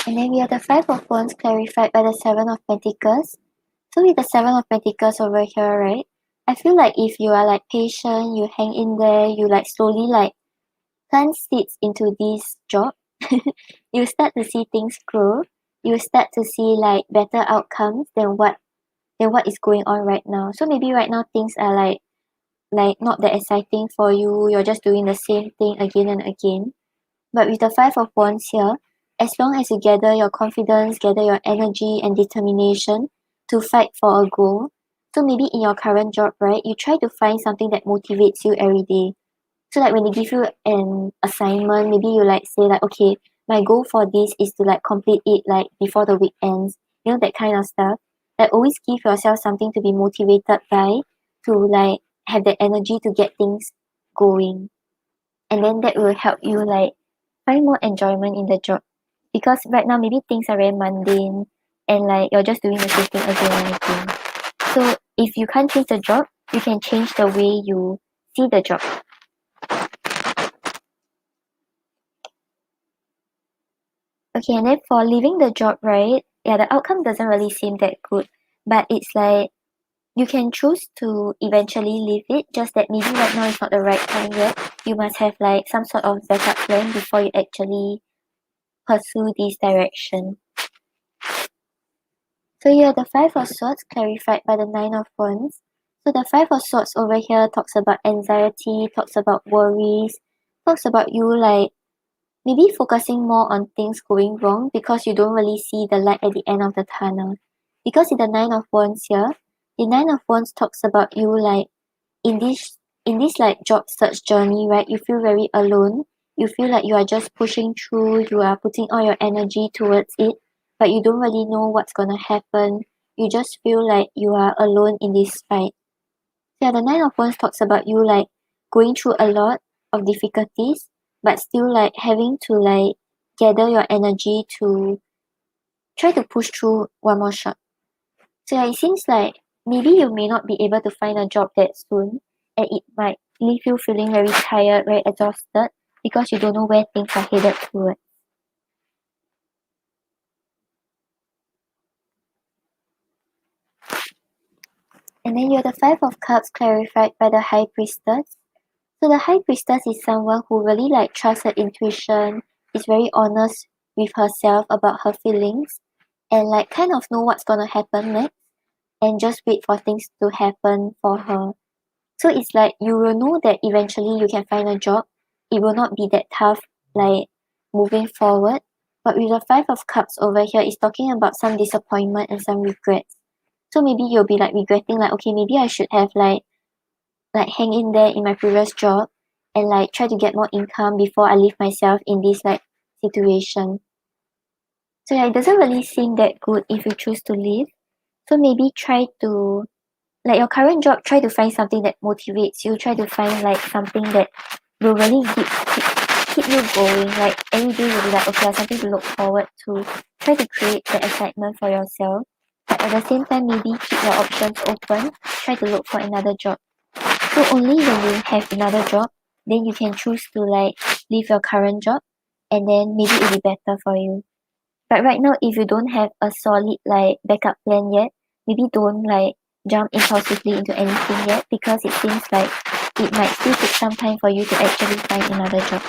And then we have the Five of Wands clarified by the Seven of Pentacles. So with the Seven of Pentacles over here, right? I feel like if you are like patient, you hang in there, you like slowly like plant seeds into this job, you start to see things grow. You start to see like better outcomes than what is going on right now. So maybe right now things are like not that exciting for you. You're just doing the same thing again and again. But with the Five of Wands here, as long as you gather your confidence, gather your energy and determination to fight for a goal, so maybe in your current job, right, you try to find something that motivates you every day. So like when they give you an assignment, maybe you like say like, okay, my goal for this is to like complete it like before the week ends, you know, that kind of stuff. Like always give yourself something to be motivated by, to like have the energy to get things going. And then that will help you like find more enjoyment in the job. Because right now maybe things are very mundane and like you're just doing the same thing again and again. So if you can't change the job, you can change the way you see the job. Okay, and then for leaving the job, right? Yeah, the outcome doesn't really seem that good. But it's like you can choose to eventually leave it, just that maybe right now is not the right time yet. You must have like some sort of backup plan before you actually pursue this direction. So you have the Five of Swords clarified by the Nine of Wands. So the Five of Swords over here talks about anxiety, talks about worries, talks about you like maybe focusing more on things going wrong because you don't really see the light at the end of the tunnel. Because in the Nine of Wands here, the Nine of Wands talks about you like in this like job search journey, right? You feel very alone. You feel like you are just pushing through, you are putting all your energy towards it, but you don't really know what's gonna happen. You just feel like you are alone in this fight. Yeah, the Nine of Wands talks about you like going through a lot of difficulties, but still like having to like gather your energy to try to push through one more shot. So yeah, it seems like maybe you may not be able to find a job that soon, and it might leave you feeling very tired, very exhausted, because you don't know where things are headed towards. And then you have the Five of Cups clarified by the High Priestess. So the High Priestess is someone who really like trusts her intuition, is very honest with herself about her feelings, and like kind of know what's gonna happen next, and just wait for things to happen for her. So it's like you will know that eventually you can find a job. It will not be that tough, like moving forward. But with the Five of Cups over here, it's talking about some disappointment and some regrets. So maybe you'll be like regretting, like, okay, maybe I should have like hang in there in my previous job and like try to get more income before I leave myself in this like situation. So yeah, it doesn't really seem that good if you choose to leave. So maybe try to like your current job, try to find something that motivates you, try to find like something that will really keep you going. Like every day you'll be like, okay, I have something to look forward to. Try to create the excitement for yourself. But at the same time, maybe keep your options open. Try to look for another job. So only when you have another job, then you can choose to like leave your current job and then maybe it'll be better for you. But right now, if you don't have a solid like backup plan yet, maybe don't like jump impulsively into anything yet because it seems like it might still take some time for you to actually find another job.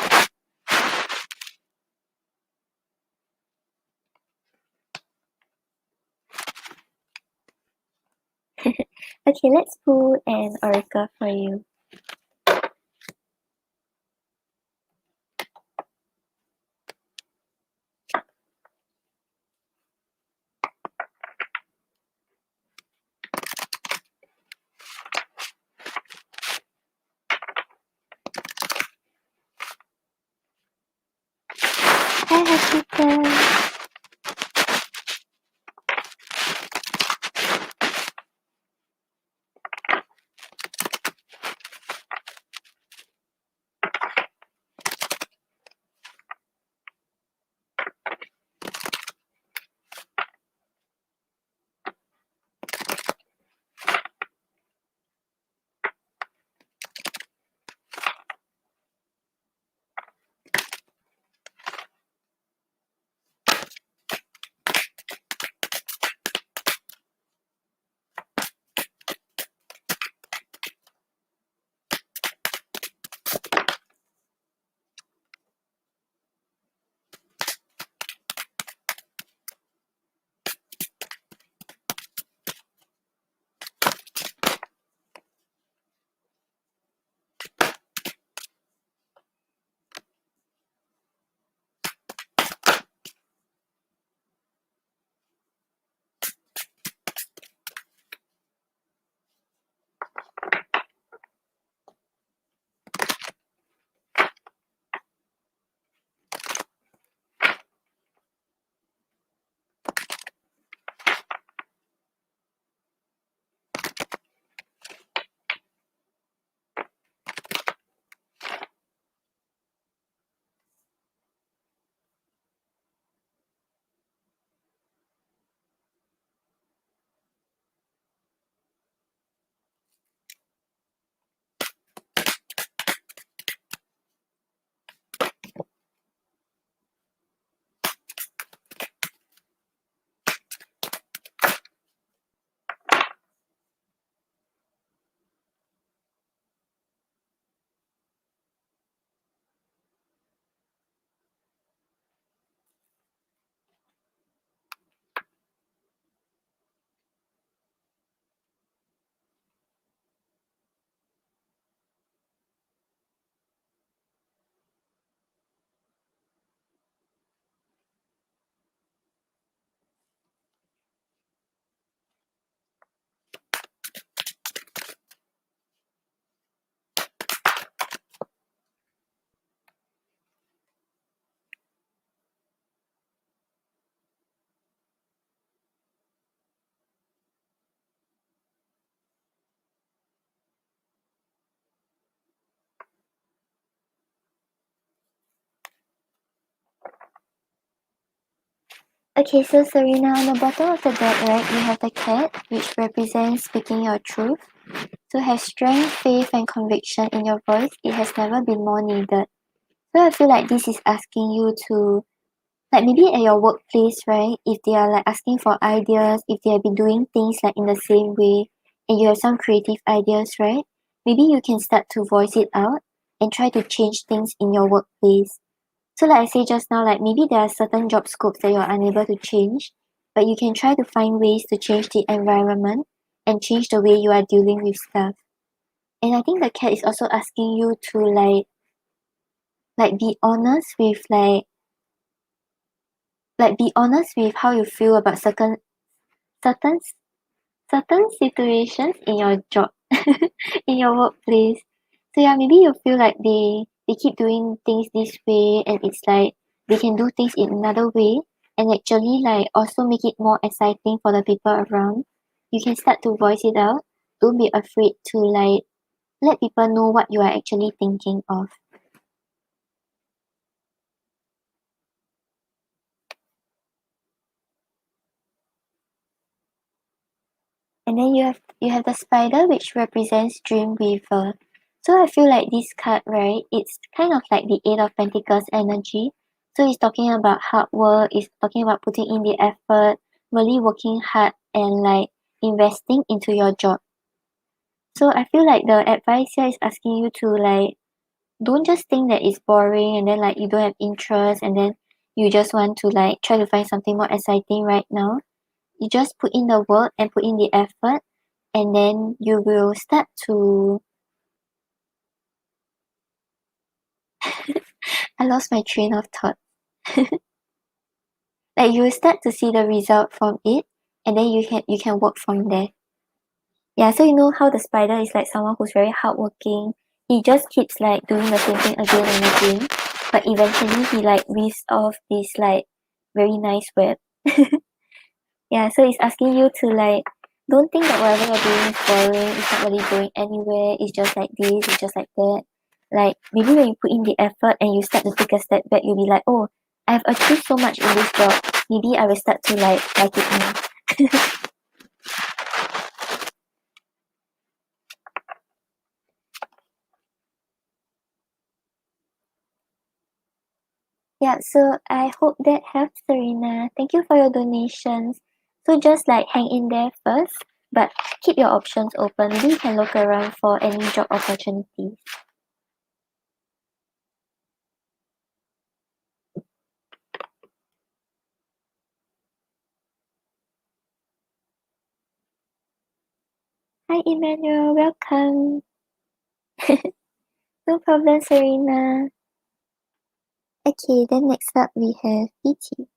Okay, let's pull an oracle for you. Hi, Hakika. Okay, so Serena, on the bottom of the deck, right, you have the cat, which represents speaking your truth. To have strength, faith, and conviction in your voice, it has never been more needed. So I feel like this is asking you to, like maybe at your workplace, right, if they are like asking for ideas, if they have been doing things like in the same way, and you have some creative ideas, right, maybe you can start to voice it out and try to change things in your workplace. So like I say just now, like maybe there are certain job scopes that you're unable to change, but you can try to find ways to change the environment and change the way you are dealing with stuff. And I think the cat is also asking you to like be honest with like be honest with how you feel about certain certain situations in your job in your workplace. So yeah, maybe you feel like they keep doing things this way and it's like they can do things in another way and actually like also make it more exciting for the people around. You can start to voice it out. Don't be afraid to like let people know what you are actually thinking of. And then you have the spider which represents dream weaver. So I feel like this card, right, it's kind of like the Eight of Pentacles energy. So it's talking about hard work, it's talking about putting in the effort, really working hard and like investing into your job. So I feel like the advice here is asking you to like don't just think that it's boring and then like you don't have interest and then you just want to like try to find something more exciting right now. You just put in the work and put in the effort and then you will start to I lost my train of thought. Like you will start to see the result from it, and then you can work from there. Yeah, so you know how the spider is like someone who's very hardworking. He just keeps like doing the same thing again and again, but eventually he like weaves off this like very nice web. Yeah, so it's asking you to like don't think that whatever you're doing is boring, it's not really going anywhere, it's just like this, it's just like that. Like maybe when you put in the effort and you start to take a step back, you'll be like, oh, I've achieved so much in this job. Maybe I will start to like it more. Yeah, so I hope that helps, Serena. Thank you for your donations. So just like hang in there first, but keep your options open. Maybe you can look around for any job opportunities. Hi, Emmanuel. Welcome. No problem, Serena. Okay, then next up we have BT.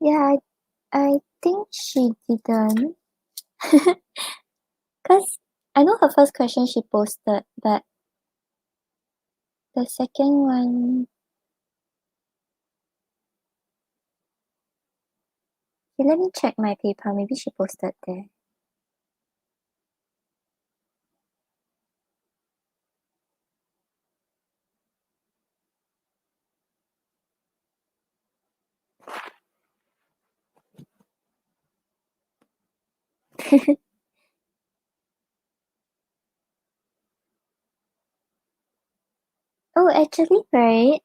Yeah, I think she didn't. Because I know her first question she posted, but the second one, okay, let me check my paper. Maybe she posted there. Oh, actually, right?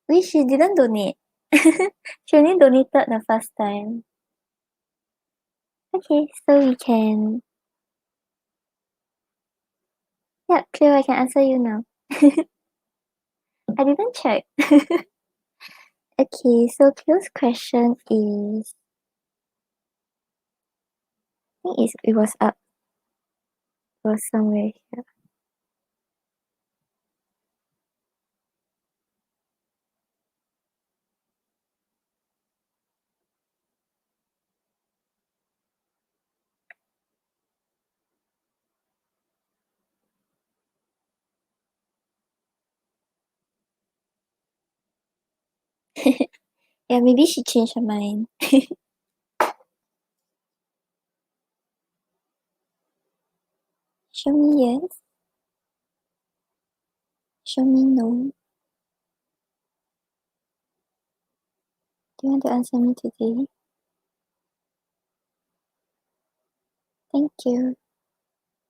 Wait, she didn't donate. She only donated the first time. Okay, so we can. Yeah, Cleo, I can answer you now. I didn't check. Okay, so Cleo's question is. I think it was up. It was somewhere here. Yeah, maybe she changed her mind. Show me yes. Show me no. Do you want to answer me today? Thank you.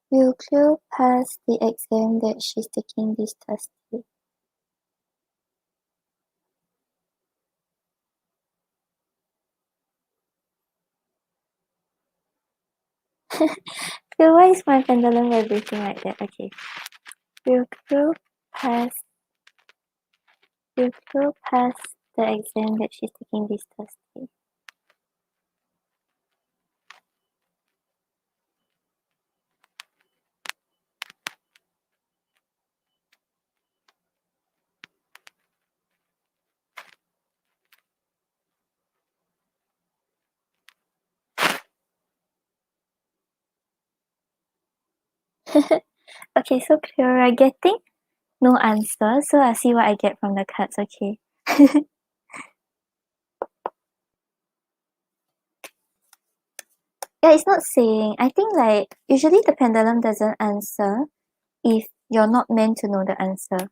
Will Cleo pass the exam that she's taking this Thursday? Cleo, why is my pendulum vibrating like that? Okay. Will Cleo pass Will Cleo pass the exam that she's taking this Thursday? Okay, so clear. I'm getting no answer, so I'll see what I get from the cards, okay? Yeah, it's not saying. I think like usually the pendulum doesn't answer if you're not meant to know the answer.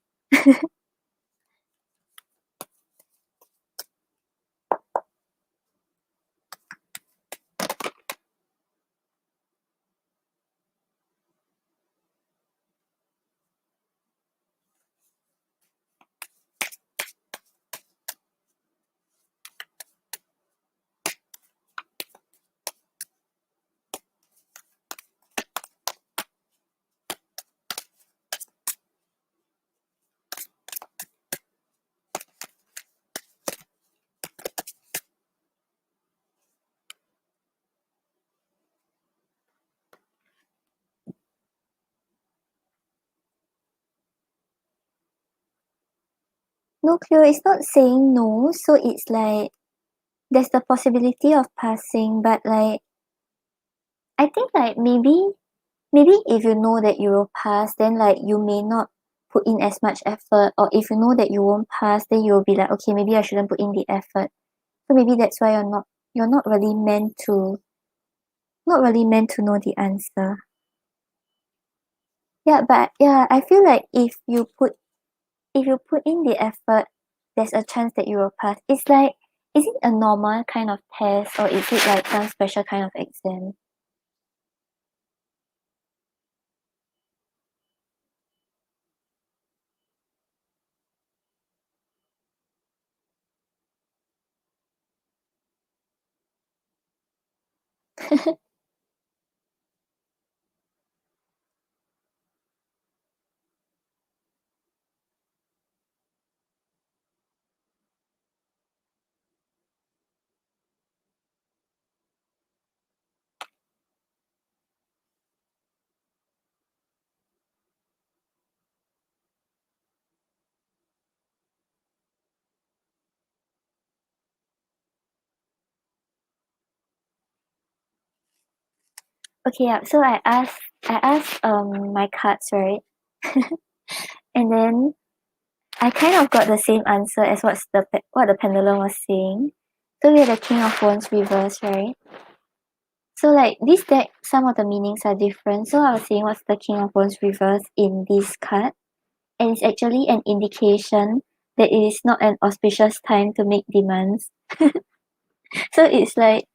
No clue, it's not saying no, so it's like there's the possibility of passing, but like I think like maybe if you know that you will pass, then like you may not put in as much effort, or if you know that you won't pass, then you'll be like, okay, maybe I shouldn't put in the effort. So maybe that's why you're not really meant to know the answer. Yeah, but yeah, I feel like if you put in the effort, there's a chance that you will pass. It's like, is it a normal kind of test or is it like some special kind of exam? Okay, yeah. So I asked my cards, right? And then I kind of got the same answer as what the pendulum was saying. So we had the King of Wands reverse, right? So like this deck, some of the meanings are different. So I was saying what's the King of Wands reverse in this card, and it's actually an indication that it is not an auspicious time to make demands. So it's like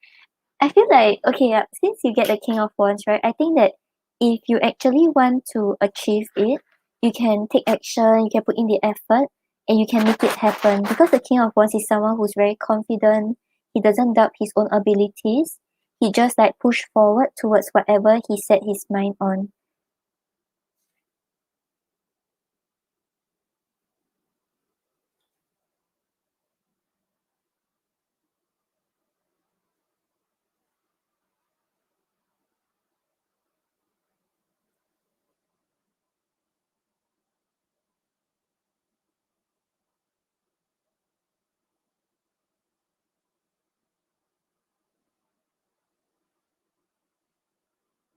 I feel like okay, since you get the King of Wands, right? I think that if you actually want to achieve it, you can take action, you can put in the effort, and you can make it happen. Because the King of Wands is someone who's very confident. He doesn't doubt his own abilities. He just like push forward towards whatever he set his mind on.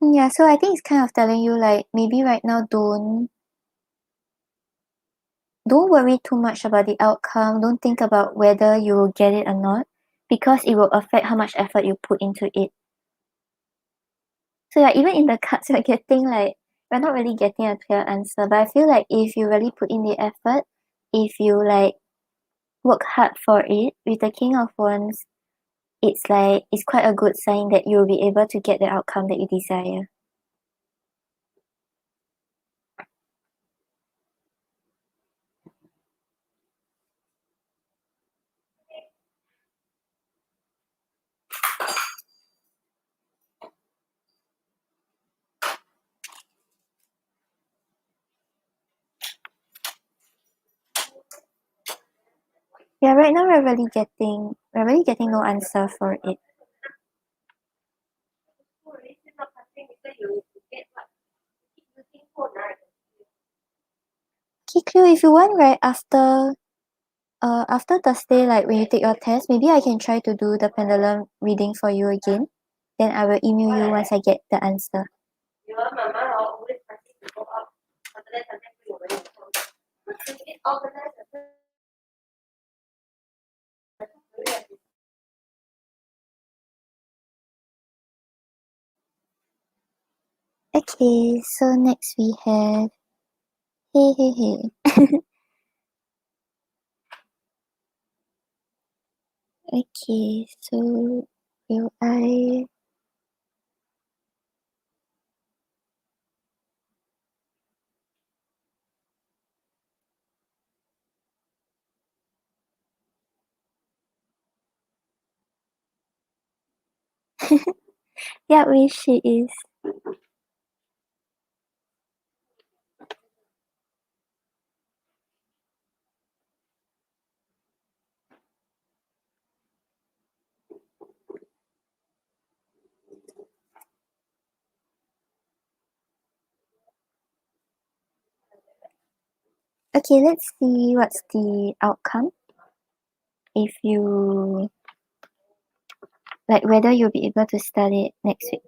Yeah, so I think it's kind of telling you like maybe right now don't worry too much about the outcome. Don't think about whether you will get it or not, because it will affect how much effort you put into it. So yeah, even in the cards you're getting like we're not really getting a clear answer. But I feel like if you really put in the effort, if you like work hard for it, with the King of Wands, it's like it's quite a good sign that you'll be able to get the outcome that you desire. Yeah, right now we're really getting no answer for it. Okay, Cleo, if you want, right after Thursday, like when you take your test, maybe I can try to do the pendulum reading for you again. Then I will email you once I get the answer. Okay, so next we have hey hey hey. Okay, so will I yeah, which she is. Okay, let's see what's the outcome. If you like whether you'll be able to start it next week.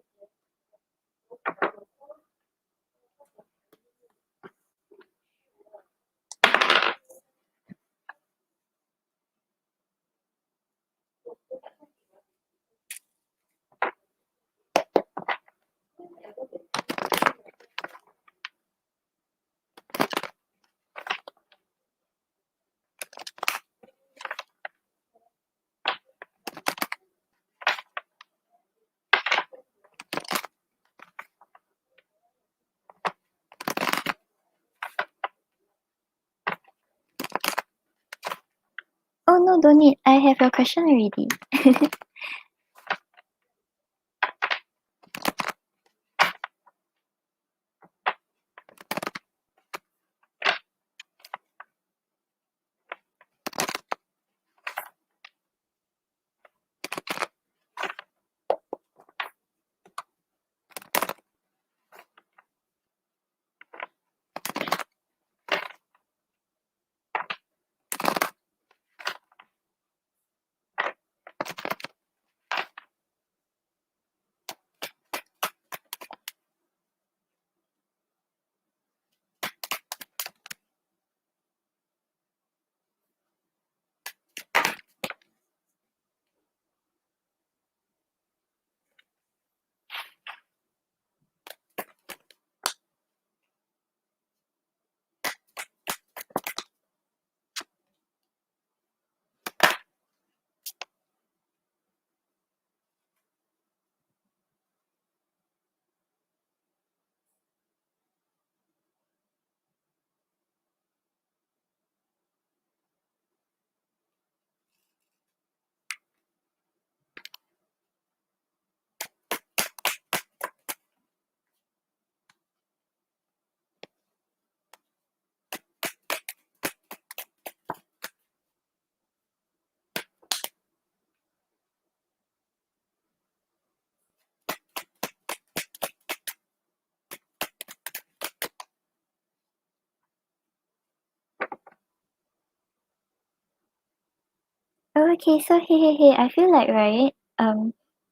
Oh no, don't need. I have your question already. Oh, okay, so hey, I feel like right,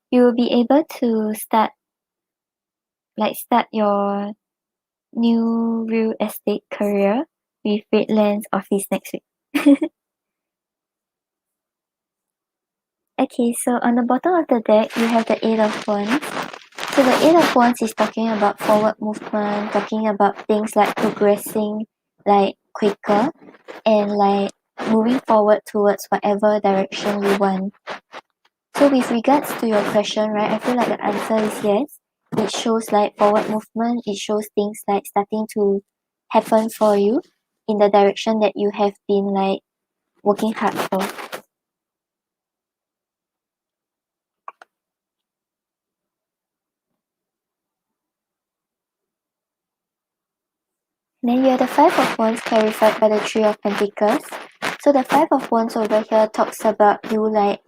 you will be able to start your new real estate career with Redlands office next week. Okay, so on the bottom of the deck you have the Eight of Wands. So the Eight of Wands is talking about forward movement, talking about things like progressing like quicker and like moving forward towards whatever direction you want. So with regards to your question, right, I feel like the answer is yes. It shows like forward movement, it shows things like starting to happen for you in the direction that you have been like working hard for. Then you have the Five of Wands clarified by the Three of Pentacles. So the Five of Wands over here talks about you like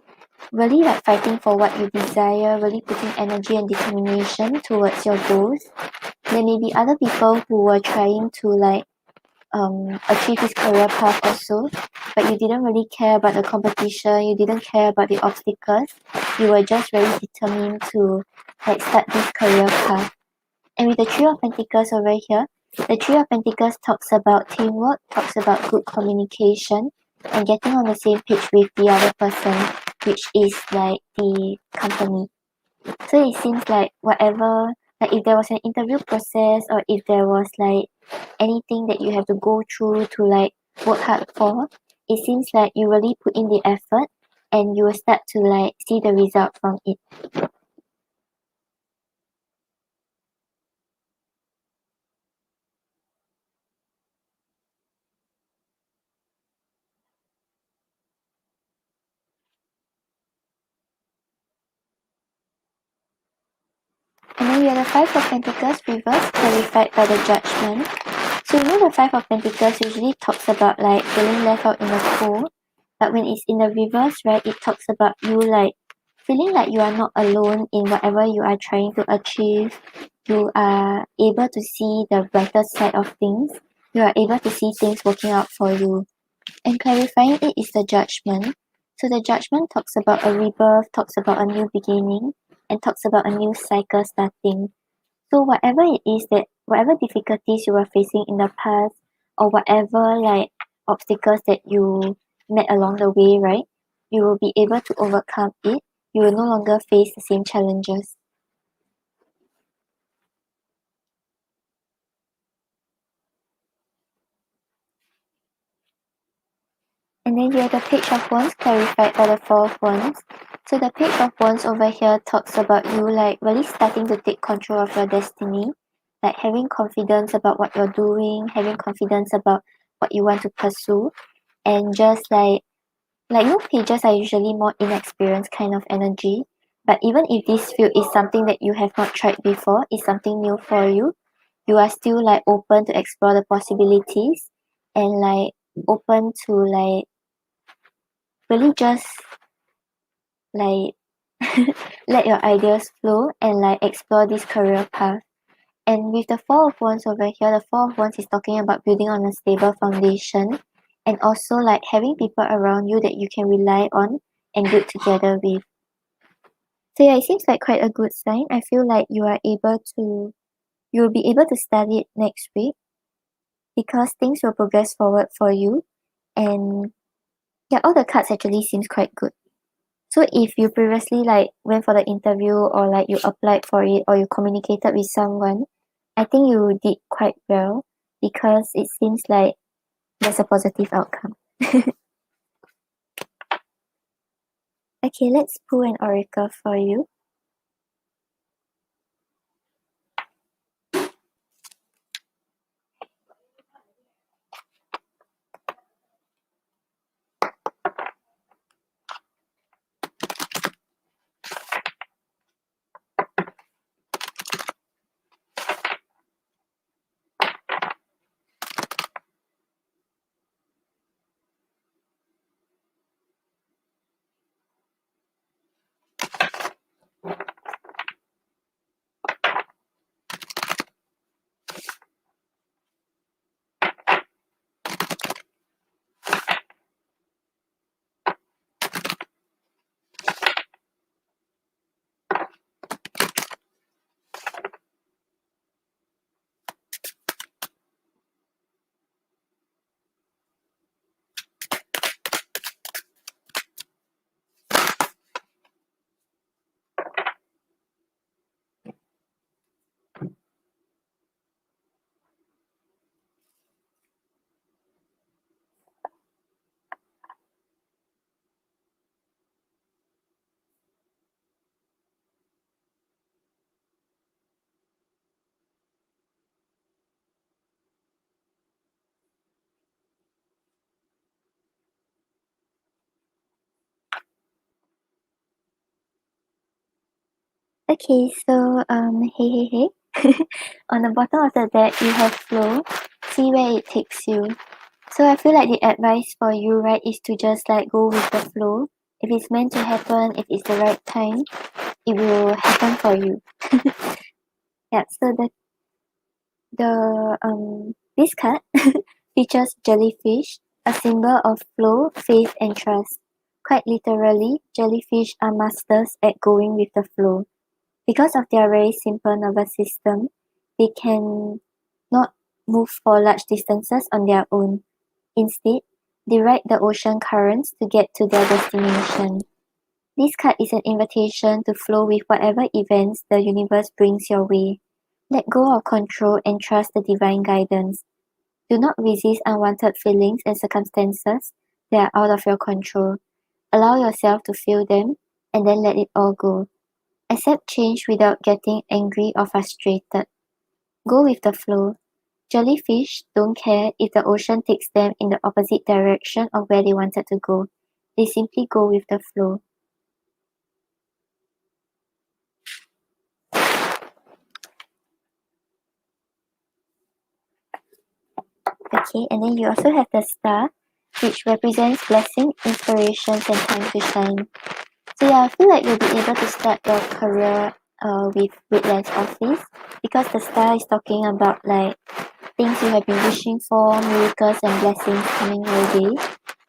really like fighting for what you desire, really putting energy and determination towards your goals. There may be other people who were trying to like achieve this career path also, but you didn't really care about the competition, you didn't care about the obstacles, you were just very determined to like start this career path. And with the Three of Pentacles over here, The Three of Pentacles talks about teamwork, talks about good communication, and getting on the same page with the other person, which is like the company. So it seems like whatever, like if there was an interview process or if there was like anything that you have to go through to like work hard for, it seems like you really put in the effort and you will start to like see the result from it. And then we have the Five of Pentacles reversed, clarified by the Judgment. So you know the Five of Pentacles usually talks about like feeling left out in the cold, but when it's in the reverse, right, it talks about you like feeling like you are not alone in whatever you are trying to achieve. You are able to see the brighter side of things. You are able to see things working out for you. And clarifying it is the Judgment. So the Judgment talks about a rebirth, talks about a new beginning, and talks about a new cycle starting. So whatever it is that whatever difficulties you were facing in the past or whatever like obstacles that you met along the way, right? You will be able to overcome it. You will no longer face the same challenges. And then you have the Page of Wands clarified by the Four of Wands. So the Page of Wands over here talks about you like really starting to take control of your destiny, like having confidence about what you're doing, having confidence about what you want to pursue, and just like you know, pages are usually more inexperienced kind of energy. But even if this field is something that you have not tried before, is something new for you, you are still like open to explore the possibilities and like open to like really just like let your ideas flow and like explore this career path. And with the Four of Wands over here, the Four of Wands is talking about building on a stable foundation and also like having people around you that you can rely on and build together with. So yeah, it seems like quite a good sign. I feel like you'll be able to study it next week because things will progress forward for you. And yeah, all the cards actually seems quite good. So if you previously like went for the interview or like you applied for it or you communicated with someone, I think you did quite well because it seems like there's a positive outcome. Okay, let's pull an oracle for you. Okay, so hey. On the bottom of the deck you have flow. See where it takes you. So I feel like the advice for you, right, is to just like go with the flow. If it's meant to happen, if it's the right time, it will happen for you. Yeah, so the this card features jellyfish, a symbol of flow, faith, and trust. Quite literally, jellyfish are masters at going with the flow. Because of their very simple nervous system, they can not move for large distances on their own. Instead, they ride the ocean currents to get to their destination. This card is an invitation to flow with whatever events the universe brings your way. Let go of control and trust the divine guidance. Do not resist unwanted feelings and circumstances that are out of your control. Allow yourself to feel them and then let it all go. Accept change without getting angry or frustrated. Go with the flow. Jellyfish don't care if the ocean takes them in the opposite direction of where they wanted to go. They simply go with the flow. Okay, and then you also have the star, which represents blessing, inspirations, and time to shine. So yeah, I feel like you'll be able to start your career with Woodlands Office because the star is talking about like things you have been wishing for, miracles and blessings coming your way.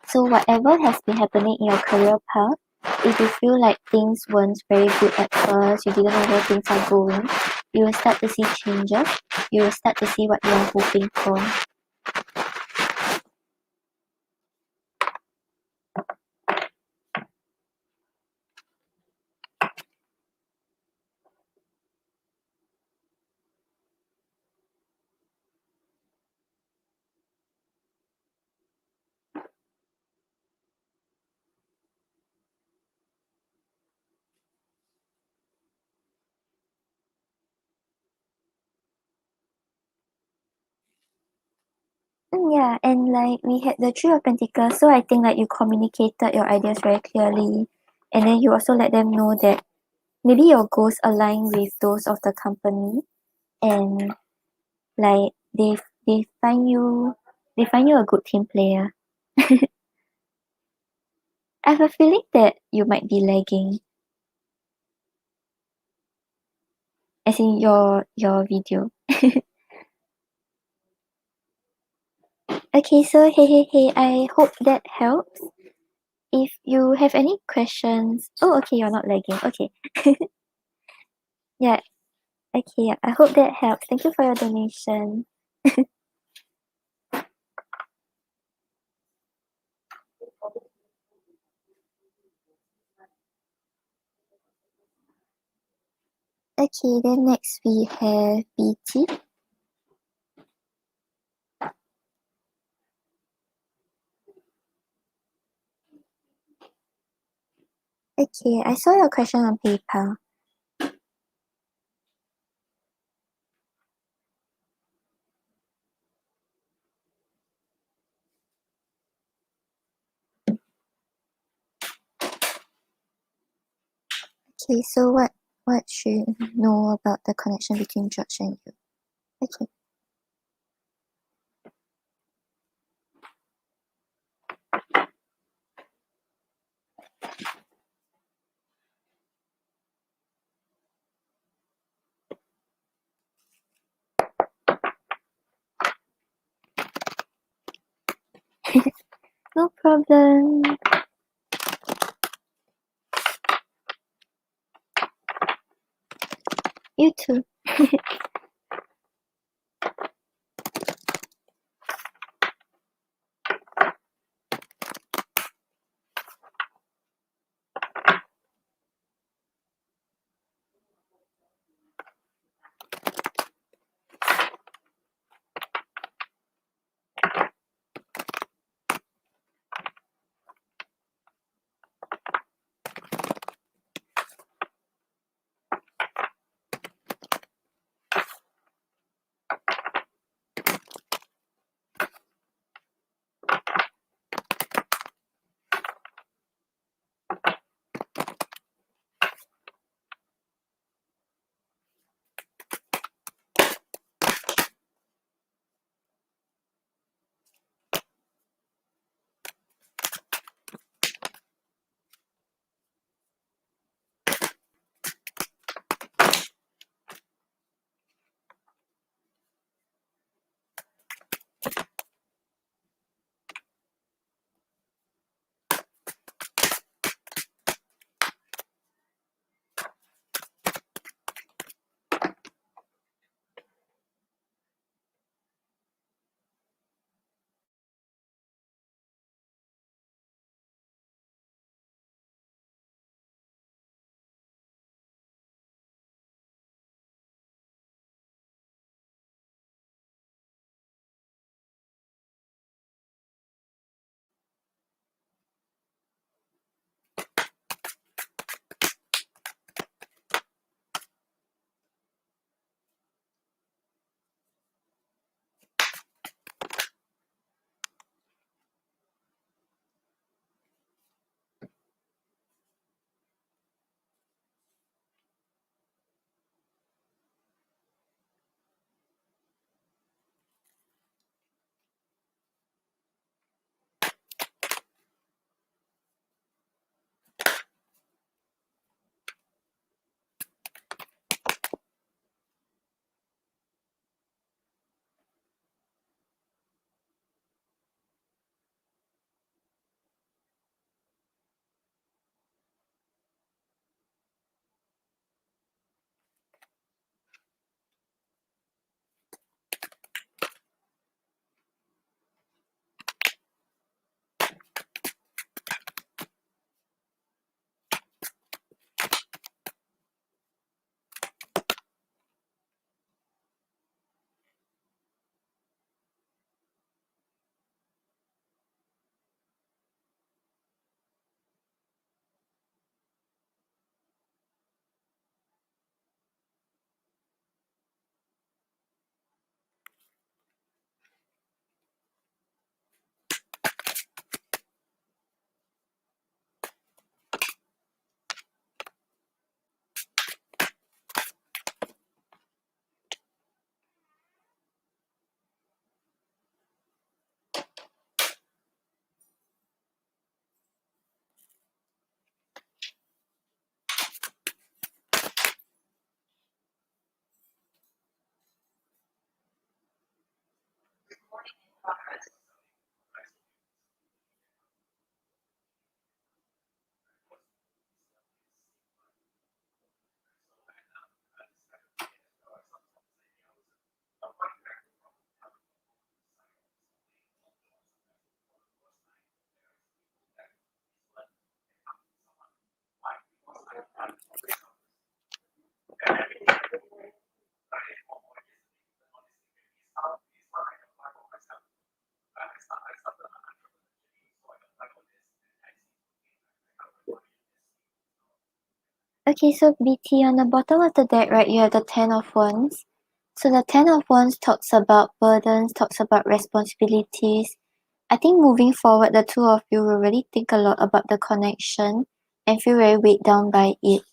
So whatever has been happening in your career path, if you feel like things weren't very good at first, you didn't know where things are going, you will start to see changes. You will start to see what you are hoping for. Yeah, and like we had the Three of Pentacles, so I think like you communicated your ideas very clearly, and then you also let them know that maybe your goals align with those of the company, and like they find you a good team player. I have a feeling that you might be lagging, as in your video. Okay, so hey, I hope that helps. If you have any questions, oh okay, you're not lagging. Okay, yeah, okay, I hope that helps. Thank you for your donation. Okay, then next we have BT. Okay, I saw your question on PayPal. Okay, so what should you know about the connection between George and you? Okay. No problem. You too. Okay, so BT, on the bottom of the deck, right, you have the Ten of Wands. So the Ten of Wands talks about burdens, talks about responsibilities. I think moving forward, the two of you will really think a lot about the connection and feel very weighed down by it.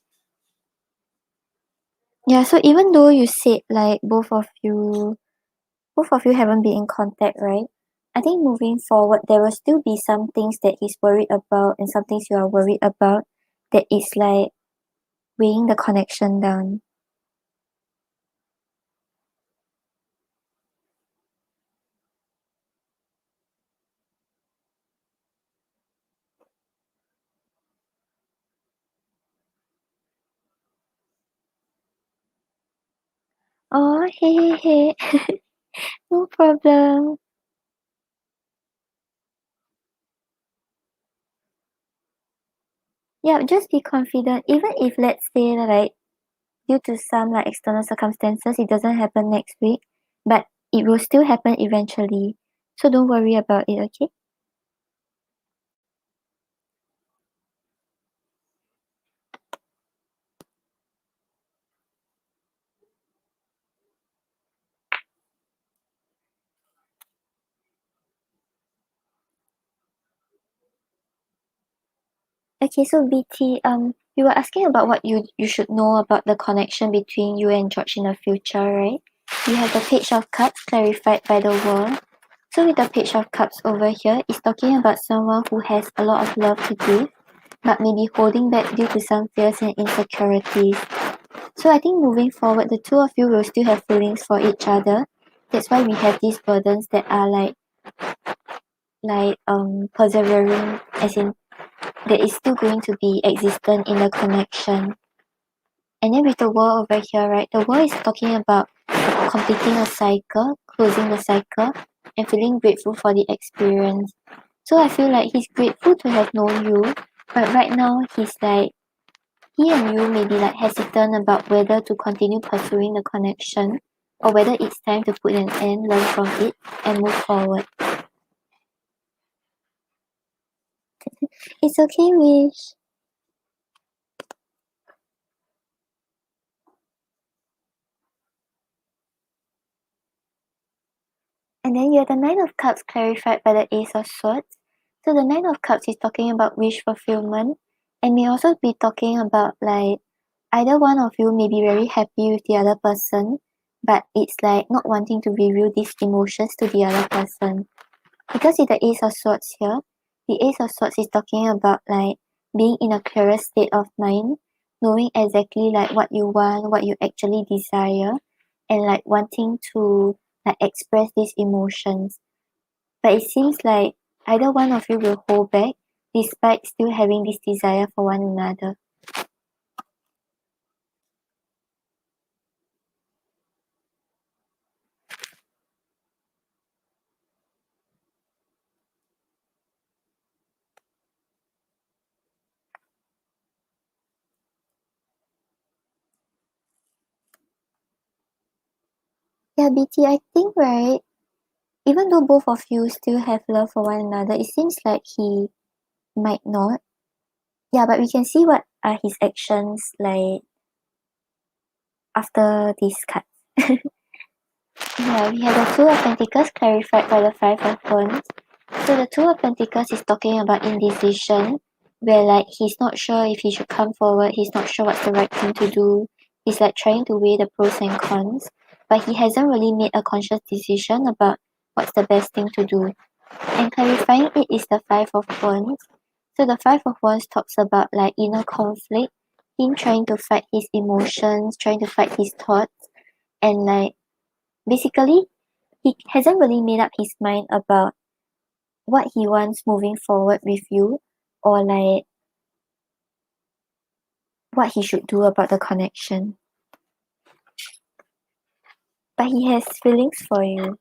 Yeah, so even though you said like both of you haven't been in contact, right? I think moving forward there will still be some things that he's worried about and some things you are worried about that is like weighing the connection down. Oh, hey, hey, hey. No problem. Yeah, just be confident. Even if let's say like due to some like external circumstances it doesn't happen next week, but it will still happen eventually. So don't worry about it, okay? Okay, so BT, you were asking about what you should know about the connection between you and George in the future, right? You have the Page of Cups clarified by the World. So with the Page of Cups over here, it's talking about someone who has a lot of love to give, but maybe holding back due to some fears and insecurities. So I think moving forward, the two of you will still have feelings for each other. That's why we have these burdens that are persevering, as in that is still going to be existent in the connection. And then with the World over here, right, the World is talking about completing a cycle, closing the cycle, and feeling grateful for the experience. So I feel like he's grateful to have known you, but right now he and you may be like hesitant about whether to continue pursuing the connection or whether it's time to put an end, learn from it, and move forward. It's okay, Wish. And then you have the Nine of Cups clarified by the Ace of Swords. So the Nine of Cups is talking about wish fulfillment and may also be talking about like either one of you may be very happy with the other person, but it's like not wanting to reveal these emotions to the other person. Because with the Ace of Swords here, the Ace of Swords is talking about like being in a clearer state of mind, knowing exactly like what you want, what you actually desire, and like wanting to like express these emotions. But it seems like either one of you will hold back despite still having this desire for one another. Yeah, BT, I think right, even though both of you still have love for one another, it seems like he might not. Yeah, but we can see what are his actions like after this cut. Yeah, we have the Two of Pentacles clarified by the Five of Wands. So the Two of Pentacles is talking about indecision, where like he's not sure if he should come forward, he's not sure what's the right thing to do. He's like trying to weigh the pros and cons, but he hasn't really made a conscious decision about what's the best thing to do. And clarifying it is the Five of Wands. So the Five of Wands talks about like inner conflict, him trying to fight his emotions, trying to fight his thoughts, and like basically he hasn't really made up his mind about what he wants moving forward with you, or like what he should do about the connection. But he has feelings for you.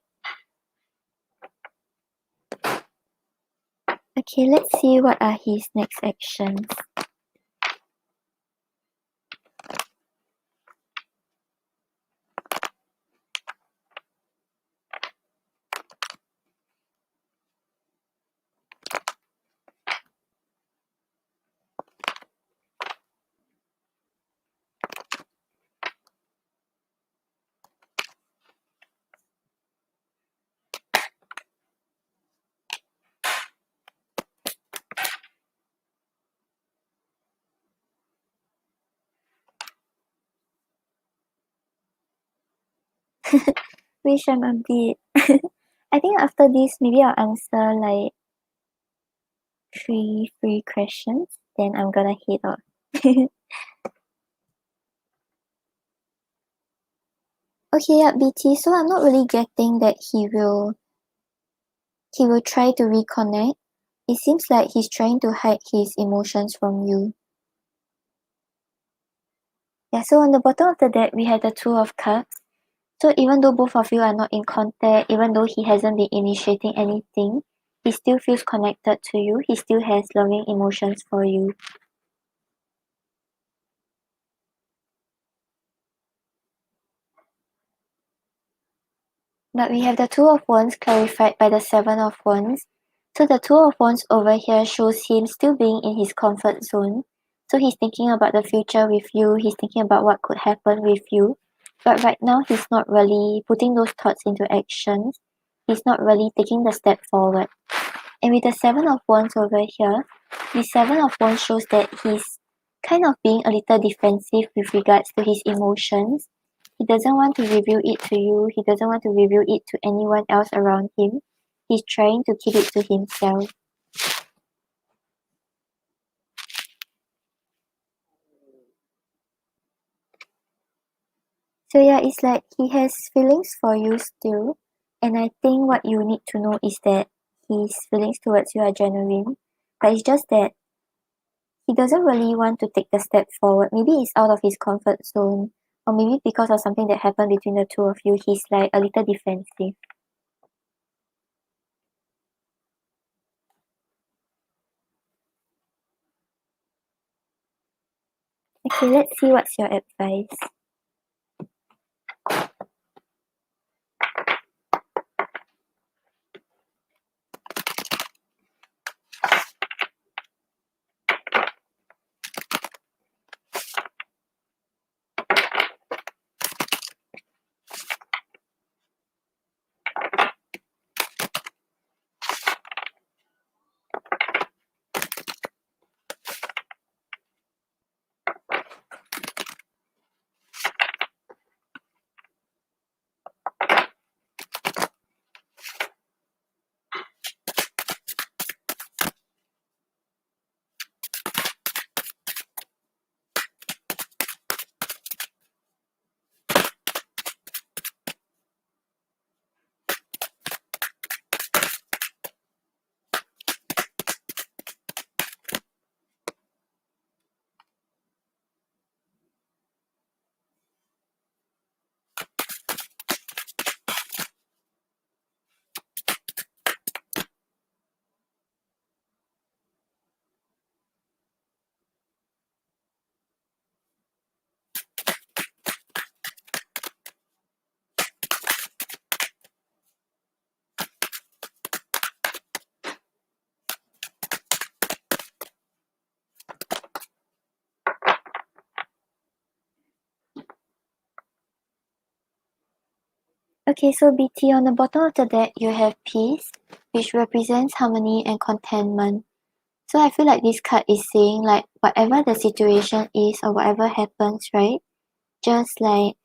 Okay, let's see what are his next actions. Wish I'm a bit. I think after this, maybe I'll answer like 3 free questions, then I'm gonna head off. Okay, yeah, BT, so I'm not really getting that he will try to reconnect. It seems like he's trying to hide his emotions from you. Yeah, so on the bottom of the deck, we have the Two of Cups. So even though both of you are not in contact, even though he hasn't been initiating anything, he still feels connected to you. He still has loving emotions for you. But we have the Two of Wands clarified by the Seven of Wands. So the Two of Wands over here shows him still being in his comfort zone. So he's thinking about the future with you. He's thinking about what could happen with you. But right now, he's not really putting those thoughts into actions. He's not really taking the step forward. And with the Seven of Wands over here, the Seven of Wands shows that he's kind of being a little defensive with regards to his emotions. He doesn't want to reveal it to you. He doesn't want to reveal it to anyone else around him. He's trying to keep it to himself. So yeah, it's like he has feelings for you still. And I think what you need to know is that his feelings towards you are genuine. But it's just that he doesn't really want to take the step forward. Maybe he's out of his comfort zone. Or maybe because of something that happened between the two of you, he's like a little defensive. Okay, let's see what's your advice. Okay, so BT, on the bottom of the deck, you have peace, which represents harmony and contentment. So I feel like this card is saying like whatever the situation is or whatever happens, right? Just like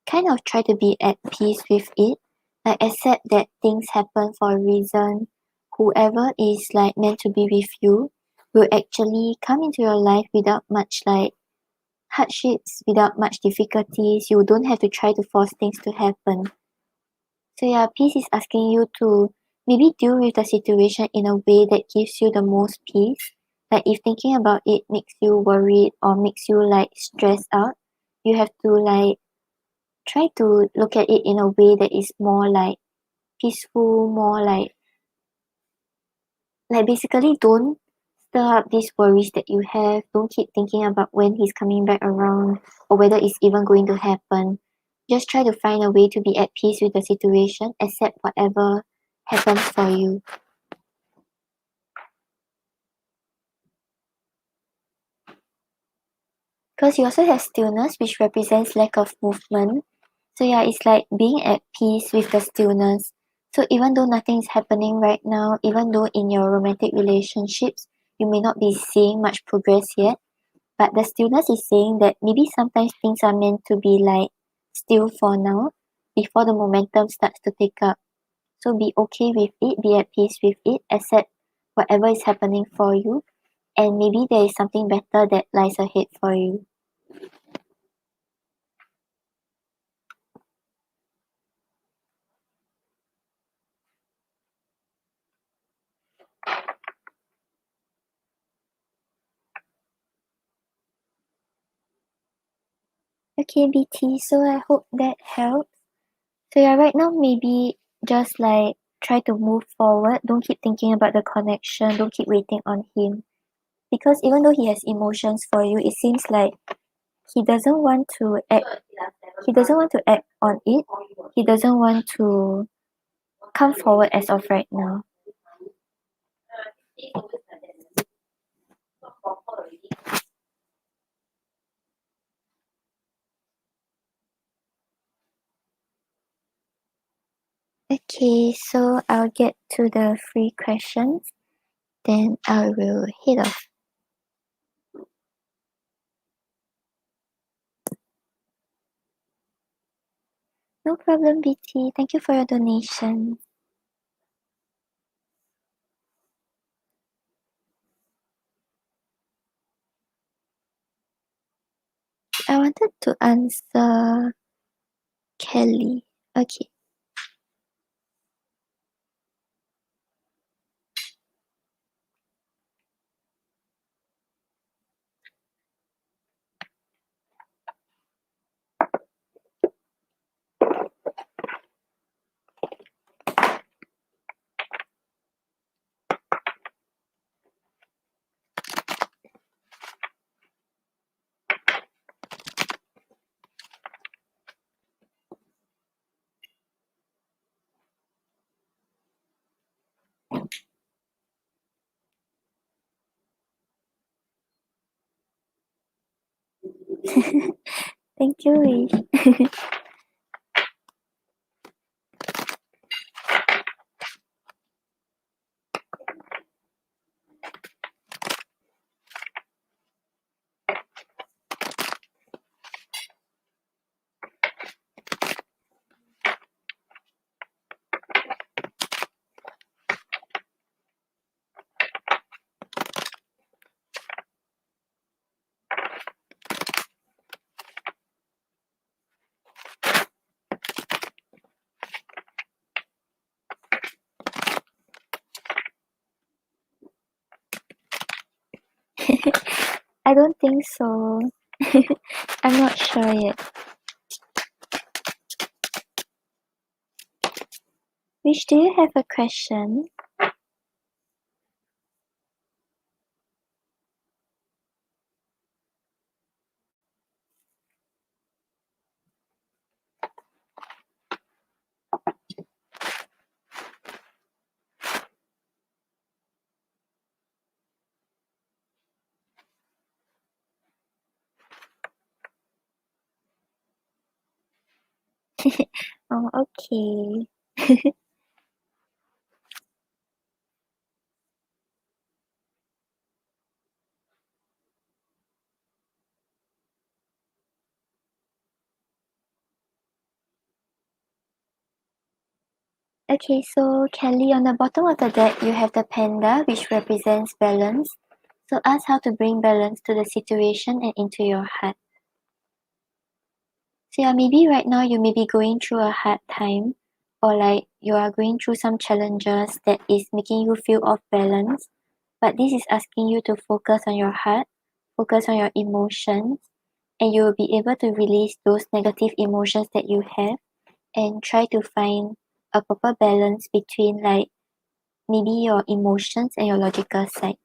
kind of try to be at peace with it. Like accept that things happen for a reason. Whoever is like meant to be with you will actually come into your life without much like hardships, without much difficulties. You don't have to try to force things to happen. So yeah, peace is asking you to maybe deal with the situation in a way that gives you the most peace. Like if thinking about it makes you worried or makes you like stressed out, you have to like try to look at it in a way that is more like peaceful, more like basically don't stir up these worries that you have. Don't keep thinking about when he's coming back around or whether it's even going to happen. Just try to find a way to be at peace with the situation, accept whatever happens for you. Because you also have stillness, which represents lack of movement. So yeah, it's like being at peace with the stillness. So even though nothing is happening right now, even though in your romantic relationships you may not be seeing much progress yet, but the stillness is saying that maybe sometimes things are meant to be like still for now before the momentum starts to take up. So be okay with it, be at peace with it, accept whatever is happening for you, and maybe there is something better that lies ahead for you. Okay, BT, so I hope that helps. So yeah, right now maybe just like try to move forward. Don't keep thinking about the connection. Don't keep waiting on him. Because even though he has emotions for you, it seems like he doesn't want to act he doesn't want to act on it. He doesn't want to come forward as of right now. Okay, so I'll get to the free questions, then I will head off. No problem, BT. Thank you for your donation. I wanted to answer Kelly. Okay. Thank you, Wish. I don't think so. I'm not sure yet. Wish, do you have a question? Oh, okay. Okay, so Kelly, on the bottom of the deck, you have the panda, which represents balance. So ask how to bring balance to the situation and into your heart. So yeah, maybe right now you may be going through a hard time, or like you are going through some challenges that is making you feel off balance, but this is asking you to focus on your heart, focus on your emotions, and you will be able to release those negative emotions that you have and try to find a proper balance between like maybe your emotions and your logical side.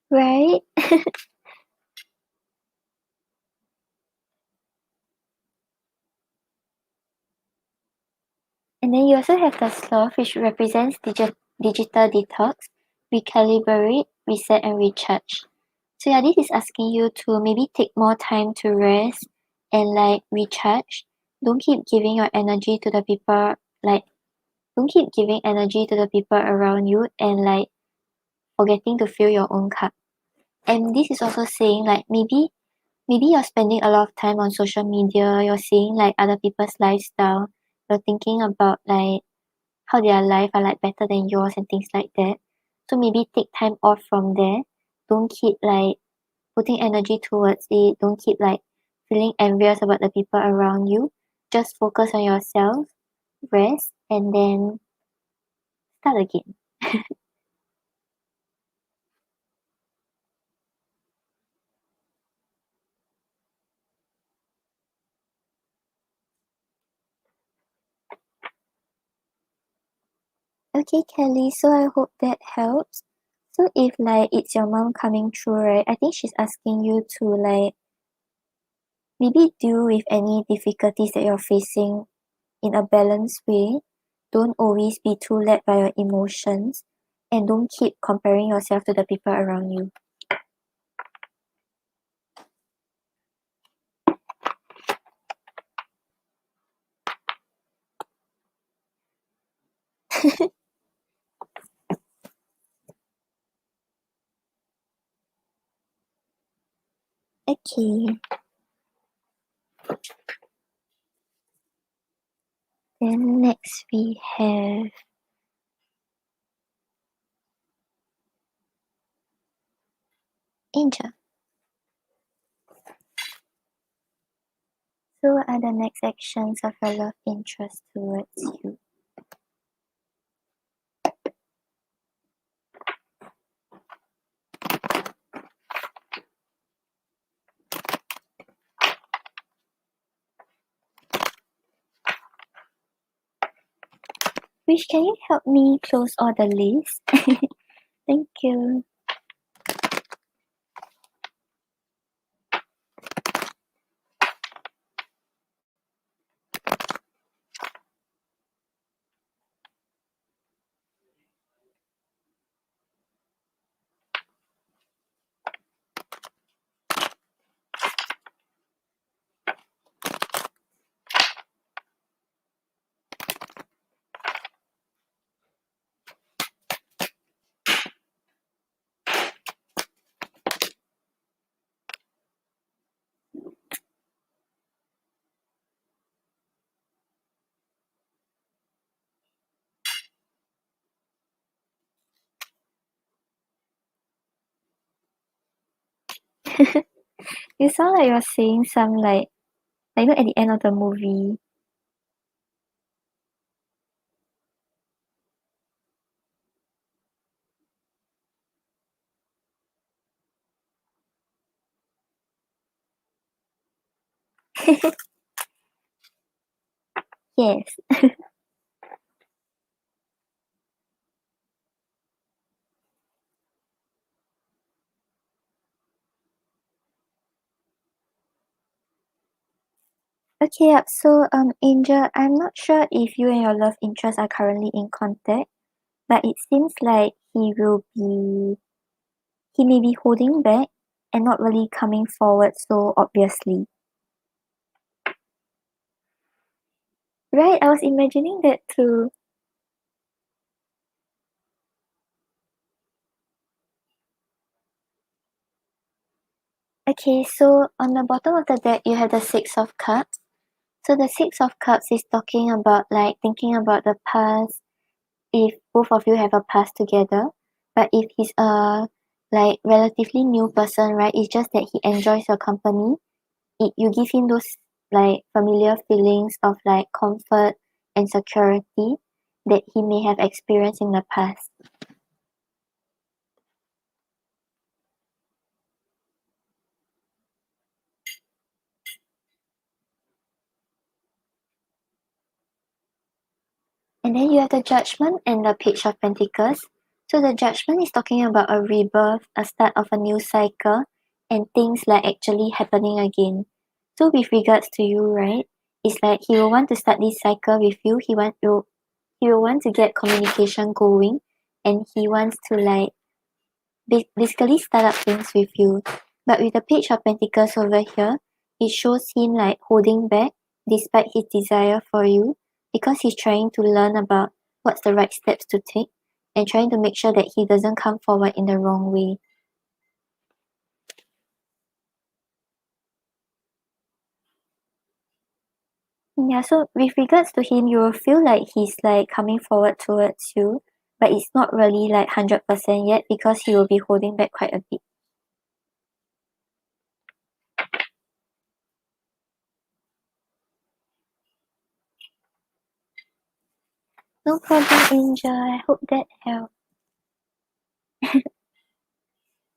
Right? And then you also have the sloth, which represents digital detox, recalibrate, reset, and recharge. So yeah, this is asking you to maybe take more time to rest and like recharge. Don't keep giving your energy to the people like don't keep giving energy to the people around you and like forgetting to fill your own cup. And this is also saying like maybe you're spending a lot of time on social media, you're seeing like other people's lifestyle, you're thinking about like how their life are like better than yours and things like that. So maybe take time off from there. Don't keep like putting energy towards it. Don't keep like feeling envious about the people around you. Just focus on yourself, rest, and then start again. Okay, Kelly, so I hope that helps. So if like it's your mom coming through, right, I think she's asking you to like maybe deal with any difficulties that you're facing in a balanced way. Don't always be too led by your emotions and don't keep comparing yourself to the people around you. Okay, then next we have Angel. So what are the next actions of your love interest towards you? Wish, can you help me close all the lists? Thank you. You sound like you're saying some like you know at the end of the movie. Yes. Okay, yup. So Angel, I'm not sure if you and your love interest are currently in contact, but it seems like he may be holding back and not really coming forward so obviously. Right, I was imagining that too. Okay, so on the bottom of the deck you have the Six of Cups. So the Six of Cups is talking about like thinking about the past if both of you have a past together. But if he's a like relatively new person, right, it's just that he enjoys your company. You give him those like familiar feelings of like comfort and security that he may have experienced in the past. And then you have the judgment and the page of pentacles. So the judgment is talking about a rebirth, a start of a new cycle, and things like actually happening again. So with regards to you, right, it's like he will want to start this cycle with you. He will want to get communication going, and he wants to like basically start up things with you. But with the page of pentacles over here, it shows him like holding back despite his desire for you, because he's trying to learn about what's the right steps to take and trying to make sure that he doesn't come forward in the wrong way. Yeah, so with regards to him, you will feel like he's like coming forward towards you, but it's not really like 100% yet because he will be holding back quite a bit. No problem, Angel. I hope that helped.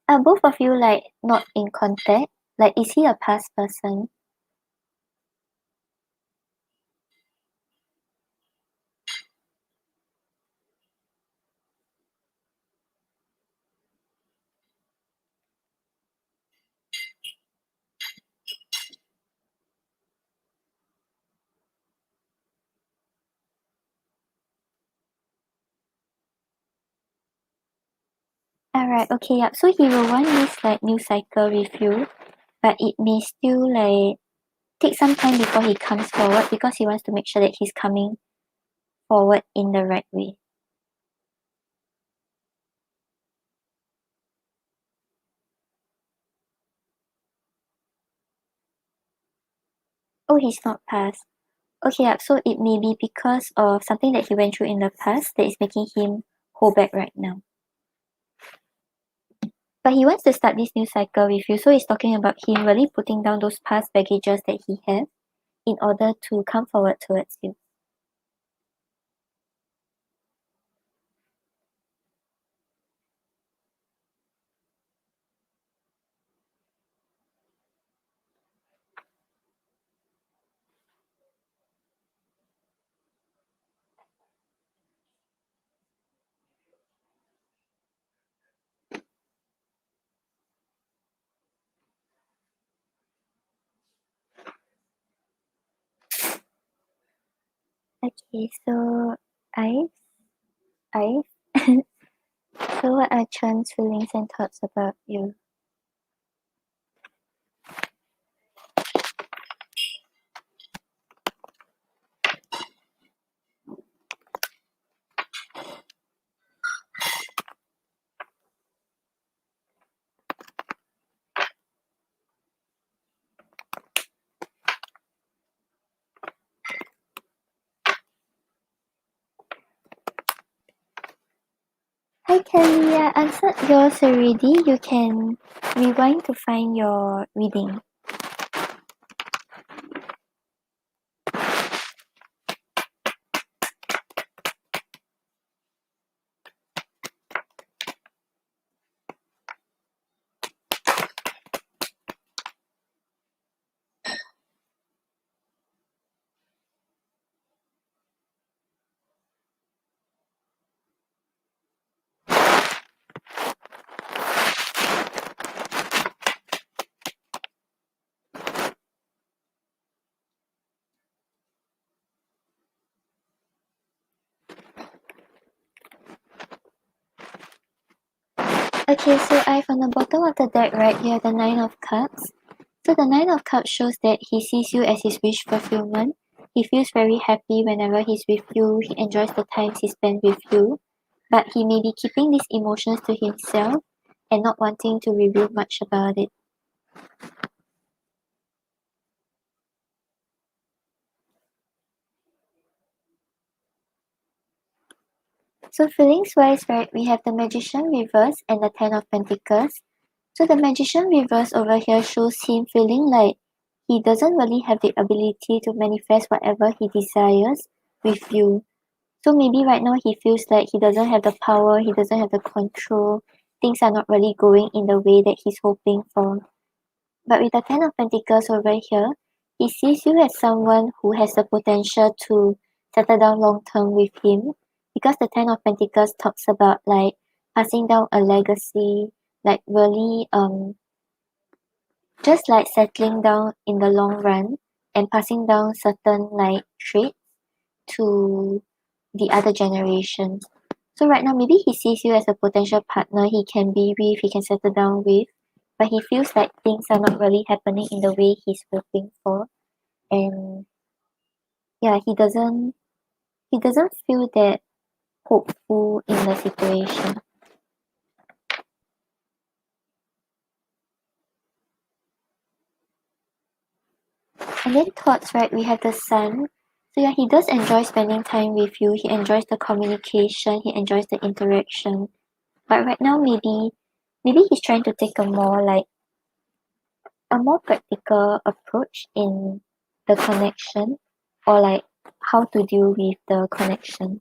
Are both of you like not in contact? Like, is he a past person? Alright, okay, yep. So he will want this like new cycle with you, but it may still like take some time before he comes forward because he wants to make sure that he's coming forward in the right way. Oh, he's not past. Okay, yep. So it may be because of something that he went through in the past that is making him hold back right now. But he wants to start this new cycle with you, so he's talking about him really putting down those past baggages that he has in order to come forward towards you. Okay, so I so what are Chen's feelings and thoughts about you? Hi Kelly, I answered yours already. You can rewind to find your reading. Okay, so on the bottom of the deck, right, you have the Nine of Cups. So the Nine of Cups shows that he sees you as his wish fulfillment. He feels very happy whenever he's with you. He enjoys the times he spent with you. But he may be keeping these emotions to himself and not wanting to reveal much about it. So feelings wise, right, we have the Magician reverse and the Ten of Pentacles. So the Magician reverse over here shows him feeling like he doesn't really have the ability to manifest whatever he desires with you. So maybe right now he feels like he doesn't have the power, he doesn't have the control, things are not really going in the way that he's hoping for. But with the Ten of Pentacles over here, he sees you as someone who has the potential to settle down long term with him, because the Ten of Pentacles talks about like passing down a legacy, like really just like settling down in the long run and passing down certain like traits to the other generations. So right now maybe he sees you as a potential partner he can be with, he can settle down with, but he feels like things are not really happening in the way he's hoping for. And yeah, he doesn't feel that hopeful in the situation. And then thoughts, right? We have the sun. So yeah, he does enjoy spending time with you. He enjoys the communication. He enjoys the interaction. But right now, maybe he's trying to take a more practical approach in the connection, or like how to deal with the connection.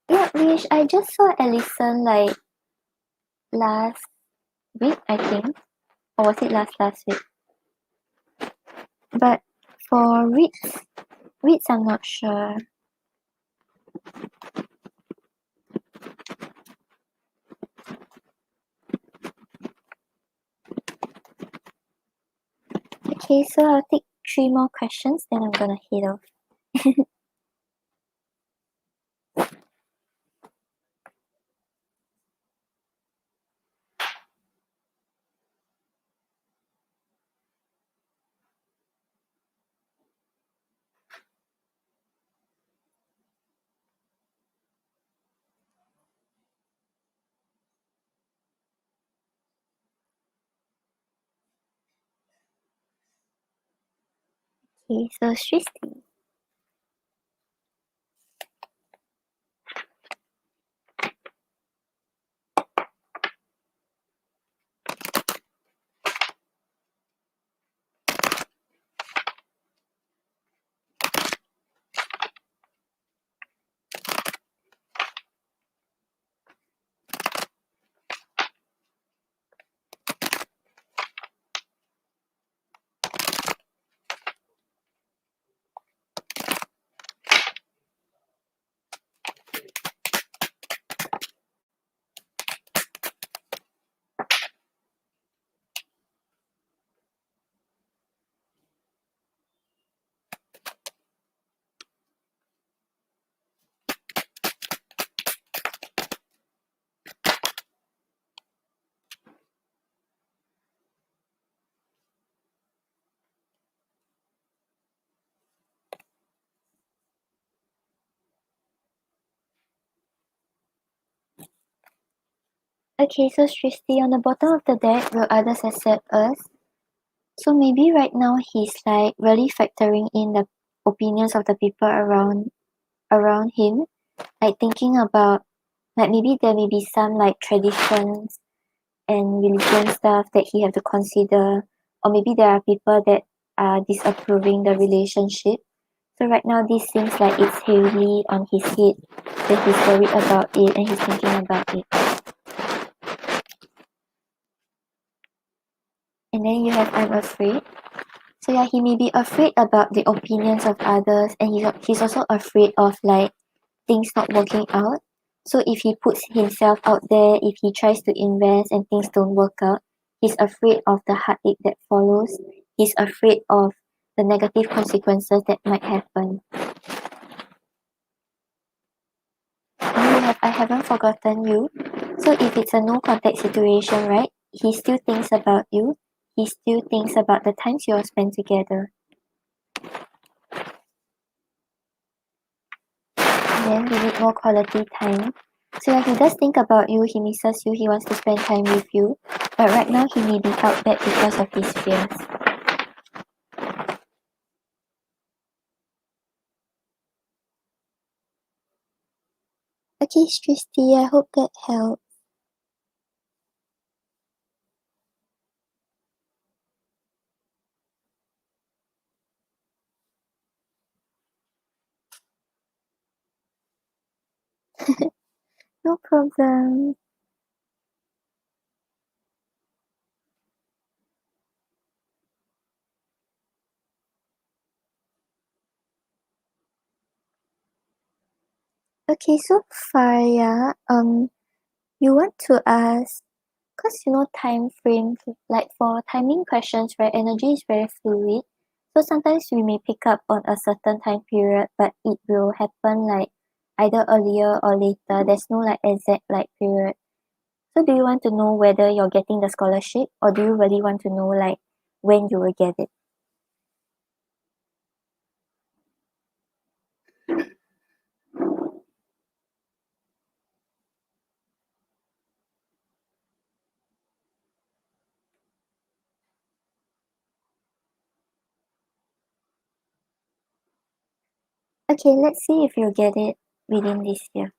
Yeah, which I just saw Allison like last week, I think, or was it last week? But for Reeds, I'm not sure. Okay, so I'll take 3 more questions, then I'm gonna head off. Okay, so Srishti. Okay, so Srishti, on the bottom of the deck, will others accept us? So maybe right now he's like really factoring in the opinions of the people around him, like thinking about like maybe there may be some like traditions and religion stuff that he have to consider, or maybe there are people that are disapproving the relationship. So right now this seems like it's heavily on his head, that he's worried about it and he's thinking about it. And then you have I'm afraid. So yeah, he may be afraid about the opinions of others, and he's also afraid of like things not working out. So if he puts himself out there, if he tries to invest and things don't work out, he's afraid of the heartache that follows. He's afraid of the negative consequences that might happen. And we have I haven't forgotten you. So if it's a no contact situation, right? He still thinks about you. He still thinks about the times you all spent together. And then we need more quality time. So yeah, he does think about you, he misses you, he wants to spend time with you, but right now he may be held back because of his fears. Okay, Christy, I hope that helps. No problem. Okay, so Faria, you want to ask, because you know time frame, like for timing questions, right, energy is very fluid. So sometimes we may pick up on a certain time period, but it will happen like either earlier or later. There's no like exact like period. So do you want to know whether you're getting the scholarship, or do you really want to know like when you will get it? Okay, let's see if you'll get it within this year.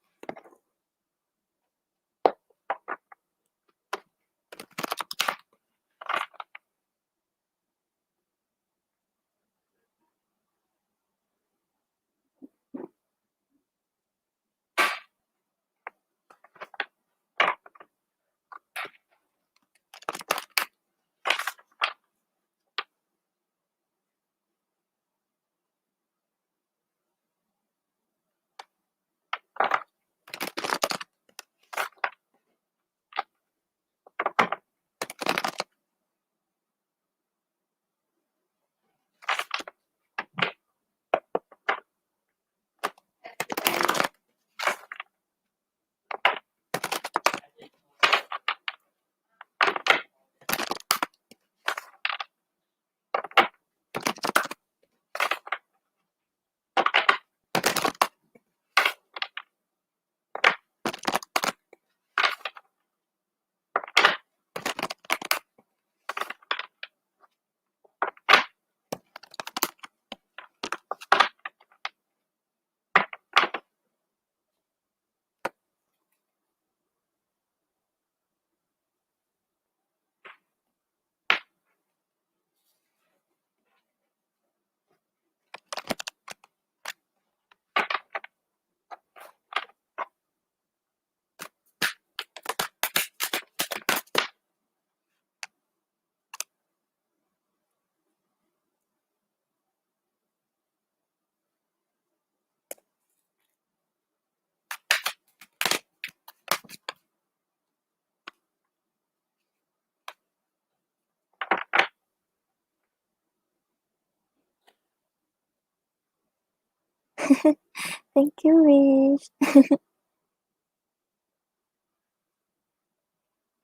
Thank you, Wish.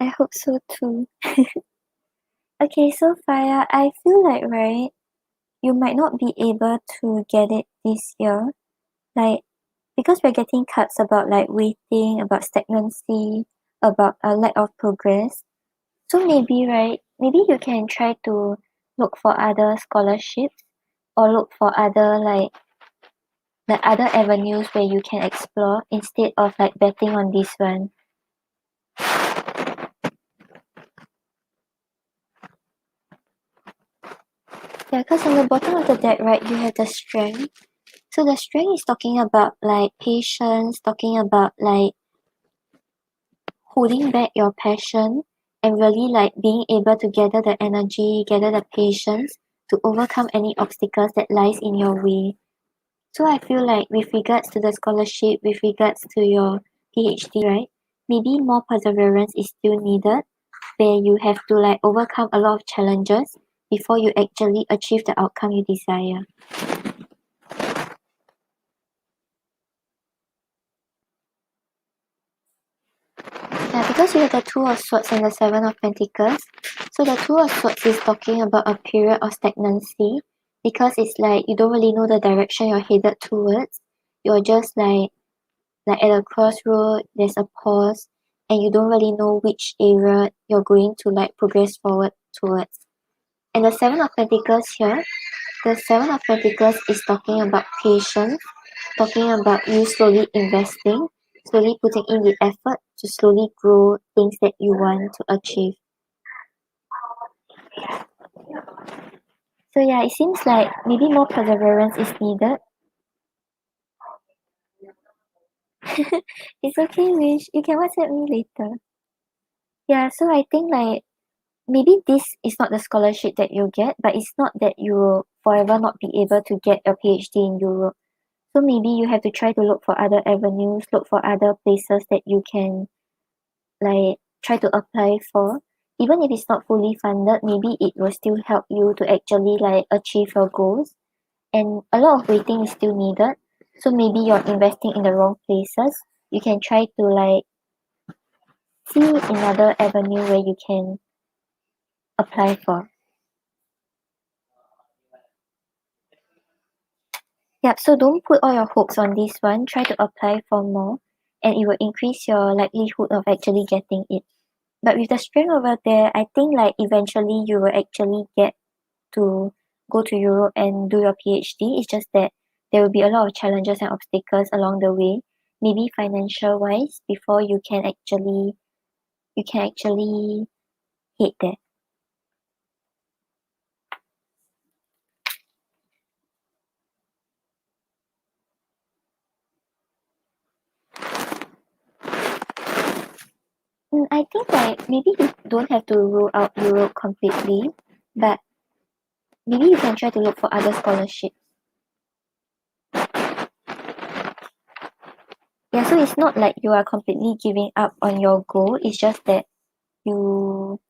I hope so too. Okay, so Faya, I feel like, right, you might not be able to get it this year. Like, because we're getting cards about like waiting, about stagnancy, about a lack of progress. So maybe, right, maybe you can try to look for other scholarships, or look for other like the other avenues where you can explore instead of like betting on this one. Yeah, because on the bottom of the deck, right, you have the strength. So the strength is talking about like patience, talking about like holding back your passion, and really like being able to gather the energy, gather the patience to overcome any obstacles that lies in your way. So I feel like with regards to the scholarship, with regards to your PhD, right, maybe more perseverance is still needed, where you have to like overcome a lot of challenges before you actually achieve the outcome you desire. Yeah, because you have the Two of Swords and the Seven of Pentacles. So the Two of Swords is talking about a period of stagnancy, because it's like you don't really know the direction you're headed towards. You're just like like at a crossroad, there's a pause, and you don't really know which area you're going to like progress forward towards. And the Seven of Pentacles here, the Seven of Pentacles is talking about patience, talking about you slowly investing, slowly putting in the effort to slowly grow things that you want to achieve. So yeah, it seems like maybe more perseverance is needed. It's okay, Wish. You can WhatsApp me later. Yeah, so I think like maybe this is not the scholarship that you get, but it's not that you will forever not be able to get a PhD in Europe. So maybe you have to try to look for other avenues, look for other places that you can like try to apply for. Even if it's not fully funded, maybe it will still help you to actually like achieve your goals. And a lot of waiting is still needed. So maybe you're investing in the wrong places. You can try to like see another avenue where you can apply for. Yep, so don't put all your hopes on this one. Try to apply for more and it will increase your likelihood of actually getting it. But with the strength over there, I think like eventually you will actually get to go to Europe and do your PhD. It's just that there will be a lot of challenges and obstacles along the way, maybe financial wise, before you can actually hit that. I think like maybe you don't have to rule out Europe completely, but maybe you can try to look for other scholarships. Yeah, so it's not like you are completely giving up on your goal. It's just that you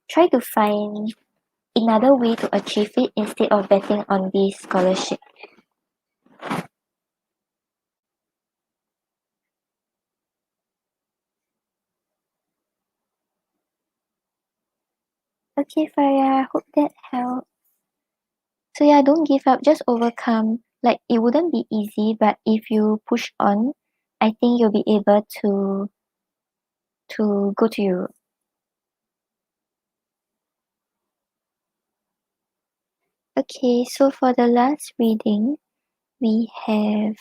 try to find another way to achieve it instead of betting on this scholarship. Okay, Farah, hope that helps. So yeah, don't give up, just overcome. Like it wouldn't be easy, but if you push on, I think you'll be able to go to Europe. Okay, so for the last reading, we have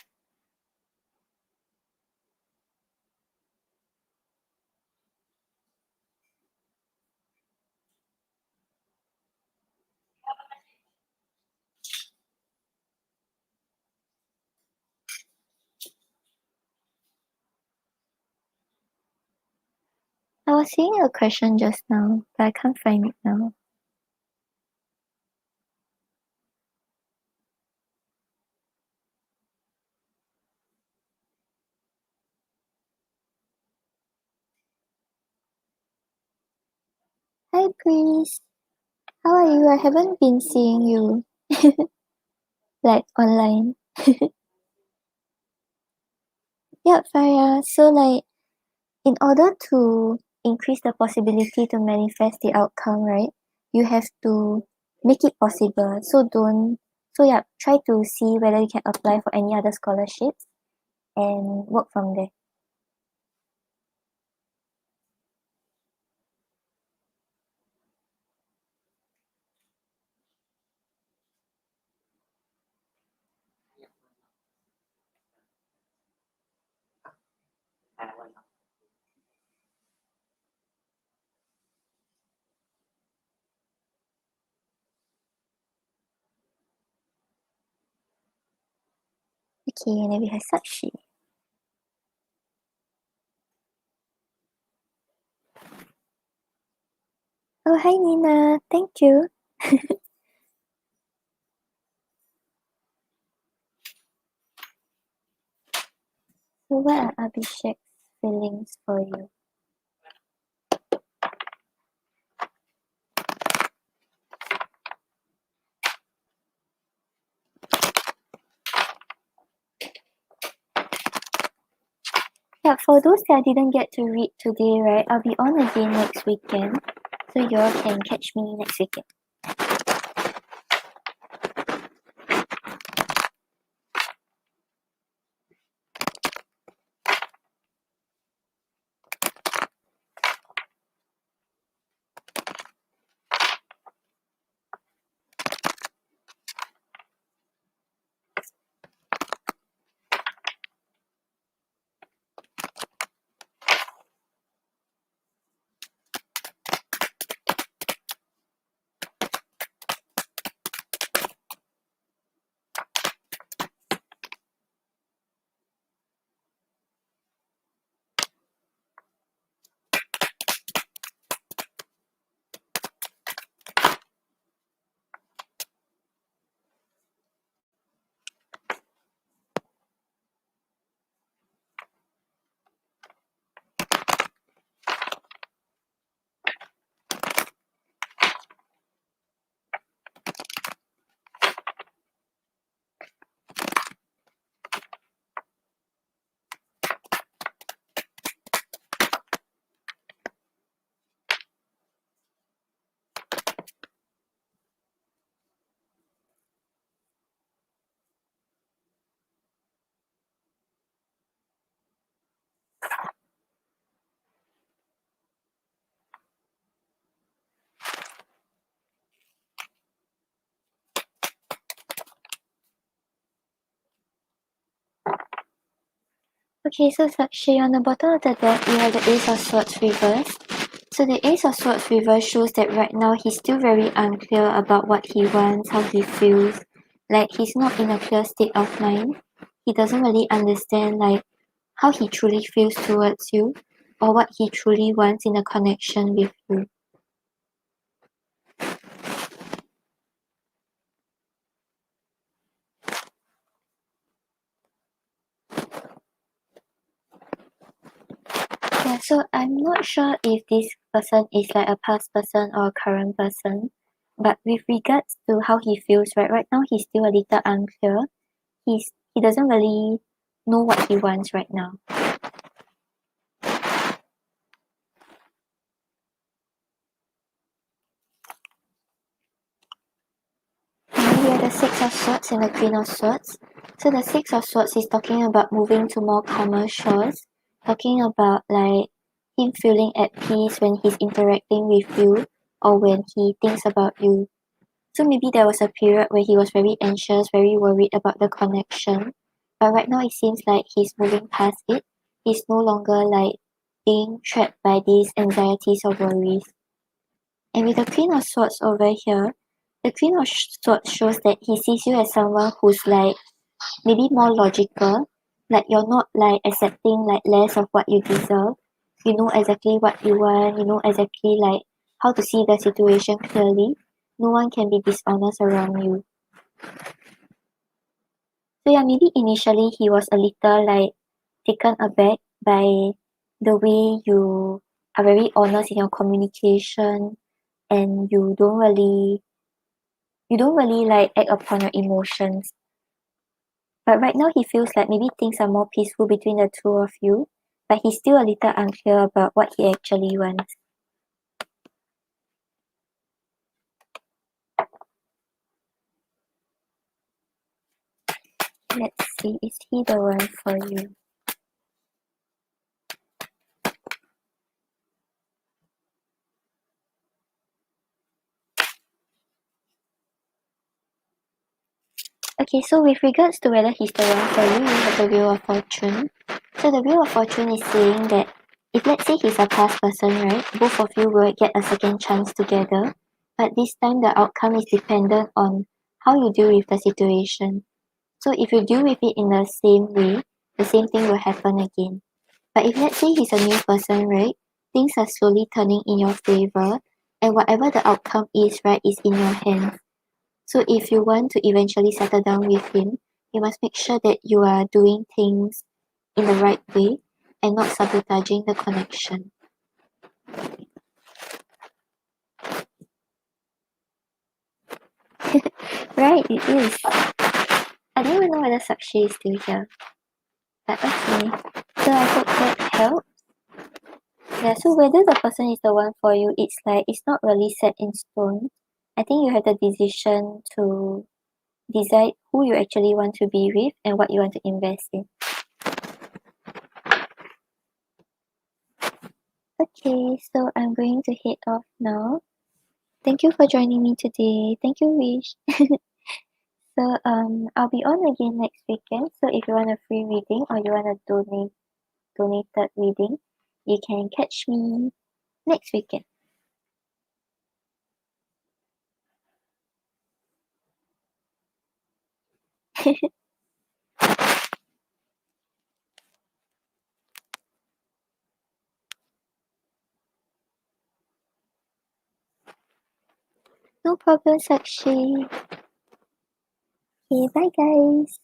I was seeing a question just now, but I can't find it now. Hi, Priest. How are you? I haven't been seeing you like online. Yeah, Farah. So like in order to increase the possibility to manifest the outcome, right? You have to make it possible. So yeah, try to see whether you can apply for any other scholarships and work from there. Okay, and then we have Sakshi. Oh, hi Nina. Thank you. So what are Abhishek's feelings for you? Yeah, for those that I didn't get to read today, right, I'll be on again next weekend. So you all can catch me next weekend. Okay, so Sakshi, on the bottom of the deck, you have the Ace of Swords reversed. So the Ace of Swords reverse shows that right now he's still very unclear about what he wants, how he feels. Like he's not in a clear state of mind. He doesn't really understand like how he truly feels towards you or what he truly wants in a connection with you. Yeah, so I'm not sure if this person is like a past person or a current person, but with regards to how he feels, right now he's still a little unclear. He doesn't really know what he wants right now. And we have the Six of Swords and the Queen of Swords. So the Six of Swords is talking about moving to more calmer shores, talking about like him feeling at peace when he's interacting with you or when he thinks about you. So maybe there was a period where he was very anxious, very worried about the connection. But right now it seems like he's moving past it. He's no longer like being trapped by these anxieties or worries. And with the Queen of Swords over here, the Queen of Swords shows that he sees you as someone who's like maybe more logical. Like you're not like accepting like less of what you deserve. You know exactly what you want. You know exactly like how to see the situation clearly. No one can be dishonest around you. So yeah, maybe initially he was a little like taken aback by the way you are very honest in your communication and you don't really like act upon your emotions. But right now he feels like maybe things are more peaceful between the two of you, but he's still a little unclear about what he actually wants. Let's see, is he the one for you? Okay, so with regards to whether he's the one for you, you have the Wheel of Fortune. So the Wheel of Fortune is saying that if let's say he's a past person, right, both of you will get a second chance together, but this time the outcome is dependent on how you deal with the situation. So if you deal with it in the same way, the same thing will happen again. But if let's say he's a new person, right, things are slowly turning in your favor, and whatever the outcome is, right, is in your hands. So if you want to eventually settle down with him, you must make sure that you are doing things in the right way and not sabotaging the connection. Right, it is. I don't even know whether Sakshi is still here. But okay. So I hope that helps. Yeah, so whether the person is the one for you, it's like it's not really set in stone. I think you have the decision to decide who you actually want to be with and what you want to invest in. Okay, so I'm going to head off now. Thank you for joining me today. Thank you, Wish. So I'll be on again next weekend. So if you want a free reading or you want a donated reading, you can catch me next weekend. No problem, Sakshi. Okay, bye guys.